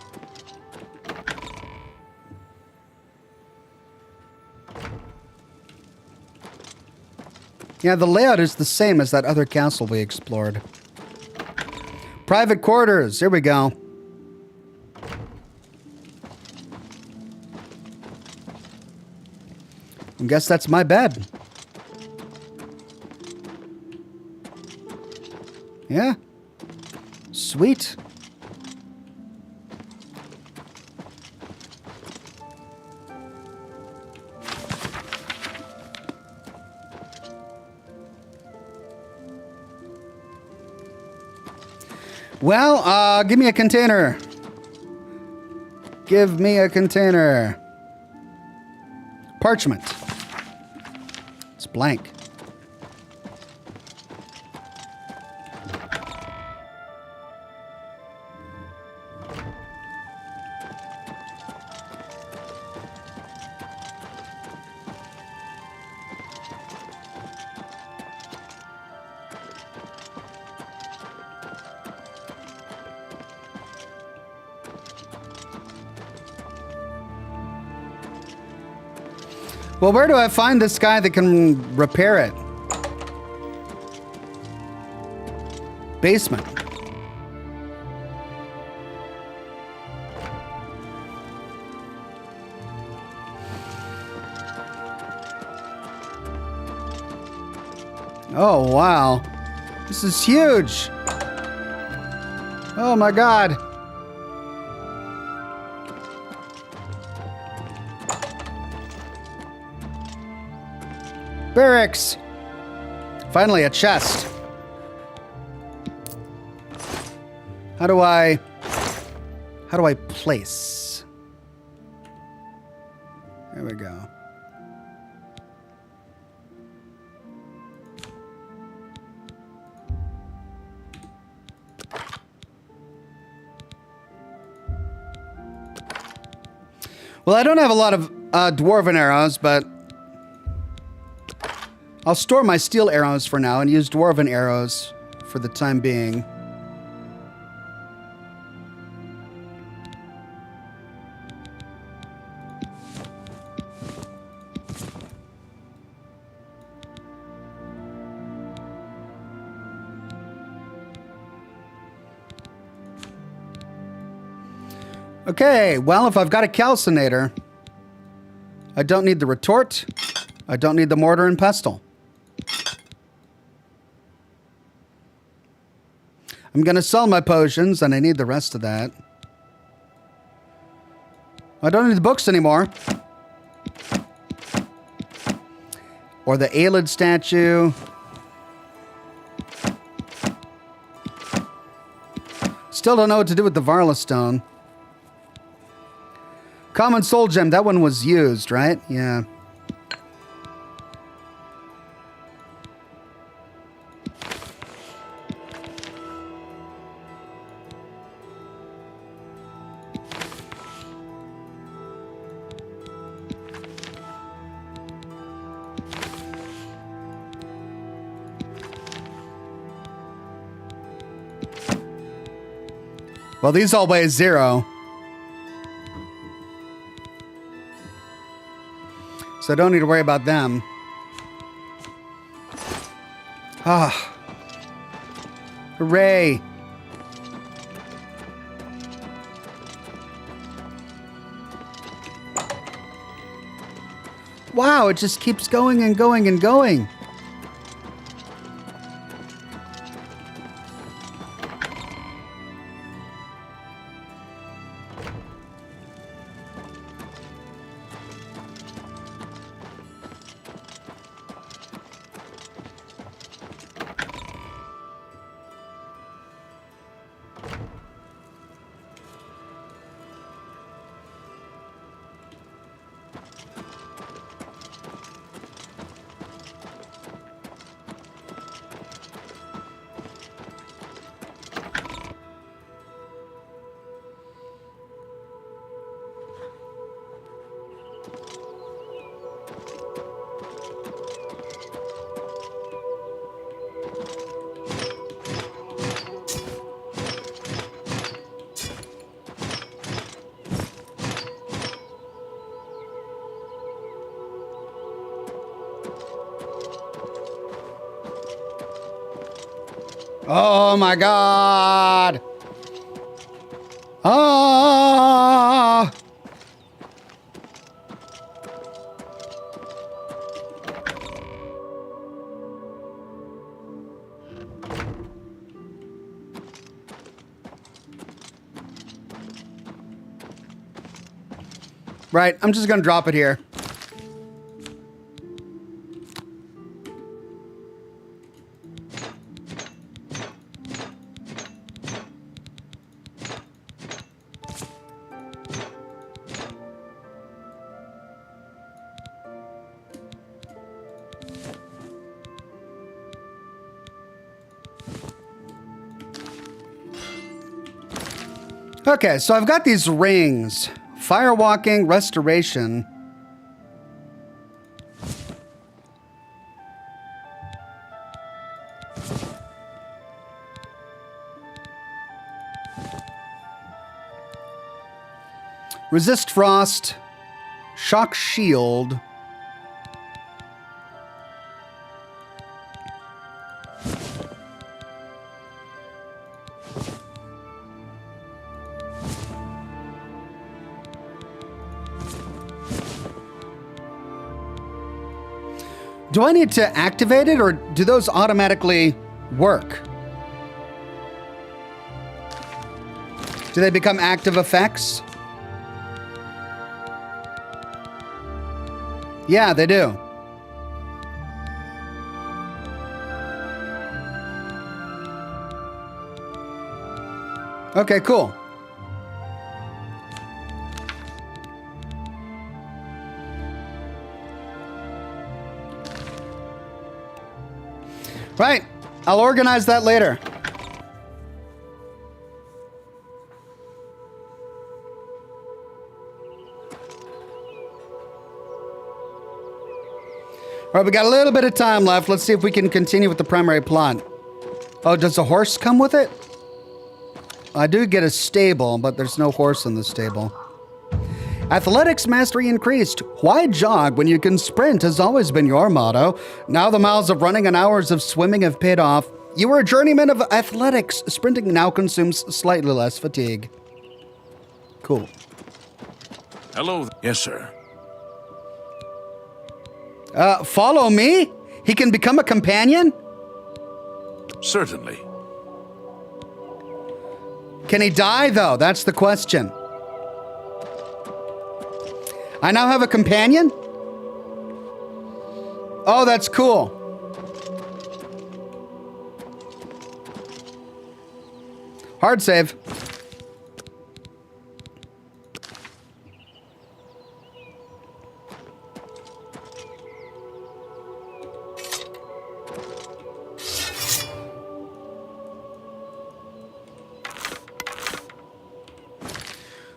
S1: Yeah, the layout is the same as that other castle we explored. Private quarters. Here we go. I guess that's my bed. Yeah. Sweet. Well, give me a container. Give me a container. Parchment. It's blank. Well, where do I find this guy that can repair it? Basement. Oh, wow. This is huge. Oh, my God. Barracks. Finally, a chest. How do I place? There we go. Well, I don't have a lot of dwarven arrows, but I'll store my steel arrows for now and use dwarven arrows for the time being. Okay, well, if I've got a calcinator, I don't need the retort. I don't need the mortar and pestle. I'm going to sell my potions, and I need the rest of that. I don't need the books anymore. Or the Aelid statue. Still don't know what to do with the Varla stone. Common soul gem, that one was used, right? Yeah. Well, these all weigh 0. So I don't need to worry about them. Ah. Hooray. Wow, it just keeps going and going and going. Oh my god! Ah! Right, I'm just gonna drop it here. Okay, so I've got these rings. Firewalking, restoration. Resist frost. Shock shield. Do I need to activate it, or do those automatically work? Do they become active effects? Yeah, they do. Okay, cool. Right. I'll organize that later. All right, we got a little bit of time left. Let's see if we can continue with the primary plot. Oh, does a horse come with it? I do get a stable, but there's no horse in the stable. Athletics mastery increased. Why jog when you can sprint has always been your motto. Now the miles of running and hours of swimming have paid off. You were a journeyman of athletics. Sprinting now consumes slightly less fatigue. Cool.
S2: Hello. Yes, sir.
S1: Follow me? He can become a companion?
S2: Certainly.
S1: Can he die, though? That's the question. I now have a companion? Oh, that's cool. Hard save.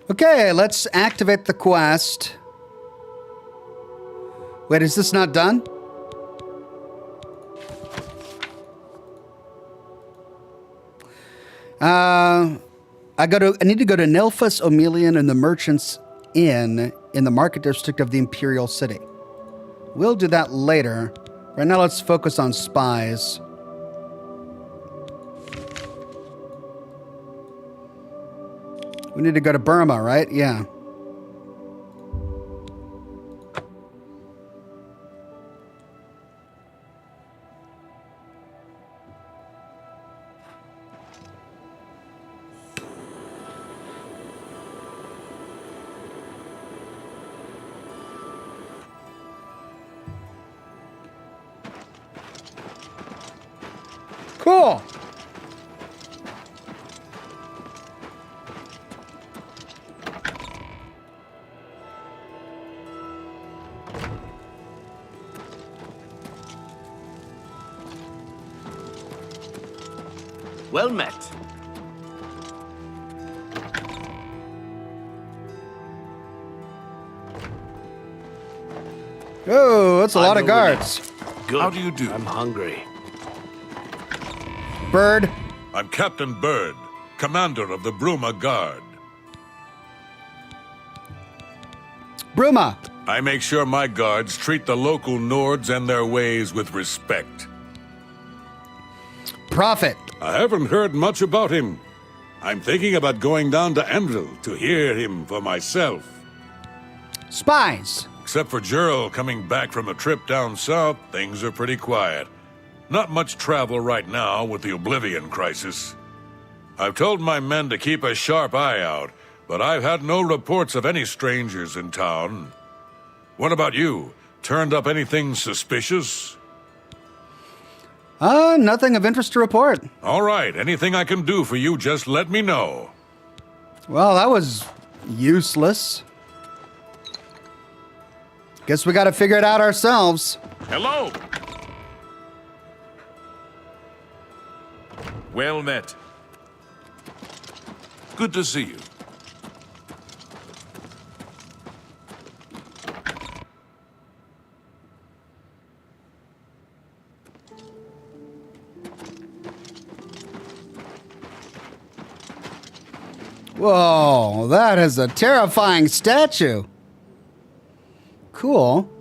S1: Okay, let's activate the quest. Wait, is this not done? I need to go to Nilphus Omelian and the Merchant's Inn in the Market District of the Imperial City. We'll do that later. Right now, let's focus on spies. We need to go to Burma, right? Yeah. Cool.
S9: Well met.
S1: Oh, that's a lot of guards.
S9: Good.
S2: How do you do?
S9: I'm hungry.
S1: Bird.
S13: I'm Captain Bird, commander of the Bruma Guard.
S1: Bruma.
S13: I make sure my guards treat the local Nords and their ways with respect.
S1: prophet?
S13: I haven't heard much about him. I'm thinking about going down to Enril to hear him for myself.
S1: Spies.
S13: Except for Gerald coming back from a trip down south, things are pretty quiet. Not much travel right now with the Oblivion crisis. I've told my men to keep a sharp eye out, but I've had no reports of any strangers in town. What about you? Turned up anything suspicious?
S1: Nothing of interest to report.
S13: All right, anything I can do for you, just let me know.
S1: Well, that was useless. Guess we gotta figure it out ourselves.
S2: Hello! Well met. Good to see you.
S1: Whoa, that is a terrifying statue. Cool.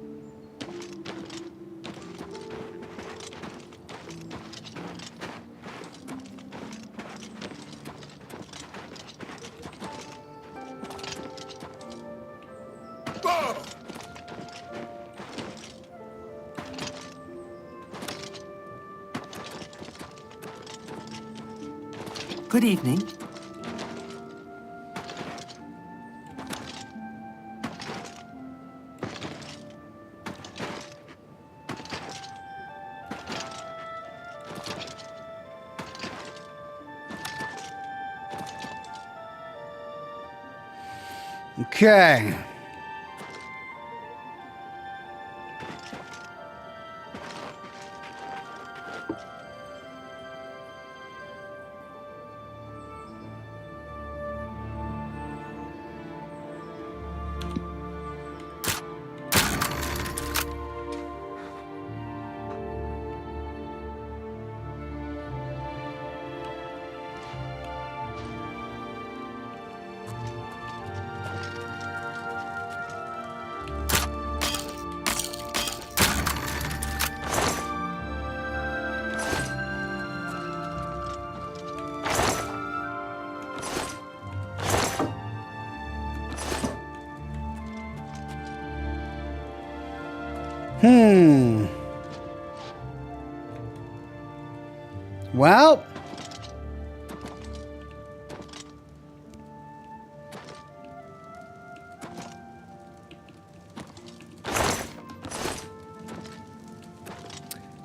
S7: Good evening.
S1: Okay. Well,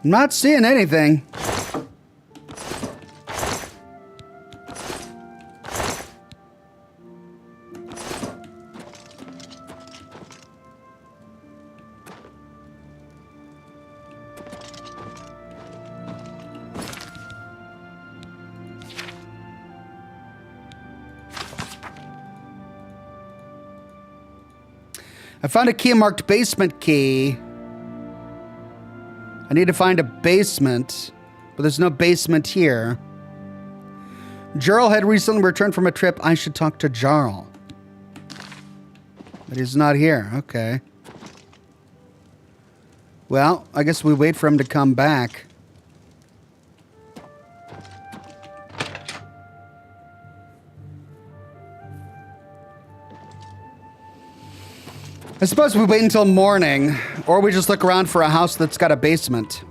S1: I'm not seeing anything. I found a key marked basement key. I need to find a basement, but there's no basement here. Jarl had recently returned from a trip. I should talk to Jarl. But he's not here. Okay. Well, I guess we wait for him to come back. I suppose we wait until morning, or we just look around for a house that's got a basement.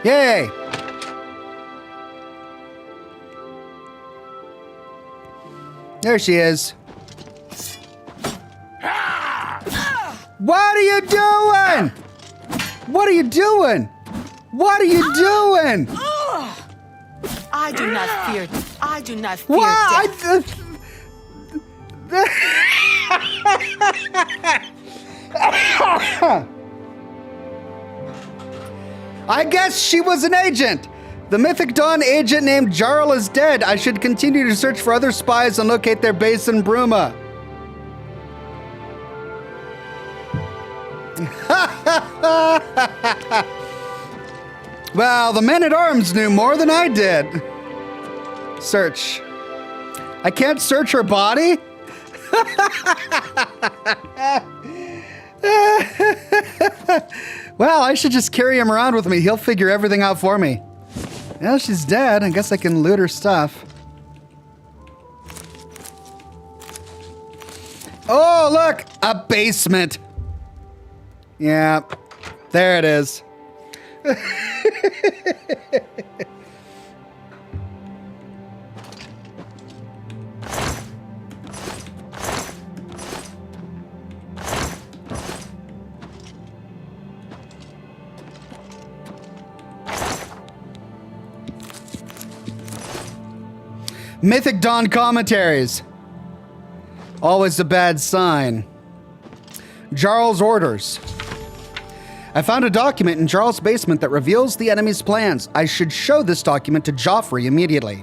S1: Yay! There she is. What are you doing? What are you doing? What are you doing?
S4: I do not fear. I do not fear
S1: What? I guess she was an agent. The Mythic Dawn agent named Jarl is dead. I should continue to search for other spies and locate their base in Bruma. Well, the men-at-arms knew more than I did. Search. I can't search her body? Well, I should just carry him around with me. He'll figure everything out for me. Well, she's dead. I guess I can loot her stuff. Oh, look! A basement. Yeah, there it is. Mythic Dawn commentaries. Always a bad sign. Jarl's orders. I found a document in Jarl's basement that reveals the enemy's plans. I should show this document to Joffrey immediately.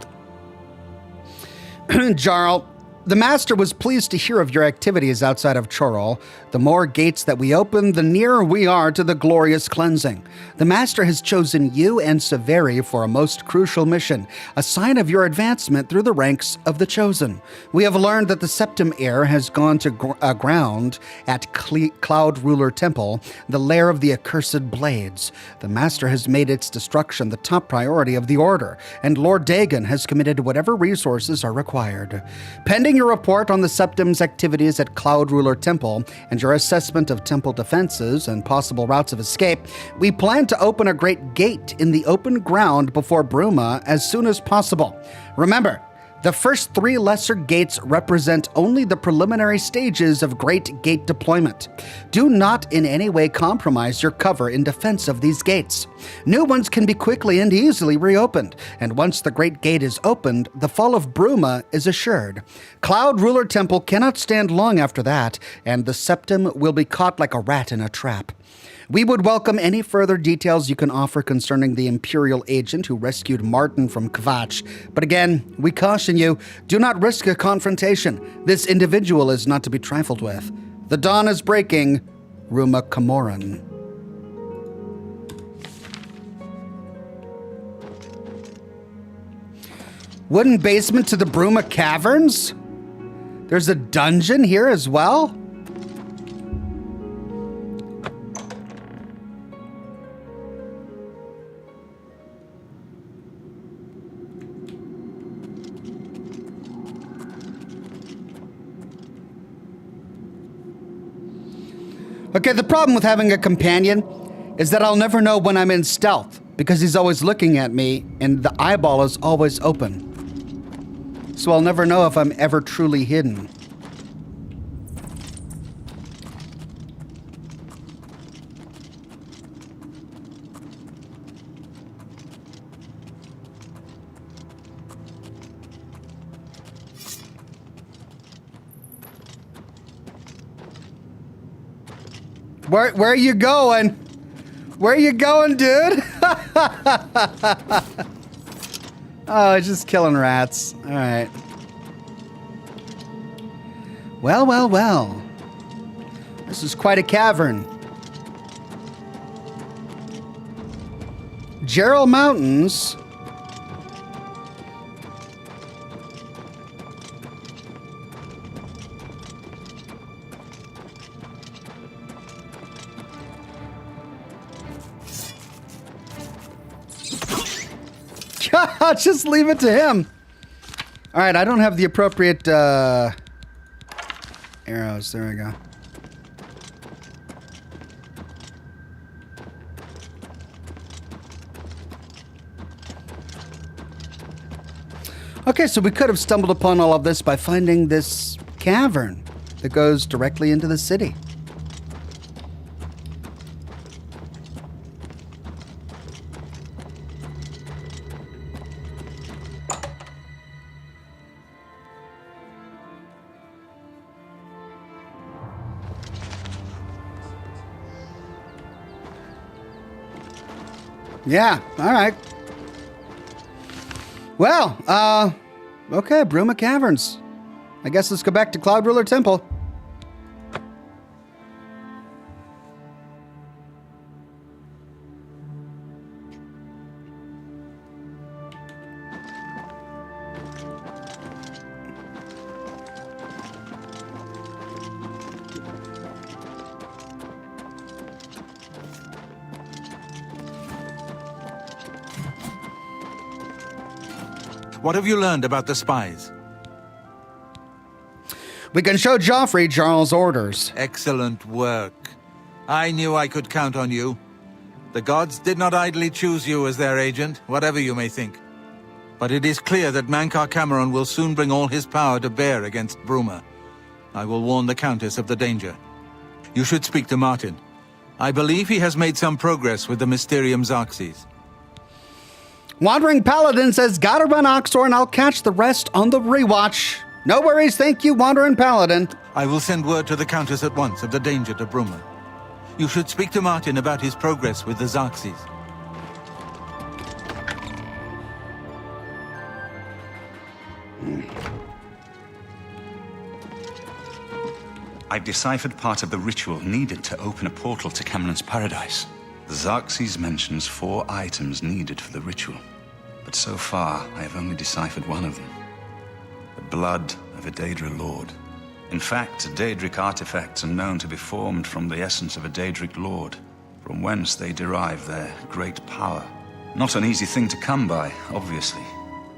S1: Jarl, the Master was pleased to hear of your activities outside of Chorrol. The more gates that we open, the nearer we are to the glorious cleansing. The Master has chosen you and Severi for a most crucial mission, a sign of your advancement through the ranks of the Chosen. We have learned that the Septim Heir has gone to ground at Cloud Ruler Temple, the lair of the accursed blades. The Master has made its destruction the top priority of the Order, and Lord Dagon has committed whatever resources are required. Pending your report on the Septim's activities at Cloud Ruler Temple and your assessment of temple defenses and possible routes of escape, we plan to open a great gate in the open ground before Bruma as soon as possible. Remember, the first 3 lesser gates represent only the preliminary stages of Great Gate deployment. Do not in any way compromise your cover in defense of these gates. New ones can be quickly and easily reopened, and once the Great Gate is opened, the fall of Bruma is assured. Cloud Ruler Temple cannot stand long after that, and the Septim will be caught like a rat in a trap. We would welcome any further details you can offer concerning the Imperial agent who rescued Martin from Kvatch. But again, we caution you, do not risk a confrontation. This individual is not to be trifled with. The dawn is breaking. Ruma Camoran. Wooden basement to the Bruma Caverns? There's a dungeon here as well? Okay, the problem with having a companion is that I'll never know when I'm in stealth because he's always looking at me and the eyeball is always open. So I'll never know if I'm ever truly hidden. Where are you going? Where are you going, dude? Oh, it's just killing rats. All right. Well, well, well. This is quite a cavern. Gerald Mountains. Just leave it to him. All right, I don't have the appropriate arrows. There we go. Okay, so we could have stumbled upon all of this by finding this cavern that goes directly into the city. Yeah, all right. Well, okay, Bruma Caverns. I guess let's go back to Cloud Ruler Temple.
S10: What have you learned about the spies?
S1: We can show Joffrey Jarl's orders.
S10: Excellent work. I knew I could count on you. The gods did not idly choose you as their agent, whatever you may think. But it is clear that Mankar Cameron will soon bring all his power to bear against Bruma. I will warn the Countess of the danger. You should speak to Martin. I believe he has made some progress with the Mysterium Xarxes.
S1: Wandering Paladin says, gotta run Oxhorn, I'll catch the rest on the rewatch. No worries, thank you, Wandering Paladin.
S10: I will send word to the Countess at once of the danger to Bruma. You should speak to Martin about his progress with the Xarxes.
S11: I've deciphered part of the ritual needed to open a portal to Cameron's paradise. The Xarxes mentions 4 items needed for the ritual, but so far I have only deciphered one of them. The blood of a Daedra lord. In fact, Daedric artifacts are known to be formed from the essence of a Daedric lord, from whence they derive their great power. Not an easy thing to come by, obviously,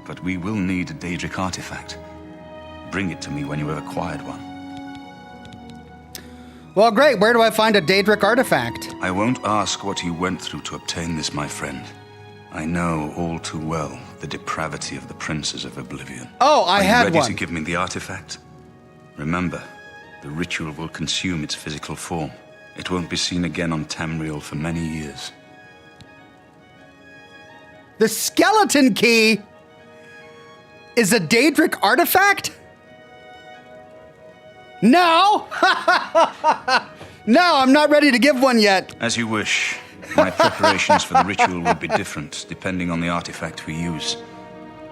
S11: but we will need a Daedric artifact. Bring it to me when you have acquired one.
S1: Well, great. Where do I find a Daedric artifact?
S11: I won't ask what you went through to obtain this, my friend. I know all too well the depravity of the princes of Oblivion.
S1: Oh, I had one.
S11: Are you ready to give me the artifact? Remember, the ritual will consume its physical form. It won't be seen again on Tamriel for many years.
S1: The skeleton key is a Daedric artifact? No! No, I'm not ready to give one yet.
S11: As you wish. My preparations for the ritual will be different, depending on the artifact we use.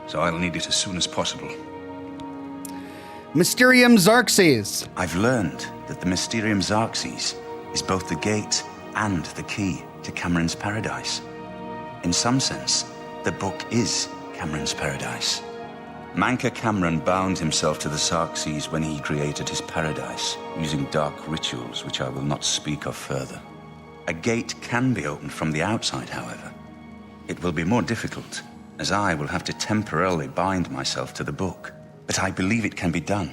S11: So I'll need it as soon as possible.
S1: Mysterium Xarxes.
S11: I've learned that the Mysterium Xarxes is both the gate and the key to Cameron's paradise. In some sense, the book is Cameron's paradise. Mankar Cameron bound himself to the Xarxes when he created his paradise, using dark rituals which I will not speak of further. A gate can be opened from the outside, however. It will be more difficult, as I will have to temporarily bind myself to the book. But I believe it can be done.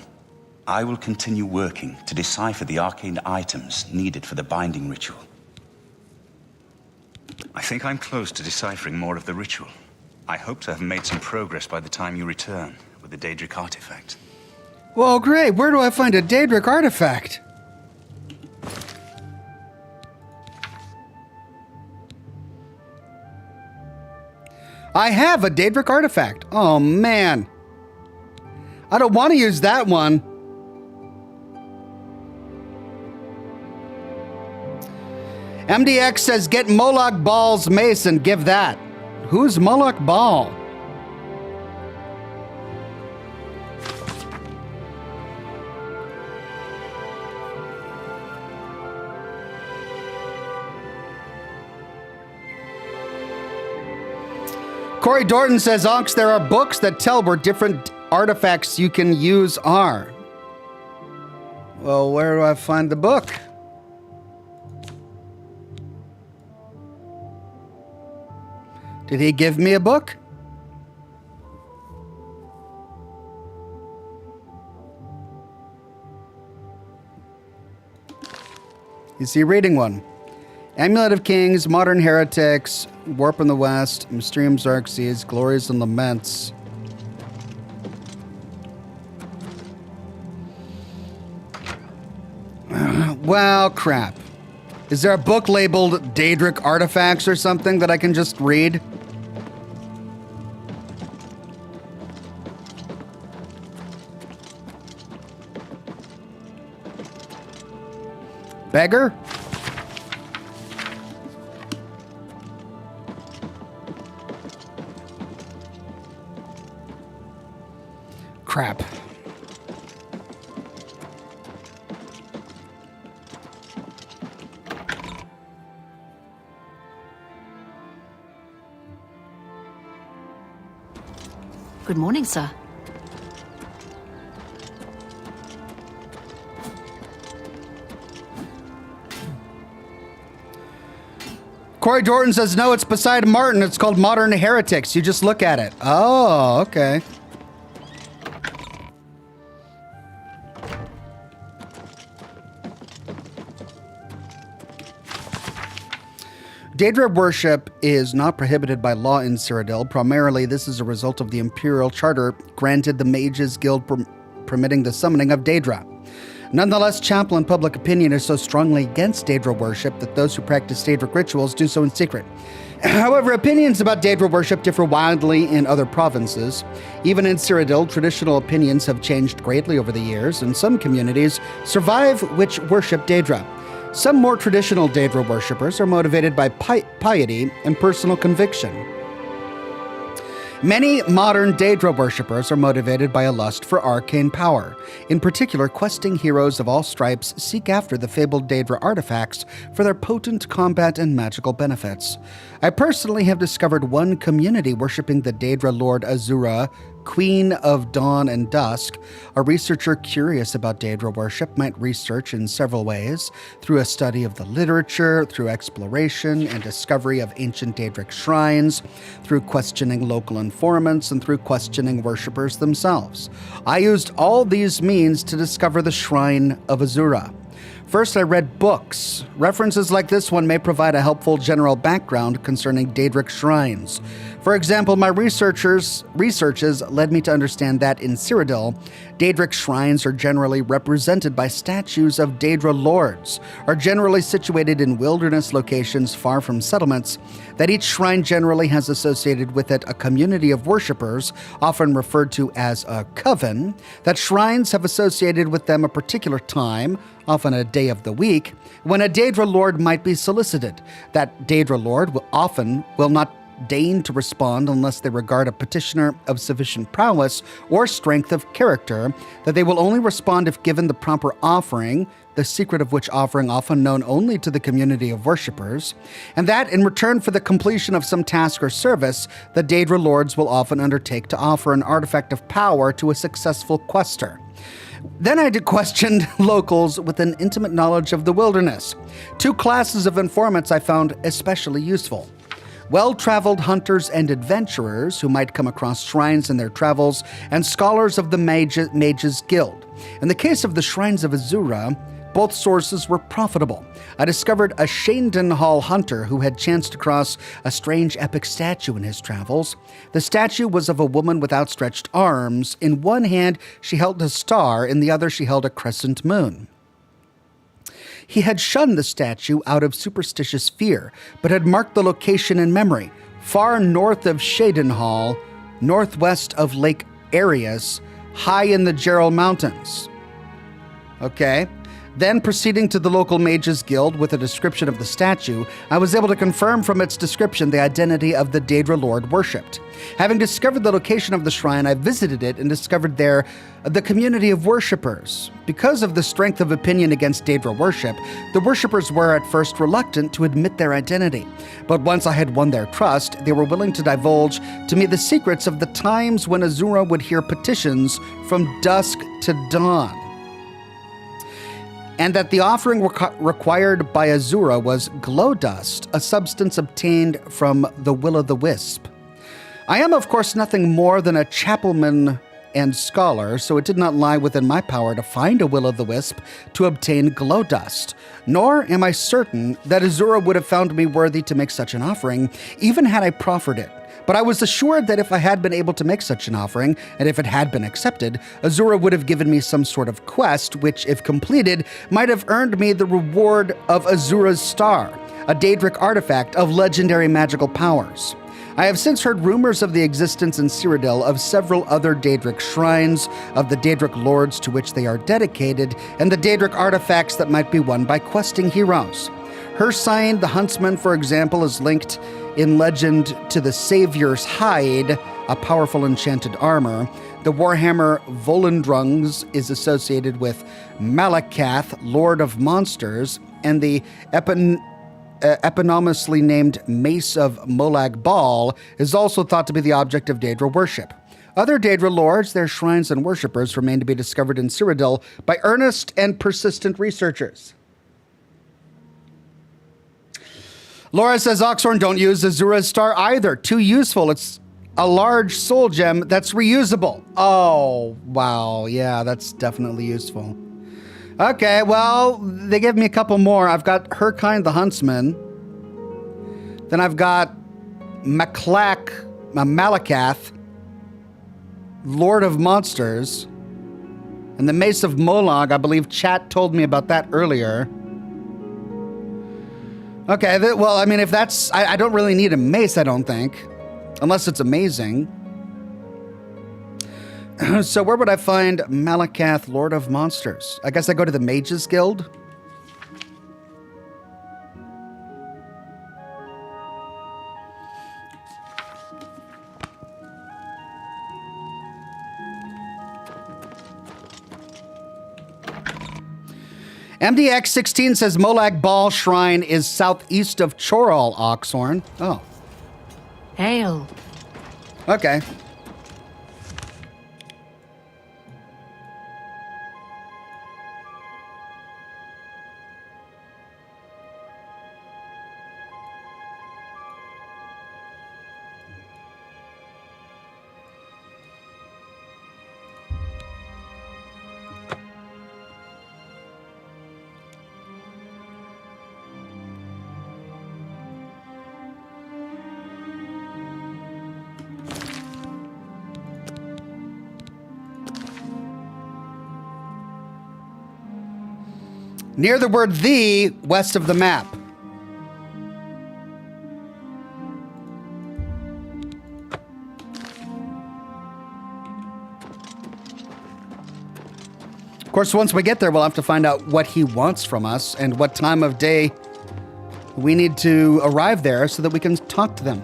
S11: I will continue working to decipher the arcane items needed for the binding ritual. I think I'm close to deciphering more of the ritual. I hope to have made some progress by the time you return with the Daedric artifact.
S1: Well, great. Where do I find a Daedric artifact? I have a Daedric artifact. Oh, man. I don't want to use that one. MDX says, get Moloch Ball's mace and give that. Who's Moloch Ball? Corey Dorton says, Ox, there are books that tell where different artifacts you can use are. Well, where do I find the book? Did he give me a book? Is he reading one? Amulet of Kings, Modern Heretics, Warp in the West, Mysterium Xarxes, Glories and Laments. Well, crap. Is there a book labeled Daedric Artifacts or something that I can just read? Beggar? Crap.
S3: Good morning, sir.
S1: Corey Jordan says, no, it's beside Martin. It's called Modern Heretics. You just look at it. Oh, okay. Daedra worship is not prohibited by law in Cyrodiil. Primarily, this is a result of the Imperial Charter granted the Mages Guild permitting the summoning of Daedra. Nonetheless, chapel and public opinion is so strongly against Daedra worship that those who practice Daedric rituals do so in secret. However, opinions about Daedra worship differ wildly in other provinces. Even in Cyrodiil, traditional opinions have changed greatly over the years, and some communities survive which worship Daedra. Some more traditional Daedra worshippers are motivated by piety and personal conviction. Many modern Daedra worshippers are motivated by a lust for arcane power. In particular, questing heroes of all stripes seek after the fabled Daedra artifacts for their potent combat and magical benefits. I personally have discovered one community worshipping the Daedra Lord Azura, Queen of Dawn and Dusk. A researcher curious about Daedra worship might research in several ways: through a study of the literature, through exploration and discovery of ancient Daedric shrines, through questioning local informants, and through questioning worshippers themselves. I used all these means to discover the Shrine of Azura. First, I read books. References like this one may provide a helpful general background concerning Daedric shrines. For example, my researches led me to understand that in Cyrodiil, Daedric shrines are generally represented by statues of Daedra lords, are generally situated in wilderness locations far from settlements, that each shrine generally has associated with it a community of worshippers, often referred to as a coven, that shrines have associated with them a particular time, often a day of the week, when a Daedra lord might be solicited. That Daedra lord will not deign to respond unless they regard a petitioner of sufficient prowess or strength of character, that they will only respond if given the proper offering, the secret of which offering often known only to the community of worshippers, and that in return for the completion of some task or service, the Daedra lords will often undertake to offer an artifact of power to a successful quester. Then I questioned locals with an intimate knowledge of the wilderness. Two classes of informants I found especially useful: well-traveled hunters and adventurers who might come across shrines in their travels, and scholars of the Mages Guild. In the case of the Shrines of Azura, both sources were profitable. I discovered a Shandenhall hunter who had chanced across a strange epic statue in his travels. The statue was of a woman with outstretched arms. In one hand, she held a star, in the other she held a crescent moon. He had shunned the statue out of superstitious fear, but had marked the location in memory, far north of Shandenhall, northwest of Lake Arius, high in the Gerald Mountains. Okay. Then, proceeding to the local Mages Guild with a description of the statue, I was able to confirm from its description the identity of the Daedra Lord worshipped. Having discovered the location of the shrine, I visited it and discovered there the community of worshippers. Because of the strength of opinion against Daedra worship, the worshippers were at first reluctant to admit their identity. But once I had won their trust, they were willing to divulge to me the secrets of the times when Azura would hear petitions from dusk to dawn, and that the offering required by Azura was glow dust, a substance obtained from the will-o'-the-wisp. I am, of course, nothing more than a chapelman and scholar, so it did not lie within my power to find a will-o'-the-wisp to obtain glow dust. Nor am I certain that Azura would have found me worthy to make such an offering, even had I proffered it. But I was assured that if I had been able to make such an offering, and if it had been accepted, Azura would have given me some sort of quest, which, if completed, might have earned me the reward of Azura's Star, a Daedric artifact of legendary magical powers. I have since heard rumors of the existence in Cyrodiil of several other Daedric shrines, of the Daedric lords to which they are dedicated, and the Daedric artifacts that might be won by questing heroes. Her sign, the Huntsman, for example, is linked in legend to the Savior's Hide, a powerful enchanted armor. The warhammer Volendrungs is associated with Malakath, Lord of Monsters, and the eponymously named Mace of Molag Bal is also thought to be the object of Daedra worship. Other Daedra lords, their shrines and worshippers remain to be discovered in Cyrodiil by earnest and persistent researchers. Laura says, Oxhorn, don't use Azura's Star either. Too useful. It's a large soul gem that's reusable. Oh, wow. Yeah, that's definitely useful. Okay, well, they give me a couple more. I've got Herkind the Huntsman. Then I've got Malakath, Lord of Monsters. And the Mace of Molag, I believe chat told me about that earlier. Okay, well, I mean, if that's... I don't really need a mace, I don't think. Unless it's amazing. So where would I find Malakath, Lord of Monsters? I guess I go to the Mages Guild. MDX16 says Molag Bal Shrine is southeast of Chorol, Oxhorn. Oh.
S3: Hail.
S1: Okay. Near the word "the," west of the map. Of course, once we get there, we'll have to find out what he wants from us and what time of day we need to arrive there so that we can talk to them.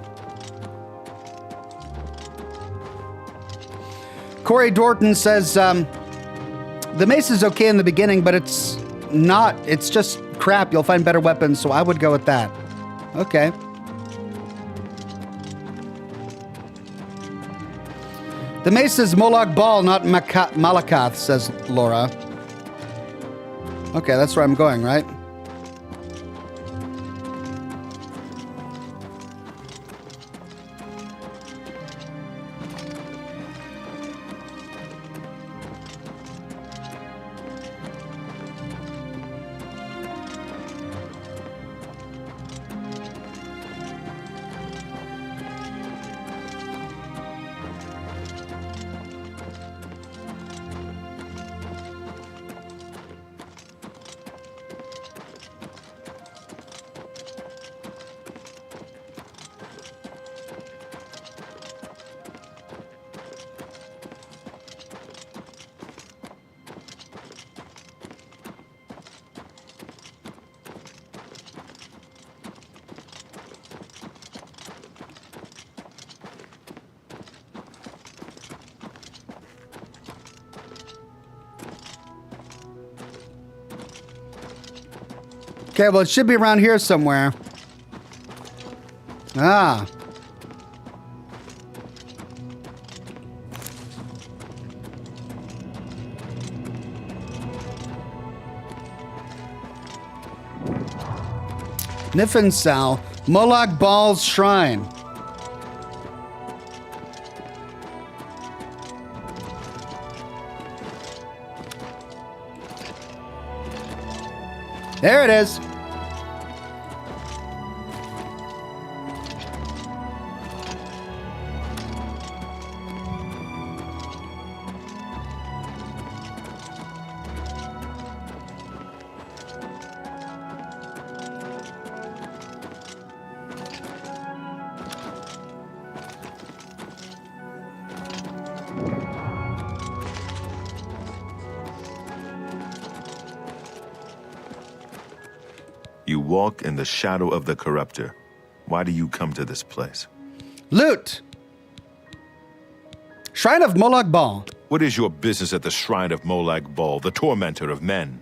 S1: Corey Dorton says, the mace is okay in the beginning, but it's just crap. You'll find better weapons, so I would go with that. Okay. The mace is Molag Bal, not Malakath, says Laura. Okay, that's where I'm going, right? Okay, well, it should be around here somewhere. Ah. Nifensal, Molag Bal's Shrine. There it is.
S14: You walk in the shadow of the corruptor. Why do you come to this place?
S1: Loot! Shrine of Molag Bal.
S14: What is your business at the Shrine of Molag Bal, the tormentor of men?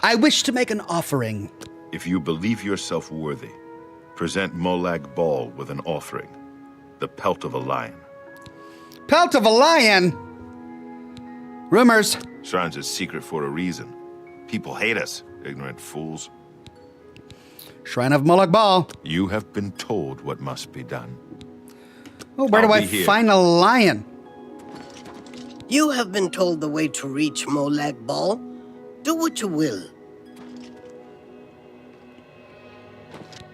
S1: I wish to make an offering.
S14: If you believe yourself worthy, present Molag Bal with an offering. The pelt of a lion.
S1: Pelt of a lion? Rumors.
S14: Shrine's a secret for a reason. People hate us, ignorant fools.
S1: Shrine of Molag Bal.
S14: You have been told what must be done.
S1: Oh, where do I find a lion?
S15: You have been told the way to reach Molag Bal. Do what you will.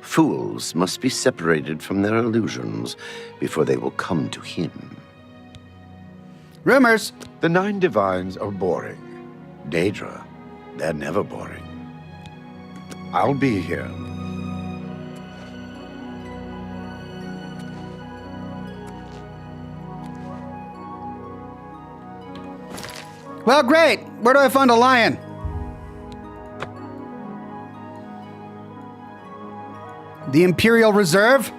S5: Fools must be separated from their illusions before they will come to him.
S1: Rumors.
S5: The 9 divines are boring. Daedra, they're never boring. I'll be here.
S1: Well, great. Where do I find a lion? The Imperial Reserve?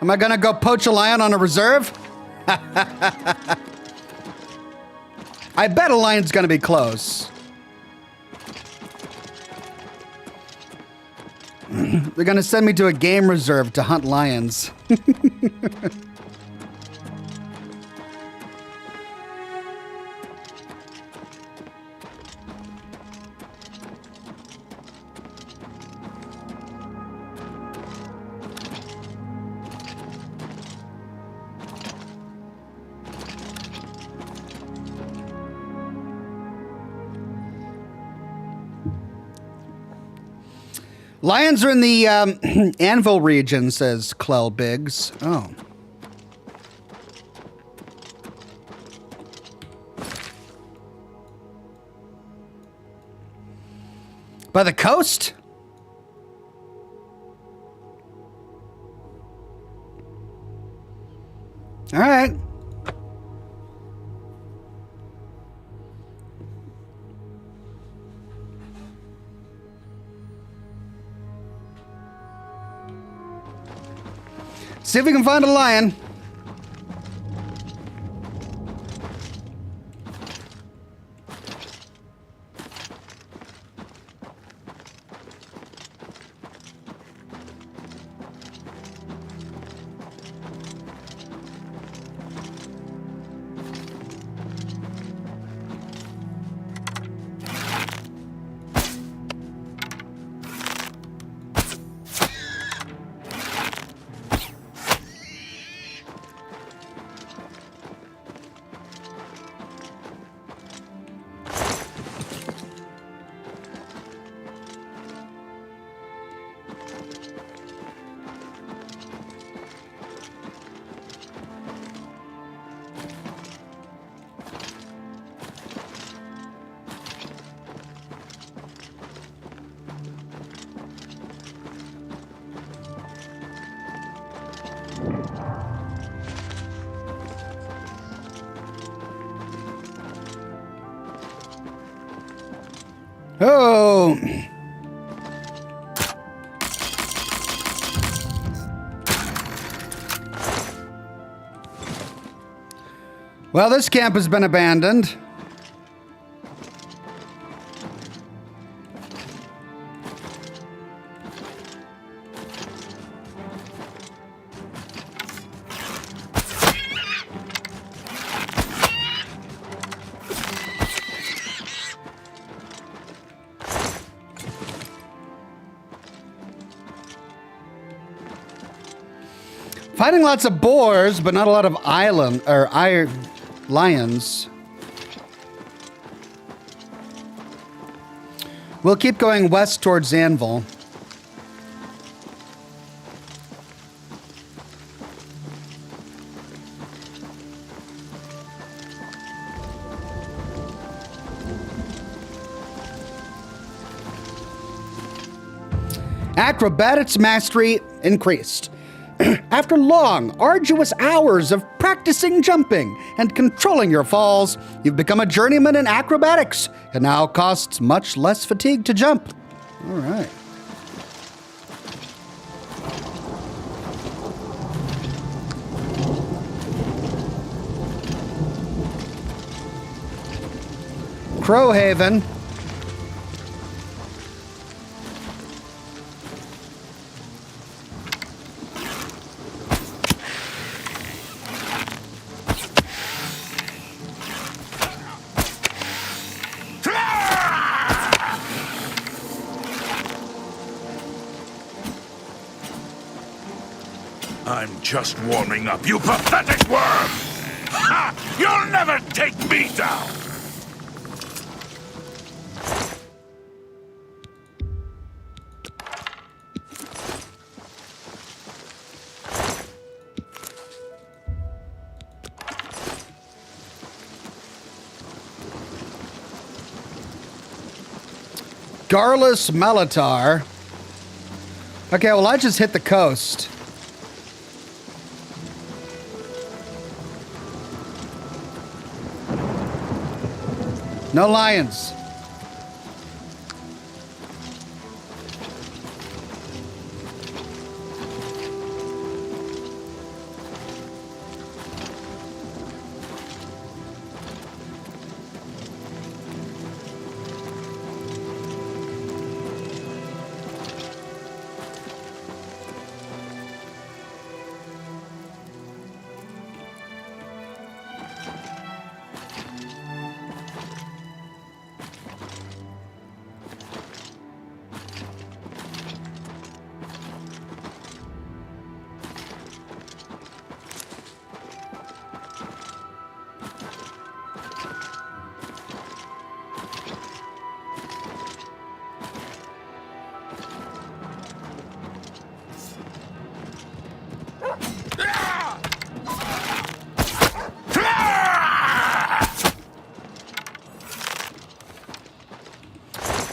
S1: Am I gonna go poach a lion on a reserve? I bet a lion's gonna be close. They're gonna send me to a game reserve to hunt lions. Lions are in the Anvil region, says Clell Biggs. Oh. By the coast? All right. See if we can find a lion. Oh. Well, this camp has been abandoned. Fighting lots of boars, but not a lot of lions. We'll keep going west towards Anvil. Acrobatics mastery increased. After long, arduous hours of practicing jumping and controlling your falls, you've become a journeyman in acrobatics. It now costs much less fatigue to jump. All right. Crowhaven.
S2: I'm just warming up, you pathetic worm! Ha! You'll never take me down!
S1: Garlus Malatar. Okay, well, I just hit the coast. No lions.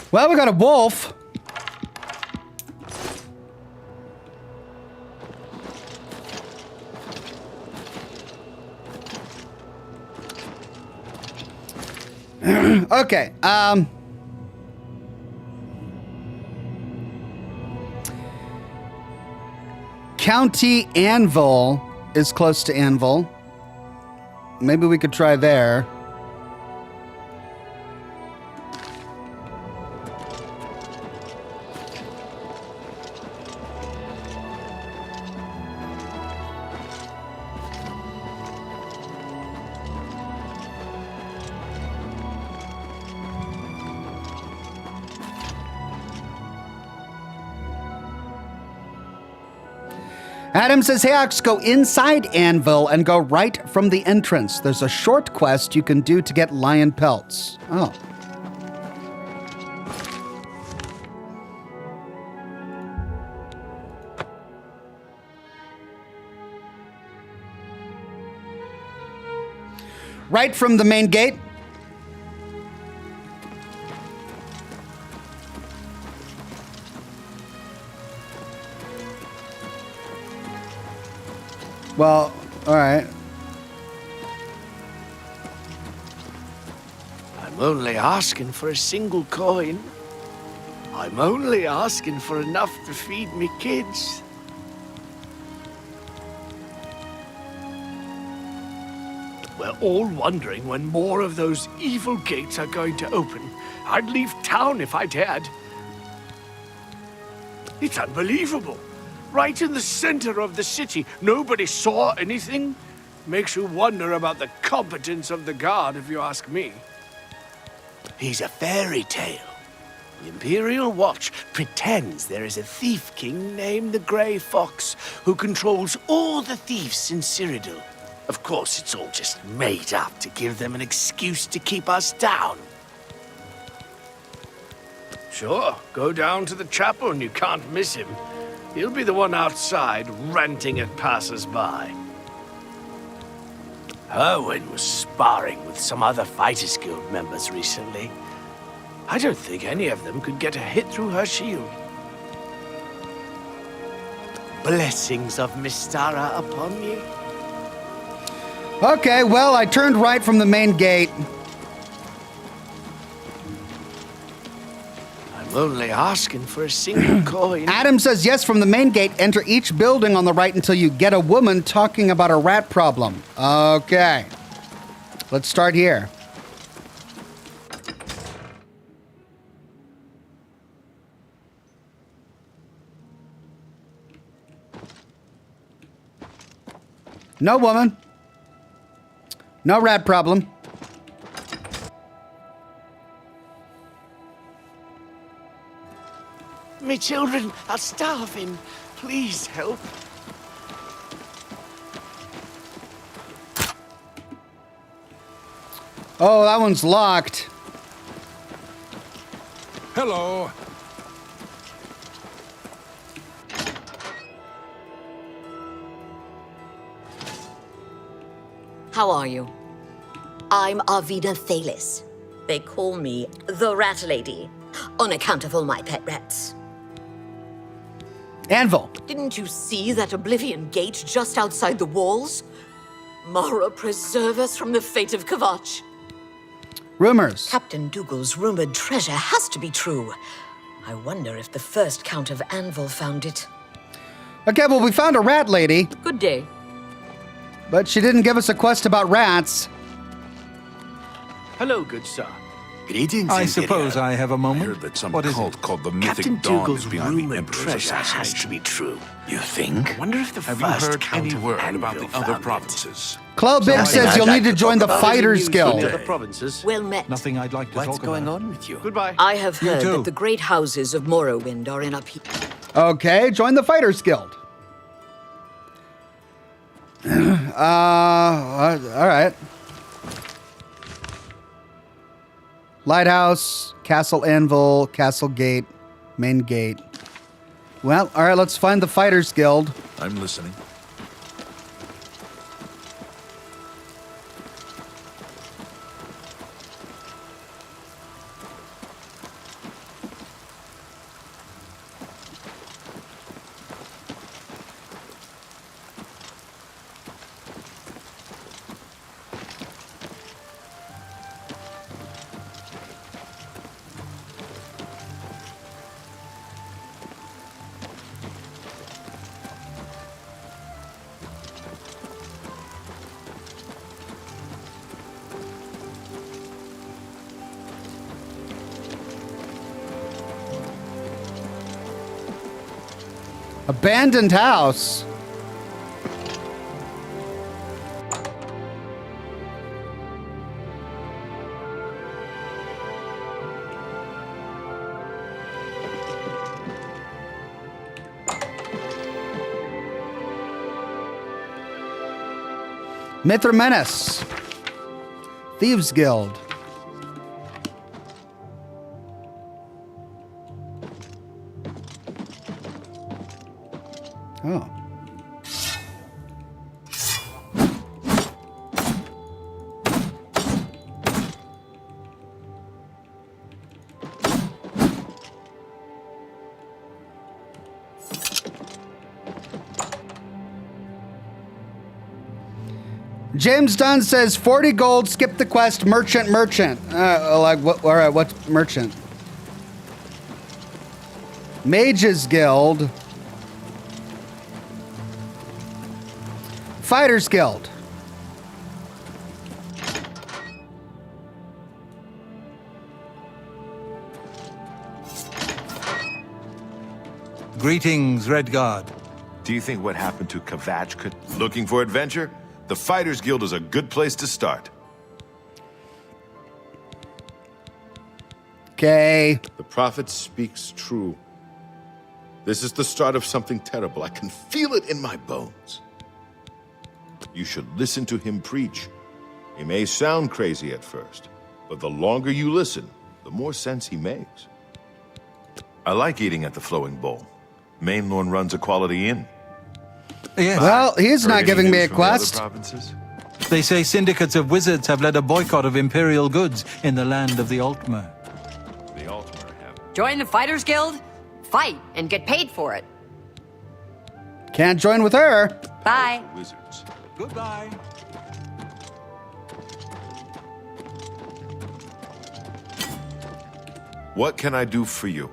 S1: Well, we got a wolf. Okay. County Anvil is close to Anvil. Maybe we could try there. Adam says, hey, Ox, go inside Anvil and go right from the entrance. There's a short quest you can do to get lion pelts. Oh. Right from the main gate. Well, all right.
S9: I'm only asking for a single coin. I'm only asking for enough to feed me kids. We're all wondering when more of those evil gates are going to open. I'd leave town if I dared. It's unbelievable. Right in the center of the city, nobody saw anything. Makes you wonder about the competence of the guard, if you ask me. He's a fairy tale. The Imperial Watch pretends there is a thief king named the Grey Fox who controls all the thieves in Cyrodiil. Of course, it's all just made up to give them an excuse to keep us down. Sure, go down to the chapel and you can't miss him. He'll be the one outside, ranting at passers-by. Herwin was sparring with some other Fighters Guild members recently. I don't think any of them could get a hit through her shield. Blessings of Mystara upon you.
S1: Okay, well, I turned right from the main gate.
S9: Only asking for a single coin.
S1: Adam says, yes, from the main gate, enter each building on the right until you get a woman talking about a rat problem. Okay. Let's start here. No woman. No rat problem.
S9: Me children are starving. Please help.
S1: Oh, that one's locked.
S13: Hello.
S3: How are you? I'm Arvida Thalis. They call me the Rat Lady, on account of all my pet rats.
S1: Anvil.
S3: Didn't you see that Oblivion gate just outside the walls? Mara preserve us from the fate of Kvatch.
S1: Rumors.
S3: Captain Dougal's rumored treasure has to be true. I wonder if the first Count of Anvil found it.
S1: Okay, well, we found a rat lady.
S3: Good day.
S1: But she didn't give us a quest about rats.
S9: Hello, good sir.
S5: Greetings,
S10: I suppose I have a
S2: I
S10: moment.
S2: heard that some
S10: What is
S2: cult
S10: it?
S2: called the Mythic
S9: Captain
S2: Dawn
S9: Dougal's
S2: is behind the
S9: rumored
S2: Emperor's
S9: treasure has to
S2: assassination.
S9: be true. You think? I wonder if the
S2: Have you
S9: first
S2: heard
S9: Count
S2: any
S9: of
S2: word
S9: Anvil
S2: about the other
S9: found it.
S2: provinces?
S1: Clo Big says you'll need to join the Fighters Guild.
S9: The provinces.
S3: Well met.
S10: Nothing I'd like to
S9: What's
S10: talk
S9: going
S10: about.
S9: on with you? Goodbye.
S3: I have
S10: You
S3: heard
S10: too.
S3: that the great houses of Morrowind are in upheaval.
S1: Okay, join the Fighters Guild. All right. Lighthouse, Castle Anvil, Castle Gate, Main Gate. Well, all right, let's find the Fighters Guild.
S2: I'm listening.
S1: Abandoned house. Mithra Menace. Thieves Guild. Oh. James Dunn says 40 gold, skip the quest, merchant. Like what? All right, what's merchant? Mages Guild. Fighters Guild.
S10: Greetings, Redguard.
S14: Do you think what happened to Kvatch could... Looking for adventure? The Fighters Guild is a good place to start.
S1: Okay.
S14: The prophet speaks true. This is the start of something terrible. I can feel it in my bones. You should listen to him preach. He may sound crazy at first, but the longer you listen, the more sense he makes. I like eating at the Flowing Bowl. Mainlorn runs a quality inn.
S10: Yes.
S1: Well, he's
S14: Heard
S1: not
S14: any
S1: giving me
S14: news
S1: a
S14: from the other
S1: quest.
S14: provinces?
S10: They say syndicates of wizards have led a boycott of Imperial goods in the land of the Altmer.
S14: The Altmer have.
S16: Join the Fighters Guild, fight, and get paid for it.
S1: Can't join with her.
S16: Bye.
S14: Wizards.
S10: Goodbye.
S14: What can I do for you?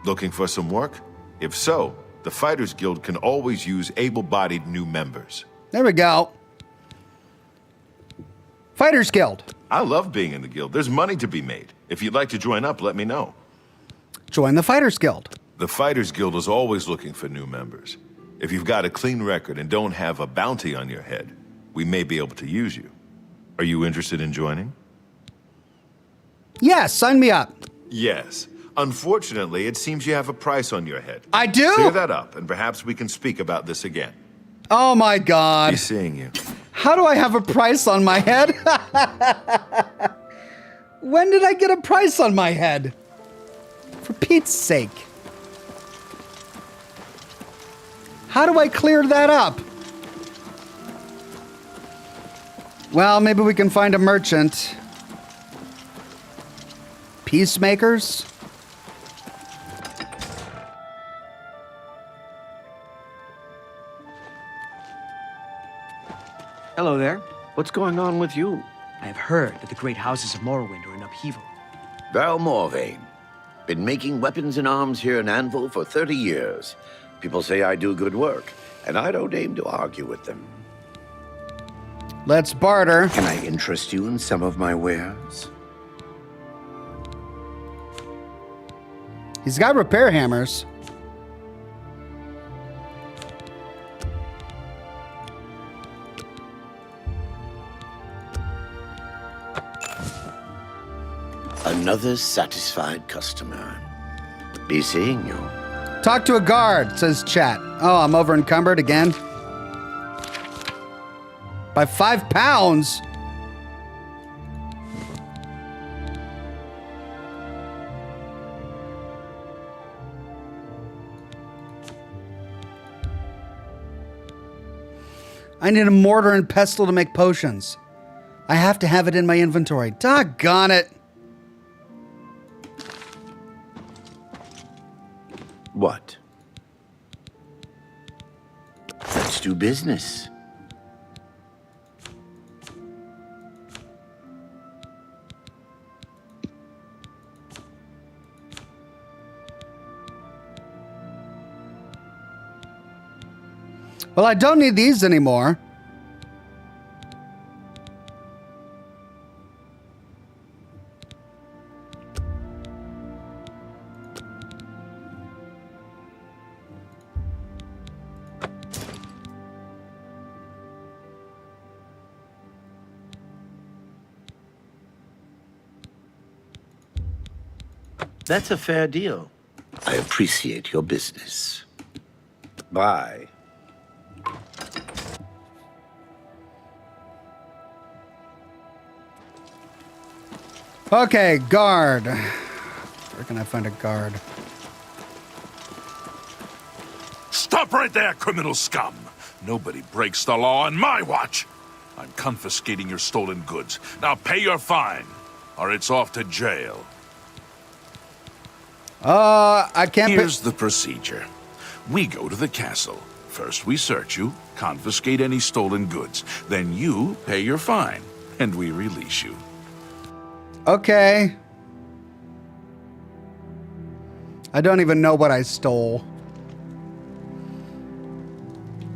S14: Looking for some work? If so, the Fighters Guild can always use able-bodied new members.
S1: There we go. Fighters Guild.
S14: I love being in the guild. There's money to be made. If you'd like to join up, let me know.
S1: Join the Fighters Guild.
S14: The Fighters Guild is always looking for new members. If you've got a clean record and don't have a bounty on your head, we may be able to use you. Are you interested in joining?
S1: Yes, sign me up.
S14: Yes. Unfortunately, it seems you have a price on your head.
S1: I do?
S14: Clear that up, and perhaps we can speak about this again.
S1: Oh my God.
S14: Be seeing you.
S1: How do I have a price on my head? When did I get a price on my head? For Pete's sake. How do I clear that up? Well, maybe we can find a merchant. Peacemakers?
S5: Hello there. What's going on with you?
S17: I have heard that the great houses of Morrowind are in upheaval.
S5: Val Morvain. Been making weapons and arms here in Anvil for 30 years. People say I do good work, and I don't aim to argue with them.
S1: Let's barter.
S5: Can I interest you in some of my wares?
S1: He's got repair hammers.
S5: Another satisfied customer. Be seeing you.
S1: Talk to a guard, says chat. Oh, I'm over encumbered again. By 5 pounds. I need a mortar and pestle to make potions. I have to have it in my inventory. Doggone it.
S5: What? Let's do business.
S1: Well, I don't need these anymore.
S5: That's a fair deal. I appreciate your business. Bye.
S1: Okay, guard. Where can I find a guard?
S2: Stop right there, criminal scum! Nobody breaks the law on my watch! I'm confiscating your stolen goods. Now pay your fine, or it's off to jail.
S1: I can't.
S2: Here's the procedure. We go to the castle. First we search you, confiscate any stolen goods. Then you pay your fine, and we release you.
S1: Okay. I don't even know what I stole.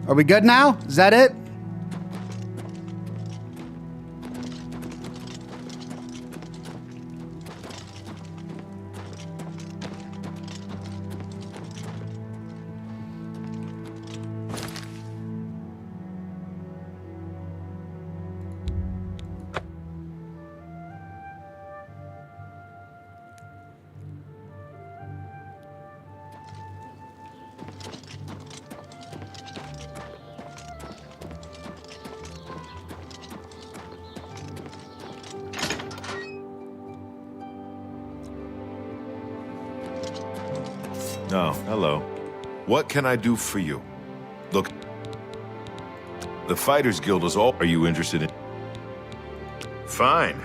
S1: Are we good now? Is that it?
S14: Oh, hello. What can I do for you? Look, the Fighters Guild is all... Are you interested in... Fine.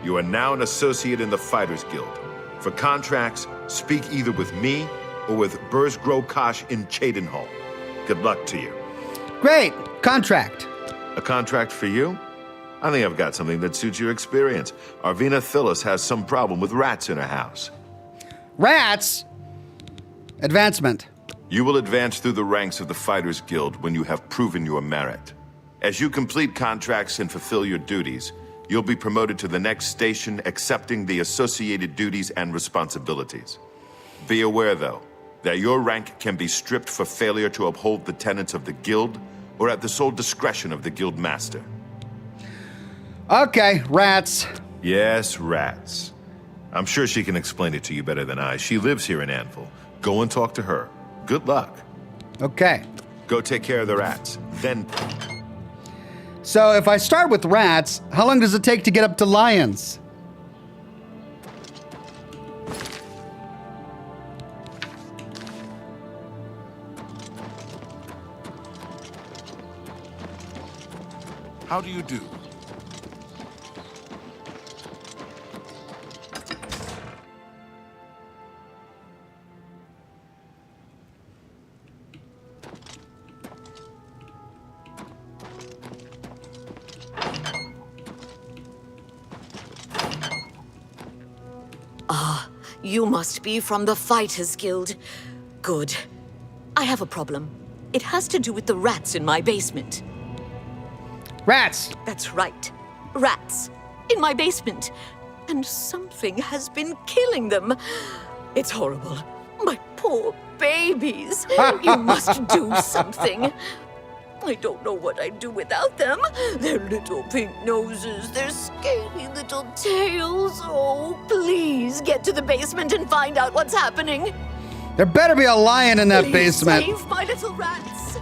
S14: You are now an associate in the Fighters Guild. For contracts, speak either with me or with Burzgro Kosh in Cheydinhall. Good luck to you.
S1: Great. Contract.
S14: A contract for you? I think I've got something that suits your experience. Arvina Phyllis has some problem with rats in her house.
S1: Rats? Advancement.
S14: You will advance through the ranks of the Fighters Guild when you have proven your merit. As you complete contracts and fulfill your duties, you'll be promoted to the next station, accepting the associated duties and responsibilities. Be aware, though, that your rank can be stripped for failure to uphold the tenets of the guild, or at the sole discretion of the guild master.
S1: Okay, rats.
S14: Yes, rats. I'm sure she can explain it to you better than I. She lives here in Anvil. Go and talk to her. Good luck.
S1: Okay.
S14: Go take care of the rats. Then...
S1: So if I start with rats, how long does it take to get up to lions?
S2: How do you do?
S3: You must be from the Fighters Guild. Good. I have a problem. It has to do with the rats in my basement.
S1: Rats!
S3: That's right. Rats. In my basement. And something has been killing them. It's horrible. My poor babies. You must do something. I don't know what I'd do without them. Their little pink noses, their scaly little tails. Oh, please get to the basement and find out what's happening.
S1: There better be a lion in that
S3: Please
S1: basement.
S3: save my little rats.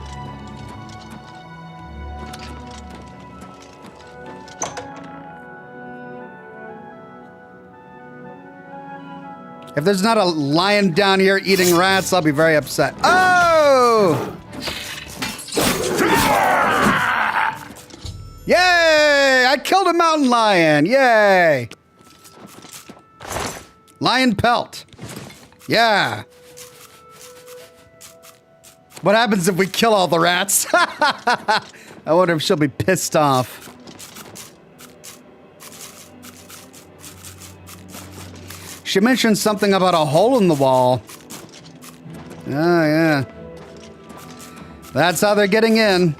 S1: If there's not a lion down here eating rats, I'll be very upset. Oh! Yay! I killed a mountain lion. Yay! Lion pelt. Yeah. What happens if we kill all the rats? I wonder if she'll be pissed off. She mentioned something about a hole in the wall. Oh, yeah. That's how they're getting in.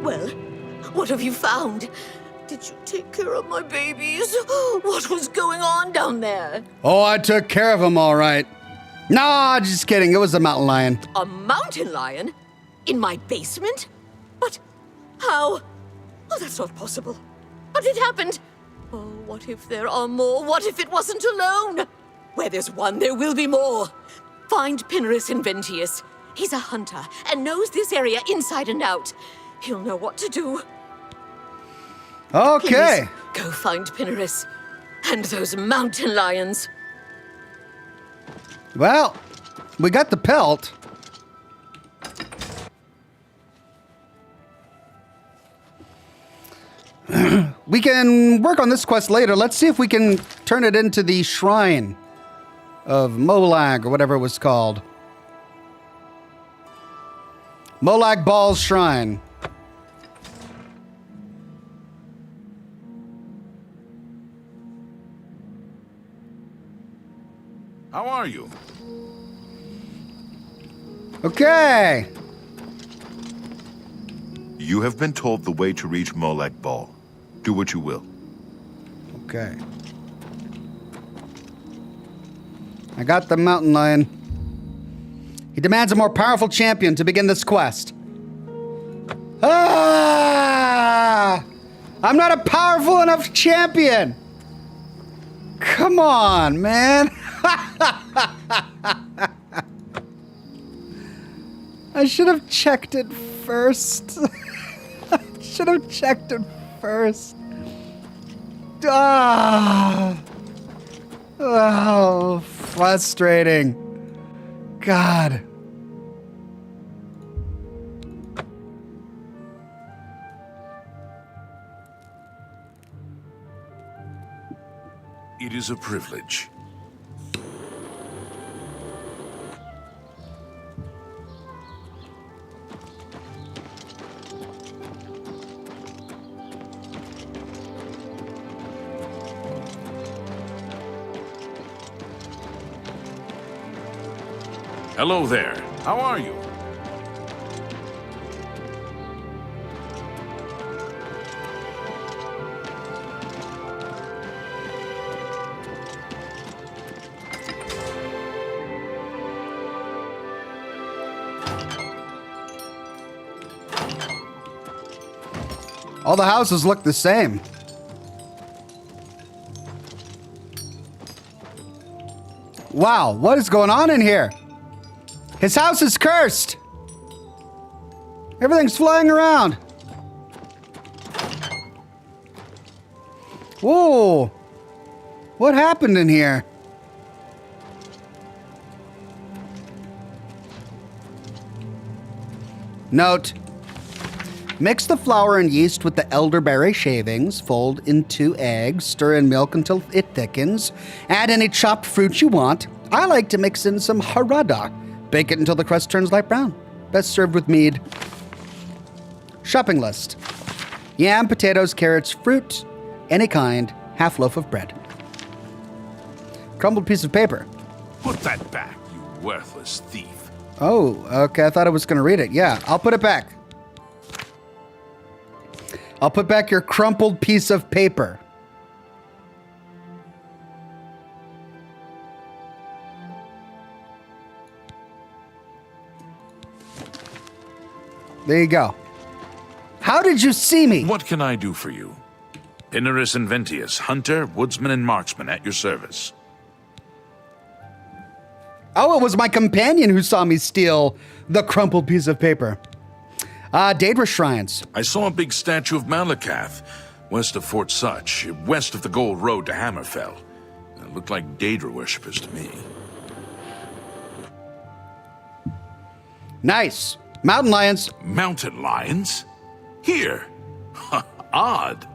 S3: Well, what have you found? Did you take care of my babies? What was going on down there?
S1: Oh, I took care of him all right. Nah, just kidding. It was a mountain lion.
S3: A mountain lion? In my basement? But how? Oh, that's not possible. But it happened. Oh, what if there are more? What if it wasn't alone? Where there's one, there will be more. Find Pinarus Inventius. He's a hunter and knows this area inside and out. He'll know what to do.
S1: Okay.
S3: Please, go find Pinarus and those mountain lions.
S1: Well, we got the pelt. We can work on this quest later. Let's see if we can turn it into the shrine of Molag or whatever it was called. Molag Ball's Shrine.
S2: How are you?
S1: Okay.
S14: You have been told the way to reach Molag Bal. Do what you will.
S1: Okay. I got the mountain lion. He demands a more powerful champion to begin this quest. Ah! I'm not a powerful enough champion. Come on, man. I should have checked it first. Should have checked it first. Ah. Oh, frustrating. God.
S2: It is a privilege. Hello there. How are you?
S1: All the houses look the same. Wow, what is going on in here? His house is cursed. Everything's flying around. Whoa. What happened in here? Note. Mix the flour and yeast with the elderberry shavings, fold in 2 eggs, stir in milk until it thickens, add any chopped fruit you want. I like to mix in some harada. Bake it until the crust turns light brown. Best served with mead. Shopping list. Yam, potatoes, carrots, fruit, any kind, half loaf of bread. Crumbled piece of paper.
S2: Put that back, you worthless thief.
S1: Oh, okay, I thought I was going to read it. Yeah, I'll put it back. I'll put back your crumpled piece of paper. There you go. How did you see me?
S2: What can I do for you? Pinnerus Inventius, hunter, woodsman, and marksman at your service.
S1: Oh, it was my companion who saw me steal the crumpled piece of paper. Daedra Shrines.
S2: I saw a big statue of Malakath, west of Fort Such, west of the Gold Road to Hammerfell. It looked like Daedra worshippers to me.
S1: Nice. Mountain lions.
S2: Mountain lions? Here. Odd.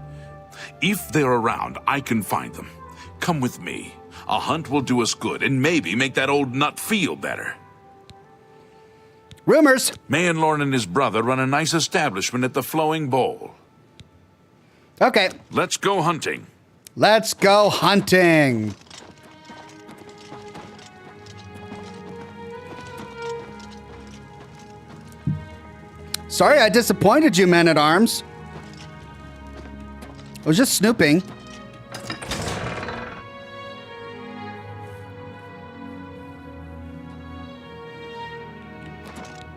S2: If they're around, I can find them. Come with me. A hunt will do us good and maybe make that old nut feel better.
S1: Rumors.
S2: Mayenlorn and his brother run a nice establishment at the Flowing Bowl.
S1: Okay.
S2: Let's go hunting.
S1: Let's go hunting. Sorry I disappointed you, men-at-arms. I was just snooping.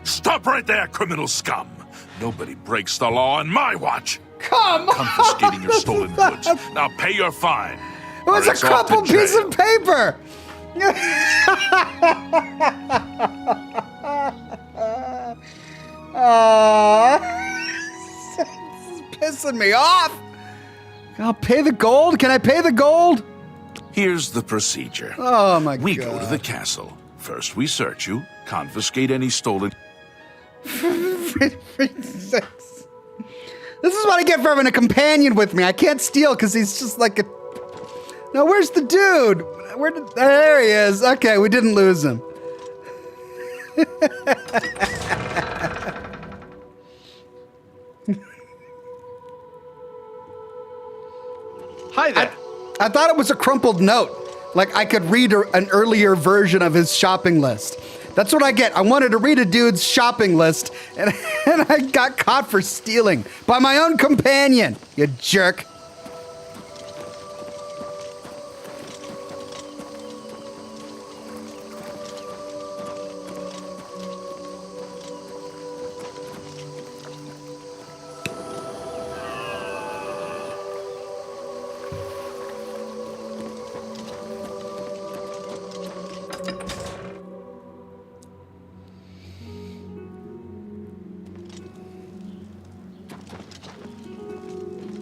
S2: Stop right there, criminal scum! Nobody breaks the law on my watch.
S1: Come on!
S2: Confiscating your stolen goods. Now pay your fine.
S1: It was a crumpled piece of paper! This is pissing me off. I'll pay the gold. Can I pay the gold?
S2: Here's the procedure.
S1: Oh my God.
S2: We go to the castle. First, we search you, confiscate any stolen.
S1: This is what I get for having a companion with me. I can't steal because he's just like a. Now, where's the dude? There he is. Okay, we didn't lose him.
S9: Hi there.
S1: I thought it was a crumpled note. Like I could read an earlier version of his shopping list. That's what I get. I wanted to read a dude's shopping list, and I got caught for stealing by my own companion, you jerk.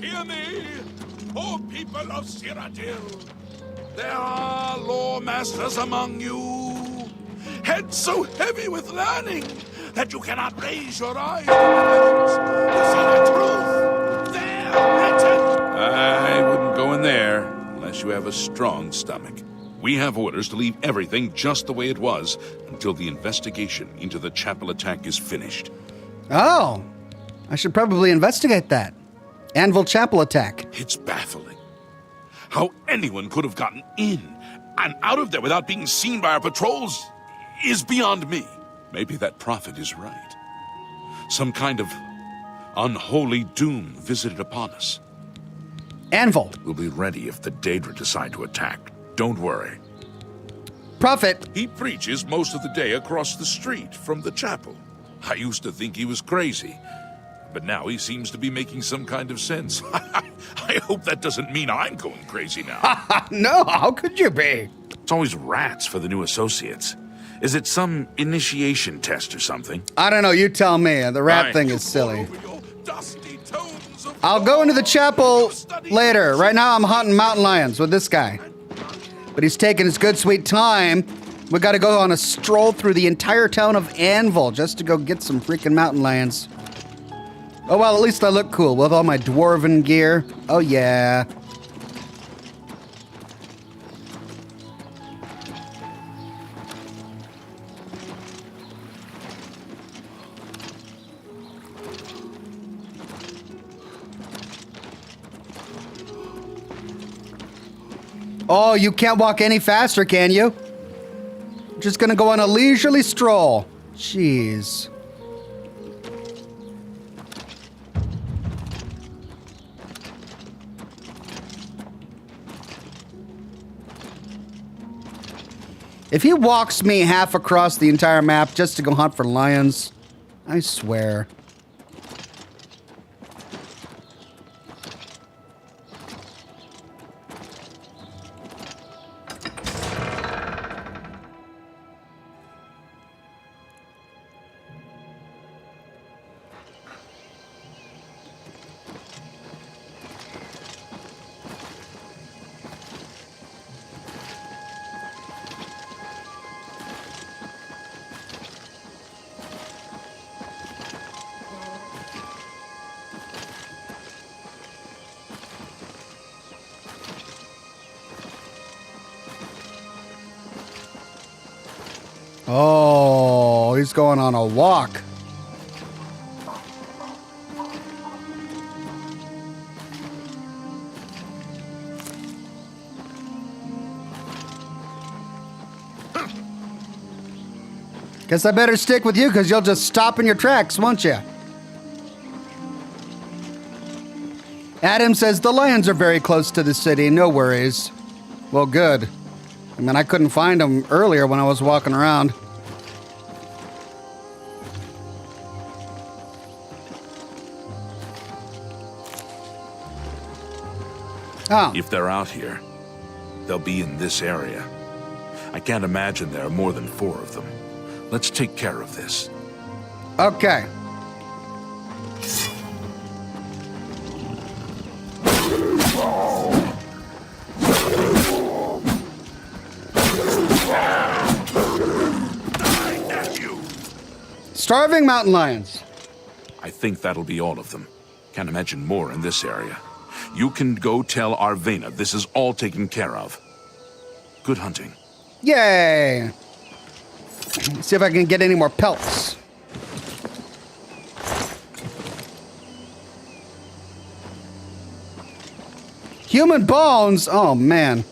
S2: Hear me, O people of Cyrodiil. There are lore masters among you, heads so heavy with learning that you cannot raise your eyes to the heavens to see the truth there written. I wouldn't go in there unless you have a strong stomach. We have orders to leave everything just the way it was until the investigation into the chapel attack is finished.
S1: Oh, I should probably investigate that. Anvil Chapel attack.
S2: It's baffling. How anyone could have gotten in and out of there without being seen by our patrols is beyond me. Maybe that prophet is right. Some kind of unholy doom visited upon us.
S1: Anvil.
S2: We'll be ready if the Daedra decide to attack. Don't worry.
S1: Prophet.
S2: He preaches most of the day across the street from the chapel. I used to think he was crazy, but now he seems to be making some kind of sense. I hope that doesn't mean I'm going crazy now.
S1: No, how could you be?
S2: It's always rats for the new associates. Is it some initiation test or something?
S1: I don't know, you tell me. The rat thing is silly. I'll go into the chapel later. Right now I'm hunting mountain lions with this guy. But he's taking his good sweet time. We gotta go on a stroll through the entire town of Anvil just to go get some freaking mountain lions. Oh well, at least I look cool with all my dwarven gear. Oh yeah. Oh, you can't walk any faster, can you? Just gonna go on a leisurely stroll. Jeez. If he walks me half across the entire map just to go hunt for lions, I swear. Oh, he's going on a walk. Guess I better stick with you because you'll just stop in your tracks, won't you? Adam says the lions are very close to the city. No worries. Well, good. I mean, I couldn't find them earlier when I was walking around. Oh.
S2: If they're out here, they'll be in this area. I can't imagine there are more than 4 of them. Let's take care of this.
S1: Okay. Starving mountain lions.
S2: I think that'll be all of them. Can't imagine more in this area. You can go tell Arvena this is all taken care of. Good hunting.
S1: Yay! See if I can get any more pelts. Human bones? Oh, man.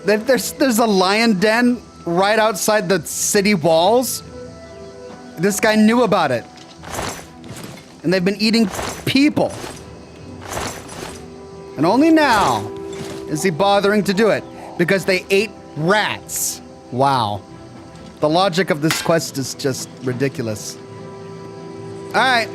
S1: There's a lion den right outside the city walls. This guy knew about it. And they've been eating people. And only now is he bothering to do it because they ate rats. Wow. The logic of this quest is just ridiculous. All right.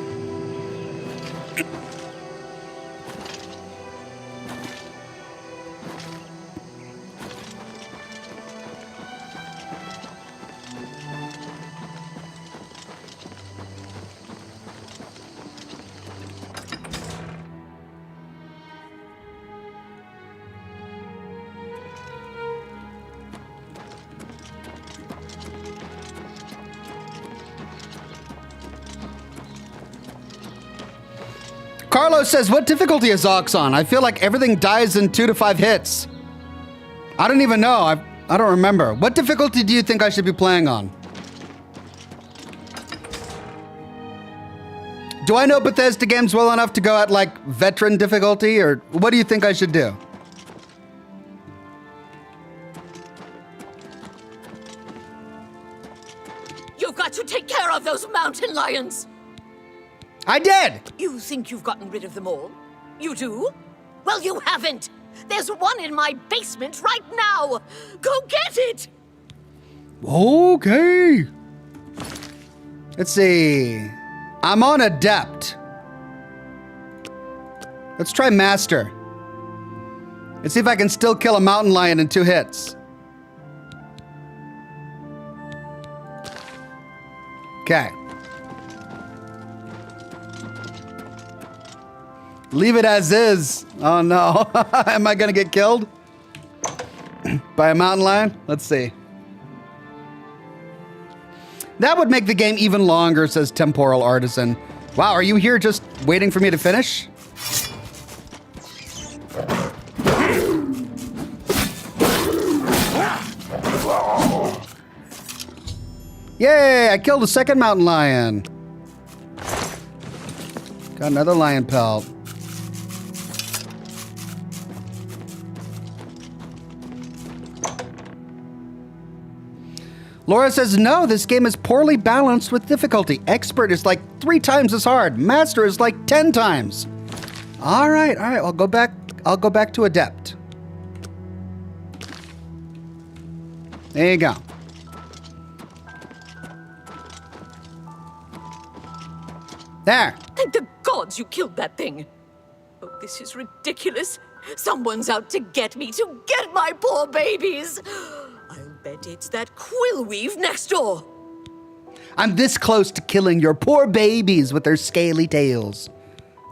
S1: Carlos says, what difficulty is Oxhorn? I feel like everything dies in 2 to 5 hits. I don't even know. I don't remember. What difficulty do you think I should be playing on? Do I know Bethesda games well enough to go at like veteran difficulty, or what do you think I should do?
S3: of those mountain lions?
S1: I did!
S3: You think you've gotten rid of them all? You do? Well, you haven't! There's one in my basement right now! Go get it!
S1: Okay. Let's see. I'm on Adept. Let's try Master. Let's see if I can still kill a mountain lion in 2 hits. Okay. Leave it as is. Oh no. Am I gonna get killed? By a mountain lion? Let's see. That would make the game even longer, says Temporal Artisan. Wow, are you here just waiting for me to finish? Yay, I killed a second mountain lion. Got another lion pelt. Laura says, no, this game is poorly balanced with difficulty. Expert is like 3 times as hard. Master is like 10 times. All right. I'll go back to Adept. There you go. There.
S3: Thank the gods you killed that thing. Oh, this is ridiculous. Someone's out to get me, to get my poor babies. I'll bet it's that Quillweave next door.
S1: I'm this close to killing your poor babies with their scaly tails.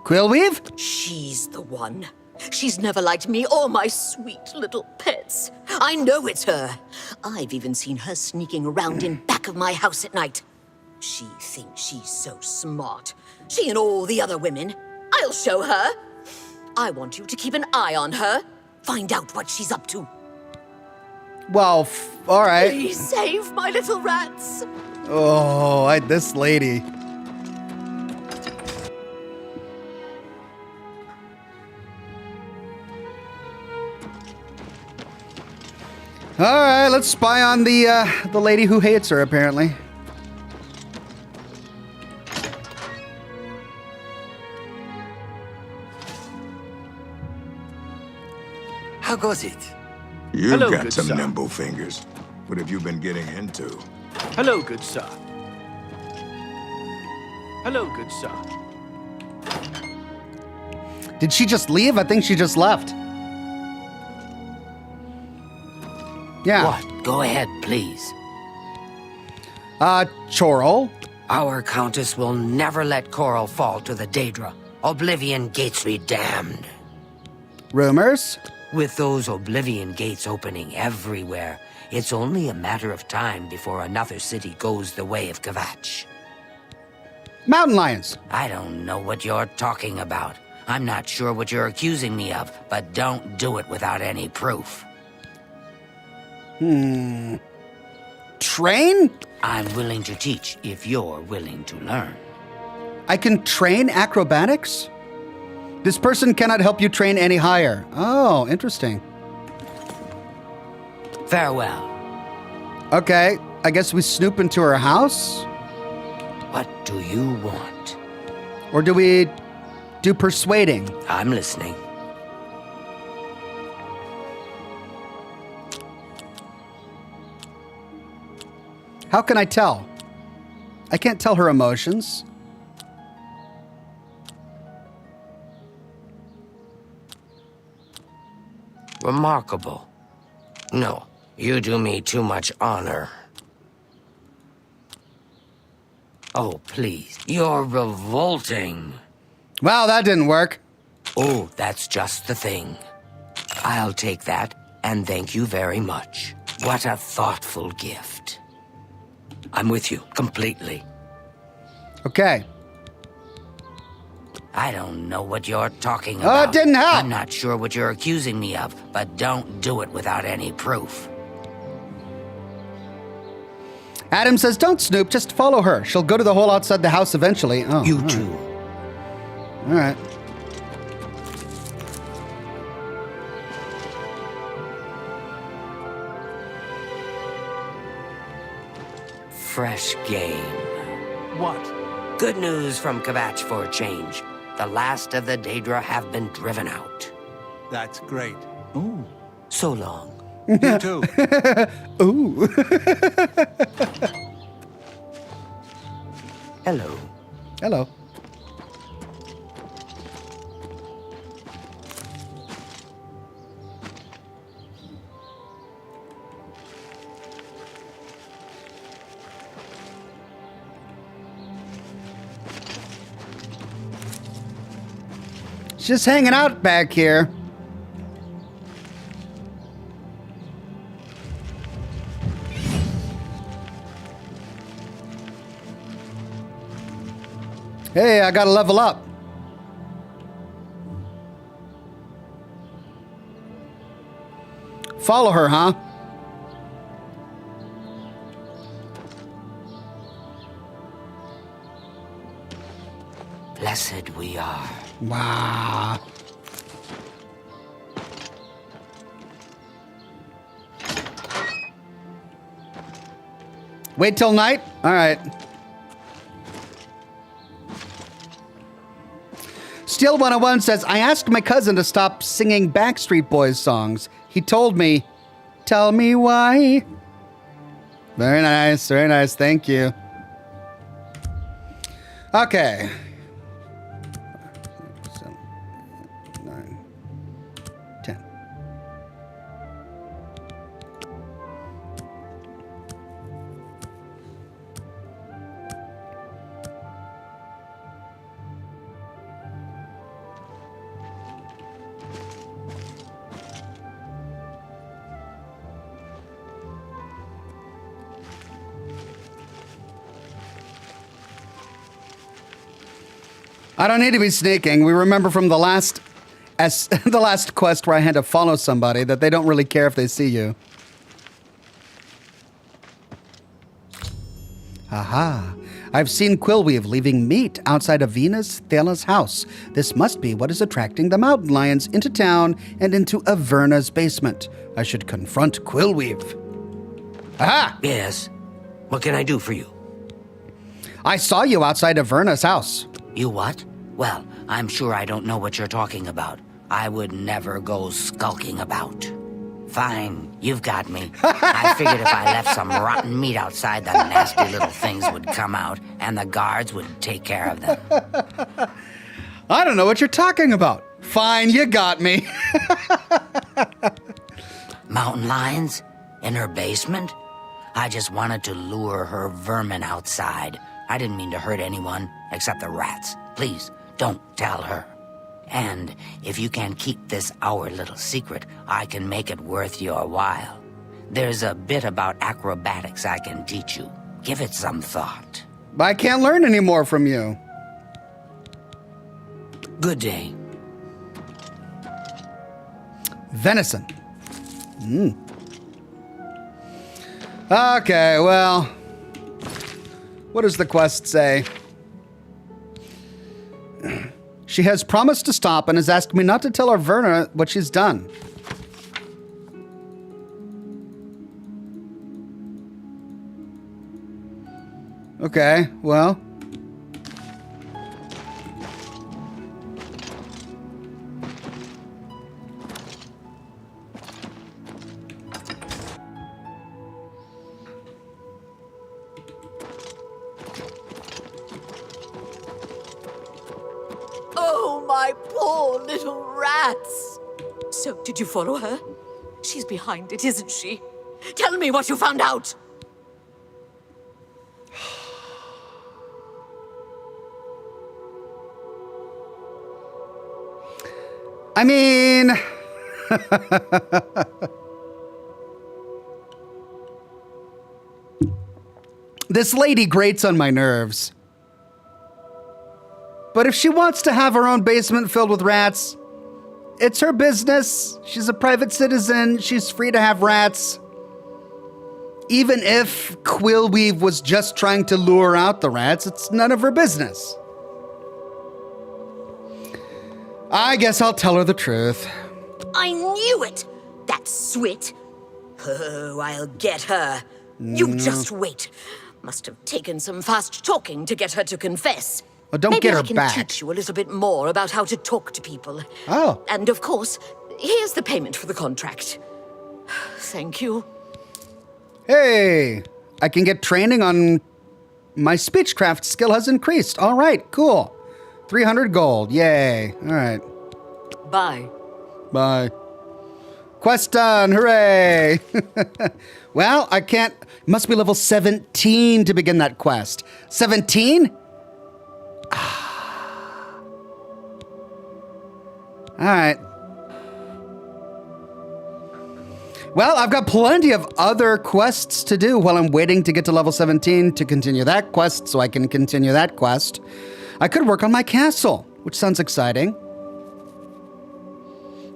S1: Quillweave?
S3: She's the one. She's never liked me or my sweet little pets. I know it's her. I've even seen her sneaking around in back of my house at night. She thinks she's so smart. She and all the other women. I'll show her. I want you to keep an eye on her. Find out what she's up to.
S1: Well, all right.
S3: Please save my little rats.
S1: Oh, this lady. All right, let's spy on the lady who hates her, apparently.
S18: How goes it?
S19: You've
S9: Hello,
S19: got
S9: good
S19: some
S9: sir.
S19: nimble fingers. What have you been getting into?
S9: Hello, good sir. Hello, good sir.
S1: Did she just leave? I think she just left. Yeah.
S18: What? Go ahead, please.
S1: Chorl?
S18: Our Countess will never let Coral fall to the Daedra. Oblivion gates be damned.
S1: Rumors?
S18: With those Oblivion gates opening everywhere, it's only a matter of time before another city goes the way of Kvatch.
S1: Mountain lions.
S18: I don't know what you're talking about. I'm not sure what you're accusing me of, but don't do it without any proof.
S1: Train?
S18: I'm willing to teach if you're willing to learn.
S1: I can train acrobatics? This person cannot help you train any higher. Oh, interesting.
S18: Farewell.
S1: Okay, I guess we snoop into her house?
S18: What do you want?
S1: Or do we do persuading?
S18: I'm listening.
S1: How can I tell? I can't tell her emotions.
S18: Remarkable. No, you do me too much honor. Oh, please. You're revolting.
S1: Wow, that didn't work.
S18: Oh, that's just the thing. I'll take that, and thank you very much. What a thoughtful gift. I'm with you, completely.
S1: Okay.
S18: I don't know what you're talking about.
S1: It didn't help.
S18: I'm not sure what you're accusing me of, but don't do it without any proof.
S1: Adam says, don't snoop, just follow her. She'll go to the hole outside the house eventually. Oh,
S18: You
S1: all right.
S18: too.
S1: All right.
S18: Fresh game.
S8: what?
S18: Good news from Kvatch for a change. The last of the Daedra have been driven out.
S10: That's great.
S18: Ooh. So long.
S10: You too.
S1: Ooh.
S18: Hello.
S1: Hello. Just hanging out back here. Hey, I gotta level up. Follow her, huh?
S18: Blessed we are.
S1: Wow. Wait till night? All right. Steel 101 says, I asked my cousin to stop singing Backstreet Boys songs. He told me, tell me why. Very nice, very nice. Thank you. Okay. 7, 8, 9, 10. I don't need to be sneaking. We remember from the last quest where I had to follow somebody that they don't really care if they see you. Aha. I've seen Quillweave leaving meat outside of Venus Thela's house. This must be what is attracting the mountain lions into town and into Averna's basement. I should confront Quillweave. Aha!
S18: Yes. What can I do for you?
S1: I saw you outside Averna's house.
S18: You what? Well, I'm sure I don't know what you're talking about. I would never go skulking about. Fine, you've got me. I figured if I left some rotten meat outside, the nasty little things would come out, and the guards would take care of them.
S1: I don't know what you're talking about. Fine, you got me.
S18: Mountain lions? In her basement? I just wanted to lure her vermin outside. I didn't mean to hurt anyone, except the rats. Please, don't tell her. And if you can keep this our little secret, I can make it worth your while. There's a bit about acrobatics I can teach you. Give it some thought.
S1: I can't learn any more from you.
S18: Good day.
S1: Venison. Okay, well, what does the quest say? She has promised to stop and has asked me not to tell Averna what she's done. Okay, well.
S3: Oh, my poor little rats. So, did you follow her? She's behind it, isn't she? Tell me what you found out.
S1: I mean... This lady grates on my nerves. But if she wants to have her own basement filled with rats, it's her business. She's a private citizen. She's free to have rats. Even if Quillweave was just trying to lure out the rats, it's none of her business. I guess I'll tell her the truth.
S3: I knew it! That Swit. Oh, I'll get her. You just wait. Must have taken some fast talking to get her to confess.
S1: Oh, don't
S3: Maybe
S1: get her
S3: I can
S1: back.
S3: teach you a little bit more about how to talk to people.
S1: Oh.
S3: And of course, here's the payment for the contract. Thank you.
S1: Hey, I can get training on my speechcraft skill has increased. All right, cool. 300 gold. Yay. All right.
S3: Bye.
S1: Bye. Quest done. Hooray. Well, I can't. Must be level 17 to begin that quest. 17? All right. Well, I've got plenty of other quests to do while I'm waiting to get to level 17 to continue that quest so I can continue that quest. I could work on my castle, which sounds exciting.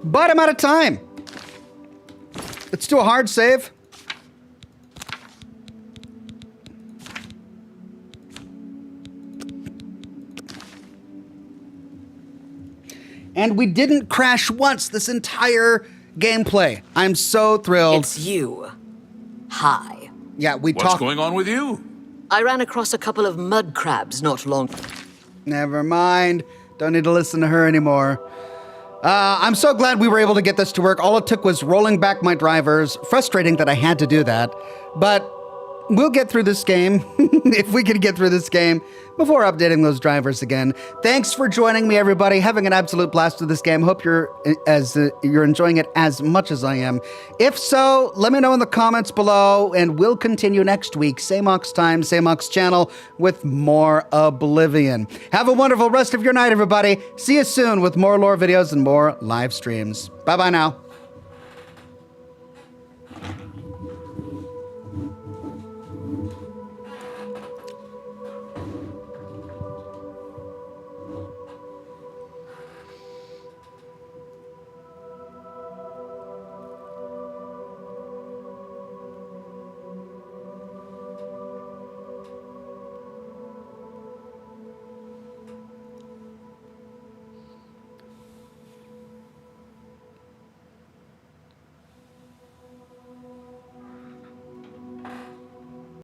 S1: But I'm out of time. Let's do a hard save. And we didn't crash once this entire gameplay. I'm so thrilled.
S3: It's you. Hi.
S1: Yeah, we talked.
S2: What's going on with you?
S3: I ran across a couple of mud crabs not long.
S1: Never mind. Don't need to listen to her anymore. I'm so glad we were able to get this to work. All it took was rolling back my drivers. Frustrating that I had to do that, but we'll get through this game, if we can get through this game, before updating those drivers again. Thanks for joining me, everybody. Having an absolute blast with this game. Hope you're enjoying it as much as I am. If so, let me know in the comments below, and we'll continue next week. Same Ox time, same Ox channel, with more Oblivion. Have a wonderful rest of your night, everybody. See you soon with more lore videos and more live streams. Bye-bye now.